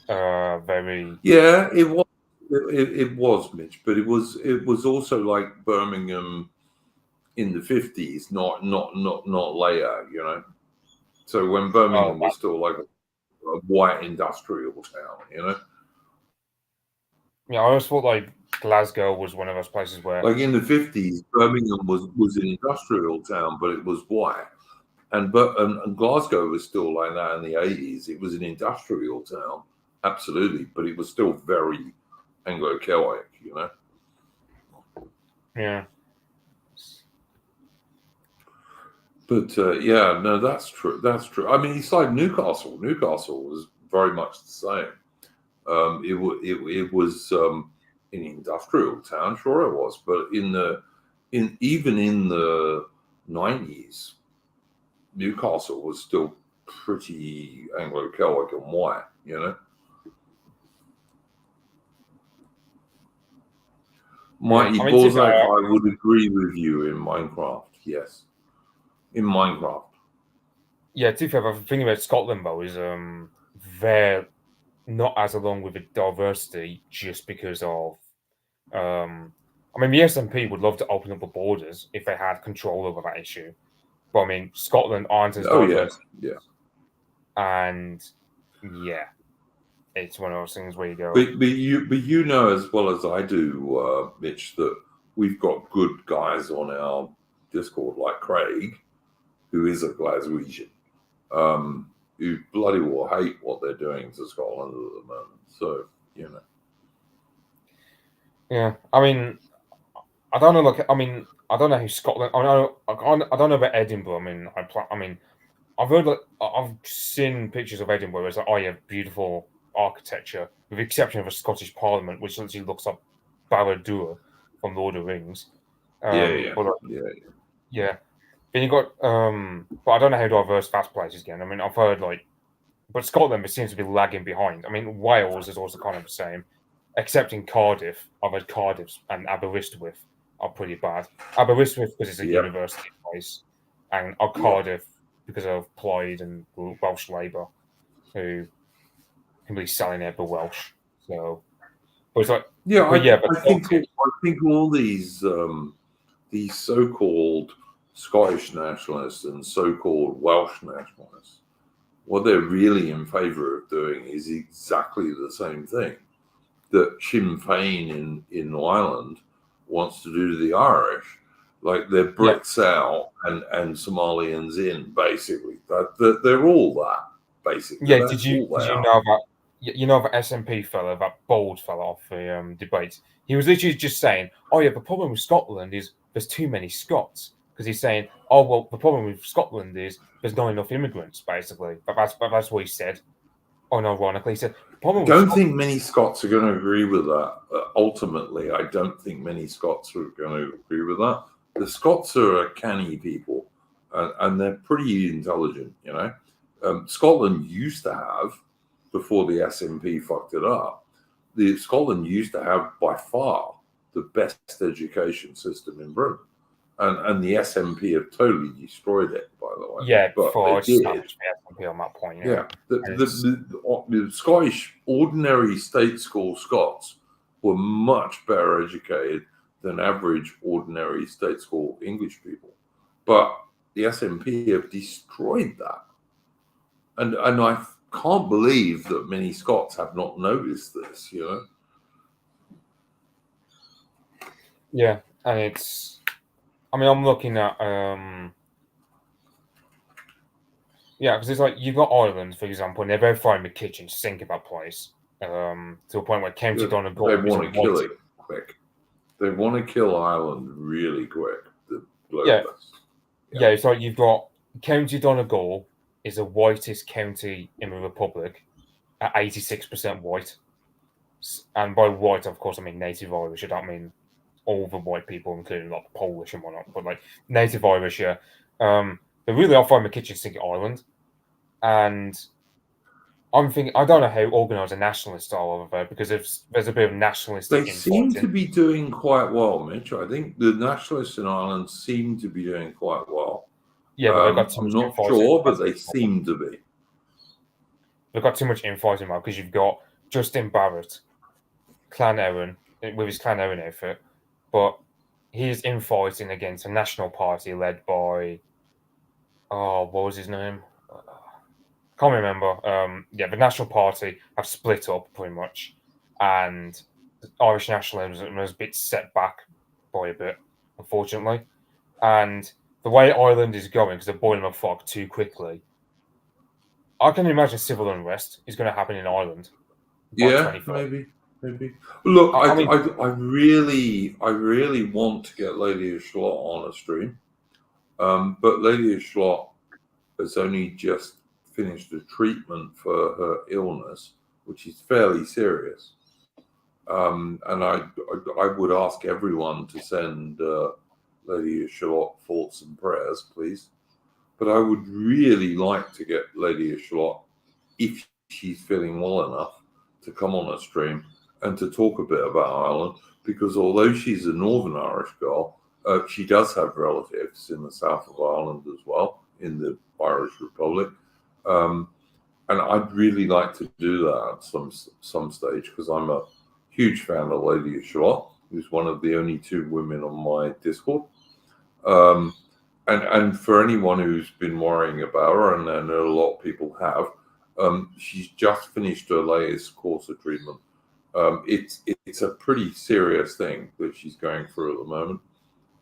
very. Yeah, it was. It was, Mitch, but it was also like Birmingham in the 50s, not later, So when Birmingham was still like a white industrial town, Yeah, I always thought like Glasgow was one of those places where, like in the 50s, Birmingham was an industrial town, but it was white, and Glasgow was still like that in the 80s. It was an industrial town, absolutely, but it was still very Anglo-Celtic, Yeah. But yeah, no, that's true. That's true. I mean, it's like Newcastle. Newcastle was very much the same. It was an industrial town, sure it was, but even in the 90s, Newcastle was still pretty Anglo-Celtic and white, Mighty Bozak, I would agree with you in Minecraft. Yes, in Minecraft. Yeah, to be fair, the thing about Scotland though is they're not as along with the diversity just because of. I mean, the SNP would love to open up the borders if they had control over that issue, but I mean, Scotland aren't as diverse. Yeah. And yeah, it's one of those things where you go. But you know as well as I do, Mitch, that we've got good guys on our Discord like Craig, who is a Glaswegian, who bloody well hate what they're doing to Scotland at the moment. So Yeah, I mean, I don't know. I don't know who Scotland. I don't know about Edinburgh. I mean, I've heard I've seen pictures of Edinburgh. It's like, oh yeah, beautiful architecture, with the exception of a Scottish Parliament, which literally looks like Barad-dûr from Lord of the Rings. Yeah. Then you got, but I don't know how diverse that place is again. I mean, I've heard but Scotland it seems to be lagging behind. I mean, Wales is also kind of the same, except in Cardiff. I've heard Cardiff and Aberystwyth are pretty bad. Aberystwyth because it's a university place, and Cardiff because of Plaid and Welsh Labour, who can be selling it for Welsh. So, but it's like I think all these so-called Scottish nationalists and so-called Welsh nationalists, what they're really in favour of doing is exactly the same thing that Sinn Féin in Ireland wants to do to the Irish. Like they're Brits out and Somalians in, basically. They're all that, basically. Yeah, did you know about the SNP fella, that bold fella off the debate? He was literally just saying, "Oh yeah, the problem with Scotland is there's too many Scots because he's saying, "Oh well, the problem with Scotland is there's not enough immigrants." Basically, that's what he said. Unironically, he said, "The problem I with don't think many Scots are going to agree with that. Ultimately, I don't think many Scots are going to agree with that. The Scots are a canny people, and they're pretty intelligent. You know, Scotland used to have, before the SNP fucked it up, Scotland used to have by far the best education system in Britain, and the SNP have totally destroyed it. By the way, yeah, but for they did. on that point, Yeah, the Scottish ordinary state school Scots were much better educated than average ordinary state school English people, but the SNP have destroyed that, and I can't believe that many Scots have not noticed this. You know. Yeah, and it's. I mean, I'm looking at yeah, because it's like you've got Ireland, for example, and they're very fine with kitchen sink of that place. To a point where County Donegal They want to kill it quick. They want to kill Ireland really quick. The globalists. Yeah, it's like you've got County Donegal is the whitest county in the Republic at 86% white. And by white, of course, I mean native Irish. I don't mean all the white people, including like Polish and whatnot, but like native Irish, yeah. They really are fine with kitchen sink Ireland. And I'm thinking, I don't know how organised the nationalists are over there because there's a bit of nationalistic They seem infighting. to be doing quite well, Mitch. I think the nationalists in Ireland seem to be doing quite well. Yeah, but they've got too I'm much not infighting. sure, but they seem to be. They've got too much infighting now because you've got Justin Barrett, Clan Erin, with his Clan Erin outfit, but he's infighting against a national party led by, oh, what was his name? Can't remember. Yeah, the National Party have split up pretty much, and Irish nationalism was a bit set back by a bit, unfortunately. And the way Ireland is going, because they're boiling the fog too quickly, I can imagine civil unrest is going to happen in Ireland by Yeah, 2030. maybe. Look, I mean, I really want to get Lady of Shalott on a stream, but Lady of Shalott has only just finished a treatment for her illness, which is fairly serious. And I would ask everyone to send Lady of Shalott thoughts and prayers, please. But I would really like to get Lady of Shalott, if she's feeling well enough, to come on a stream and to talk a bit about Ireland, because although she's a Northern Irish girl, she does have relatives in the south of Ireland as well, in the Irish Republic. And I'd really like to do that at some stage, because I'm a huge fan of Lady of Shalott, who's one of the only two women on my Discord. And for anyone who's been worrying about her, and I know a lot of people have, she's just finished her latest course of treatment. It's a pretty serious thing that she's going through at the moment.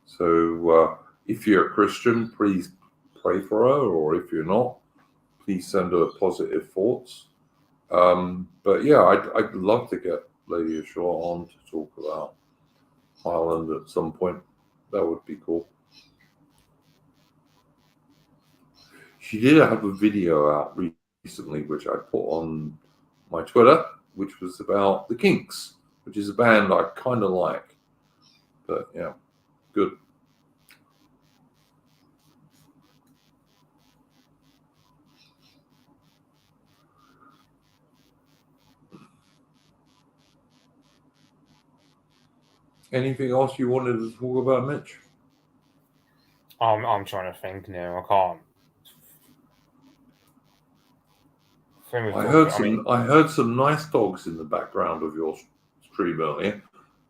So if you're a Christian, please pray for her, or if you're not, please send her positive thoughts. But yeah, I'd love to get Lady of Shalott on to talk about Ireland at some point. That would be cool. She did have a video out recently, which I put on my Twitter, which was about the Kinks, which is a band I kind of like. But yeah, good. Anything else you wanted to talk about, Mitch? I'm trying to think now. I can't. I heard some nice dogs in the background of your stream earlier.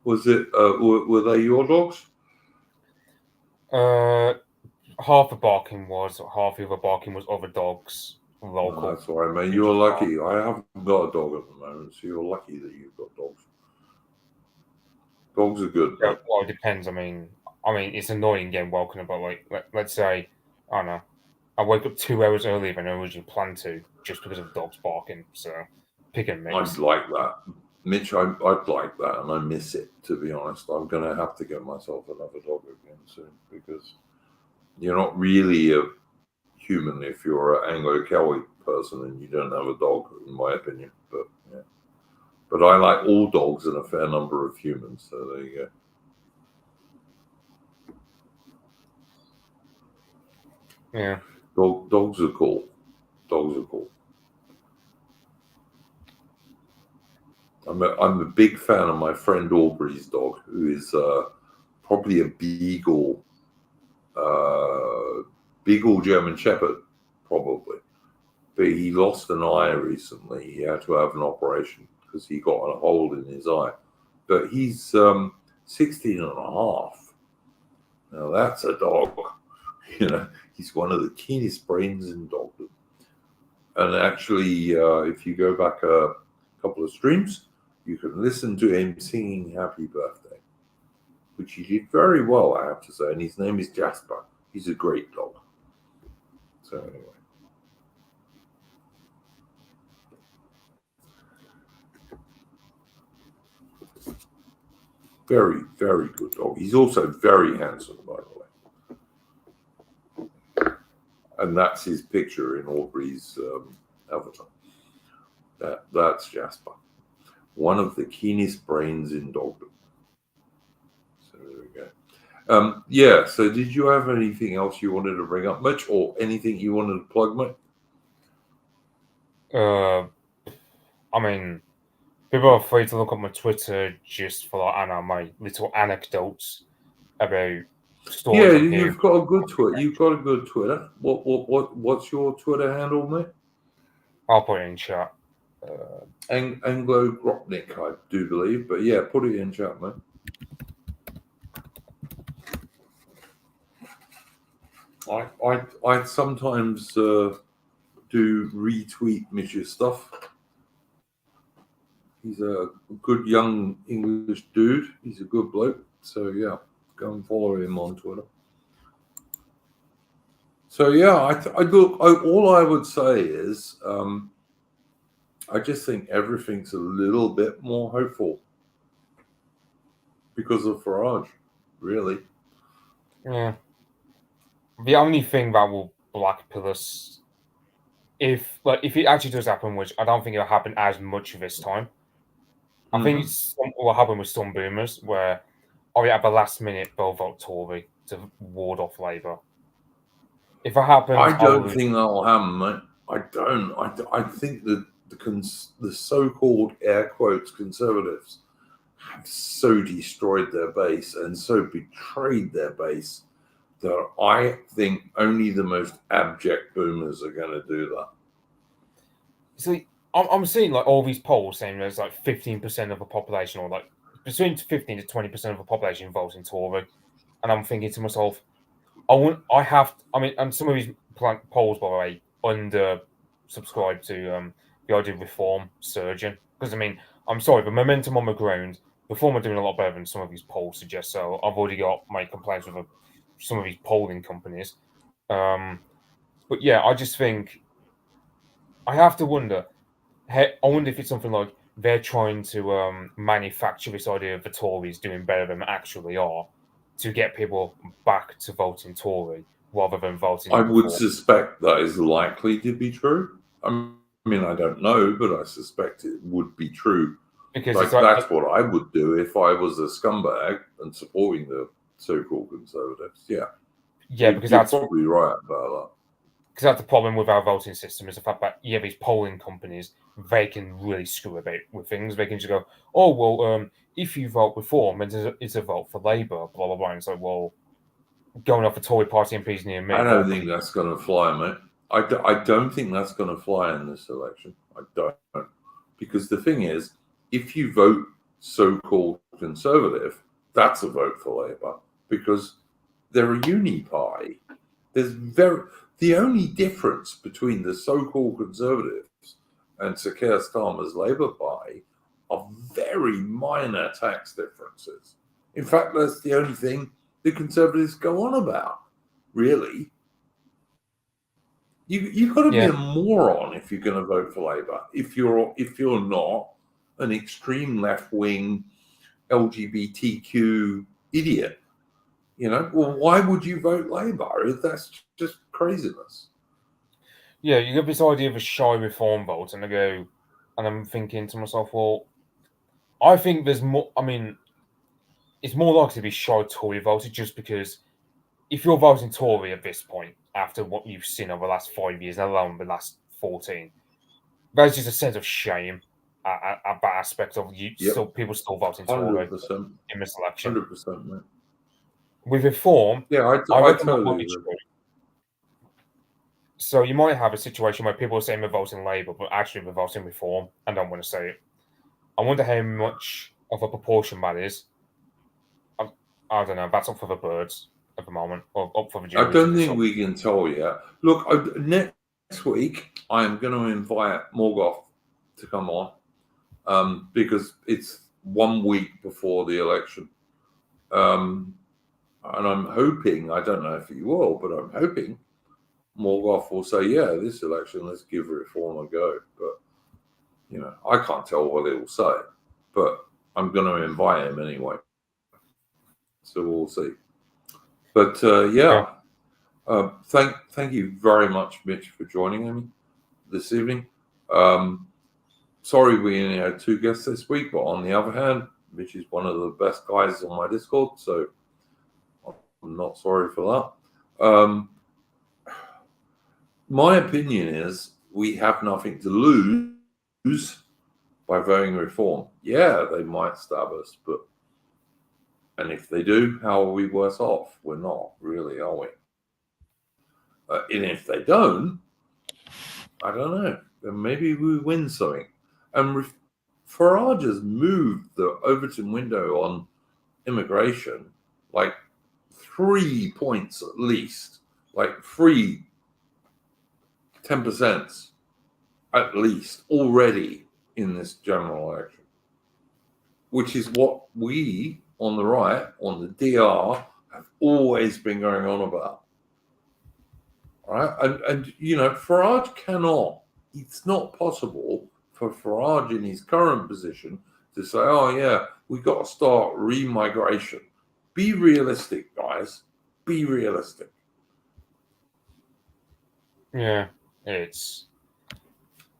Was it? Were they your dogs? Half the barking was, half the other barking was other dogs, local. No, that's all right, mate. You're lucky. I haven't got a dog at the moment, so you're lucky that you've got dogs. Dogs are good. Yeah, well, it depends. I mean, it's annoying getting woken up. But like, let's say, I don't know, I wake up 2 hours earlier than I originally planned to, just because of dogs barking. So, pick and mix. I'd like that, Mitch. I'd like that, and I miss it. To be honest, I'm going to have to get myself another dog again soon, because You're not really a human if you're an Anglo-Celtic person and you don't have a dog, in my opinion. But yeah. But I like all dogs and a fair number of humans, so there you go. Yeah. Dogs are cool. Dogs are cool. I'm a big fan of my friend Aubrey's dog, who is probably a beagle German Shepherd, probably. But he lost an eye recently. He had to have an operation because he got a hole in his eye. But he's 16 and a half. Now that's a dog. He's one of the keenest brains in dogdom. And actually, if you go back a couple of streams, you can listen to him singing Happy Birthday, which he did very well, I have to say. And his name is Jasper. He's a great dog. So anyway. Very, very good dog. He's also very handsome, by the way. And that's his picture in Aubrey's avatar. That's Jasper. One of the keenest brains in dogdom. So there we go. Yeah, so did you have anything else you wanted to bring up, Mitch, or anything you wanted to plug, mate? I mean, people are free to look at my Twitter just for my little anecdotes about stories. Yeah, you've got a good Twitter. You've got a good Twitter. What's your Twitter handle, mate? I'll put it in chat. Anglo Gropnik, I do believe, but yeah, put it in chat, mate. I sometimes do retweet Mitch's stuff. He's a good young English dude. He's a good bloke. So yeah, go and follow him on Twitter. So yeah, I look. All I would say is, I just think everything's a little bit more hopeful because of Farage, really. Yeah. The only thing that will blackpill us, if it actually does happen, which I don't think it'll happen as much this time. I think it's what happened with some boomers, where at the last minute they'll vote Tory to ward off Labour. If that happens, I don't think that'll happen, mate. I don't. I think that the so-called air quotes conservatives have so destroyed their base and so betrayed their base that I think only the most abject boomers are going to do that. See, I'm seeing like all these polls saying there's like 15% of the population, or like between 15 to 20% of the population voting Tory, and I'm thinking to myself, and some of these polls, by the way, under subscribe to the idea of reform surging, because I'm sorry, the momentum on the ground, reform are doing a lot better than some of these polls suggest. So I've already got my complaints with some of these polling companies. But yeah, I just think I have to wonder. I wonder if it's something like they're trying to manufacture this idea of the Tories doing better than they actually are to get people back to voting Tory rather than voting. I would suspect that is likely to be true. I mean, I don't know, but I suspect it would be true. Because that's what I would do if I was a scumbag and supporting the so-called conservatives. Yeah. Yeah, because that's probably right about that. Because that's the problem with our voting system, is the fact that these polling companies, they can really screw about with things. They can just go, oh, well, if you vote Reform, it's a vote for Labour, blah, blah, blah. And so, well, going off a Tory party MPs near me. I don't think that's going to fly, mate. I don't think that's going to fly in this election. I don't. Because the thing is, if you vote so-called conservative, that's a vote for Labour because they're a uni party. The only difference between the so-called conservatives and Sir Keir Starmer's Labour Party are very minor tax differences. In fact, that's the only thing the conservatives go on about, really. You've got to be a moron if you're going to vote for Labour. If you're not an extreme left-wing LGBTQ idiot. Well, why would you vote Labour? That's just craziness. Yeah, you get this idea of a shy reform vote, and I'm thinking to myself, well, I think there's more. I mean, it's more likely to be shy Tory voted just because if you're voting Tory at this point, after what you've seen over the last 5 years, let alone the last 14, there's just a sense of shame at that aspect of Yep, people still voting Tory 100%, in this election. 100%, mate. With reform, Yeah, I I reckon that might totally be agree. true. So you might have a situation where people are saying they're voting Labour, but actually they're voting Reform and don't want to say it. I wonder how much of a proportion that is. I don't know. That's up for the birds at the moment, or up for the I jury to don't decide. think we can tell yet. Look, next week I am going to invite Morgoth to come on because it's 1 week before the election. And I'm hoping, I don't know if he will, but I'm hoping Morgoth will say, yeah, this election, let's give reform a go. But, I can't tell what he will say, but I'm going to invite him anyway. So we'll see. But yeah, thank you very much, Mitch, for joining me this evening. Sorry we only had 2 guests this week, but on the other hand, Mitch is one of the best guys on my Discord, so I'm not sorry for that. My opinion is we have nothing to lose by voting reform. Yeah, they might stab us, and if they do, how are we worse off? We're not really, are we? And if they don't, I don't know. Then maybe we win something. And Farage has moved the Overton window on immigration like 3 points at least, like 10% at least already in this general election, which is what we on the right, on the DR, have always been going on about. All right. And Farage cannot, it's not possible for Farage in his current position to say, oh, yeah, we've got to start remigration. Be realistic, guys. Be realistic. Yeah,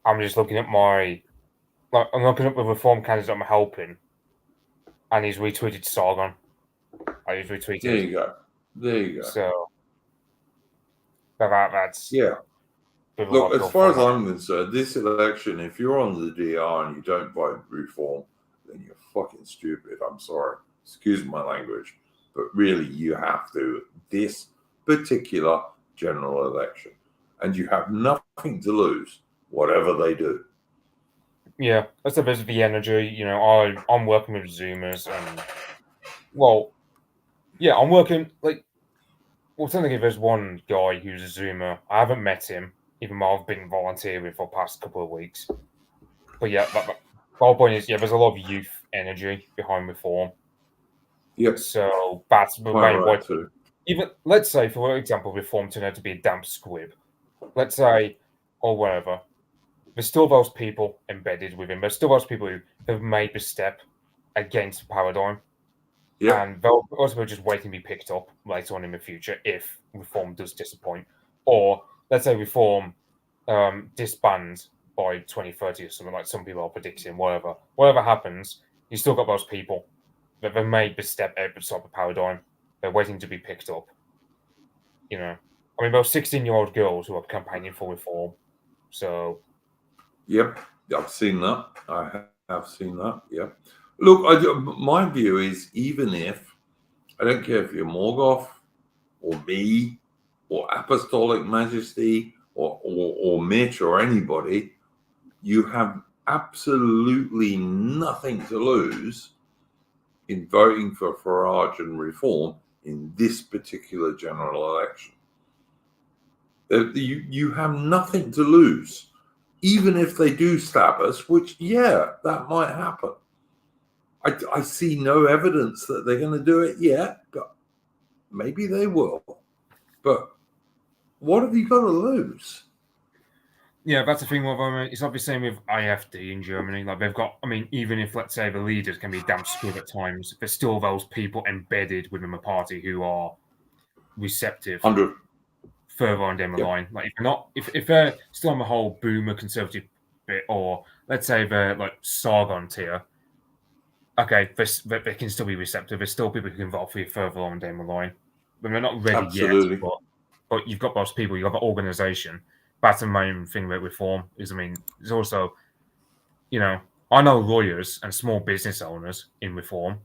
I'm just looking at I'm looking at the Reform candidate I'm helping, and he's retweeted Sargon. He's retweeted. There you go. There you go. So that's yeah. Look, as far as I'm concerned, this election, if you're on the DR and you don't vote reform, then you're fucking stupid. I'm sorry. Excuse my language. But really, you have to this particular general election. And you have nothing to lose, whatever they do. Yeah, that's a bit of the energy. I'm working with Zoomers, and I'm working technically there's one guy who's a Zoomer. I haven't met him, even though I've been volunteering for the past couple of weeks. But yeah, the whole point is, there's a lot of youth energy behind reform. Yep. So that's the Quite main right point. too. Even let's say, for example, reform turned out to be a damp squib. Let's say, or whatever. There's still those people embedded within. There's still those people who have made the step against the paradigm. Yep. And they'll also just waiting to be picked up later on in the future if reform does disappoint. Or let's say reform disbands by 2030 or something, like some people are predicting, whatever happens, you still got those people that they've made the step outside the paradigm. They're waiting to be picked up. Those 16-year-old girls who are campaigning for reform. So Yep, I've seen that. I have seen that. Yep. Look, my view is, even if, I don't care if you're Morgoth or me or Apostolic Majesty or Mitch or anybody, you have absolutely nothing to lose in voting for Farage and reform in this particular general election. You have nothing to lose, even if they do stab us, which, that might happen. I see no evidence that they're going to do it yet, but maybe they will. But what have you got to lose? Yeah, that's the thing. With it's obviously the same with IFD in Germany. Like they've got, I mean, even if let's say the leaders can be damn screw at times, there's still those people embedded within the party who are receptive 100. further on down the Yep. line. Like if they're still on the whole boomer conservative bit, or let's say they're like Sargon tier, okay, they can still be receptive. There's still people who can vote for you further on down the line. But they're not ready Absolutely. yet. But you've got those people, you've got the organisation. That's the main thing about reform is, I mean, there's also, you know, I know lawyers and small business owners in reform.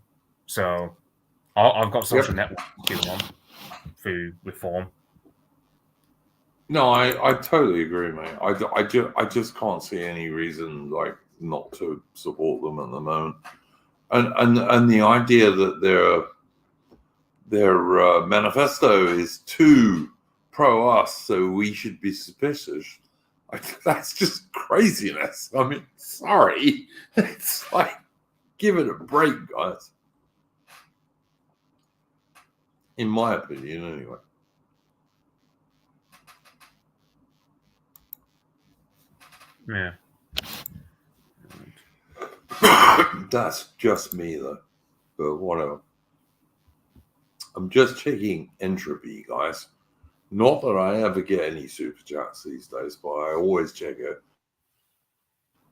So I've got social networks going on through reform. No, I totally agree, mate. I just can't see any reason like not to support them at the moment. And the idea that their manifesto is too pro us, so we should be suspicious. That's just craziness. I mean, sorry. It's like, give it a break, guys. In my opinion, anyway. Yeah. That's just me, though. But whatever. I'm just checking entropy, guys. Not that I ever get any super chats these days, but I always check it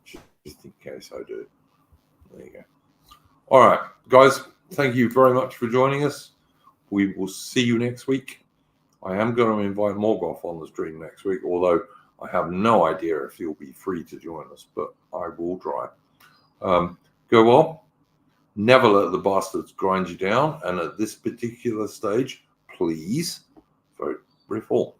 just in case I do. There you go. All right, guys, thank you very much for joining us. We will see you next week. I am going to invite Morgoth on the stream next week, although I have no idea if he'll be free to join us, but I will try. Go on. Never let the bastards grind you down. And at this particular stage, please vote reform.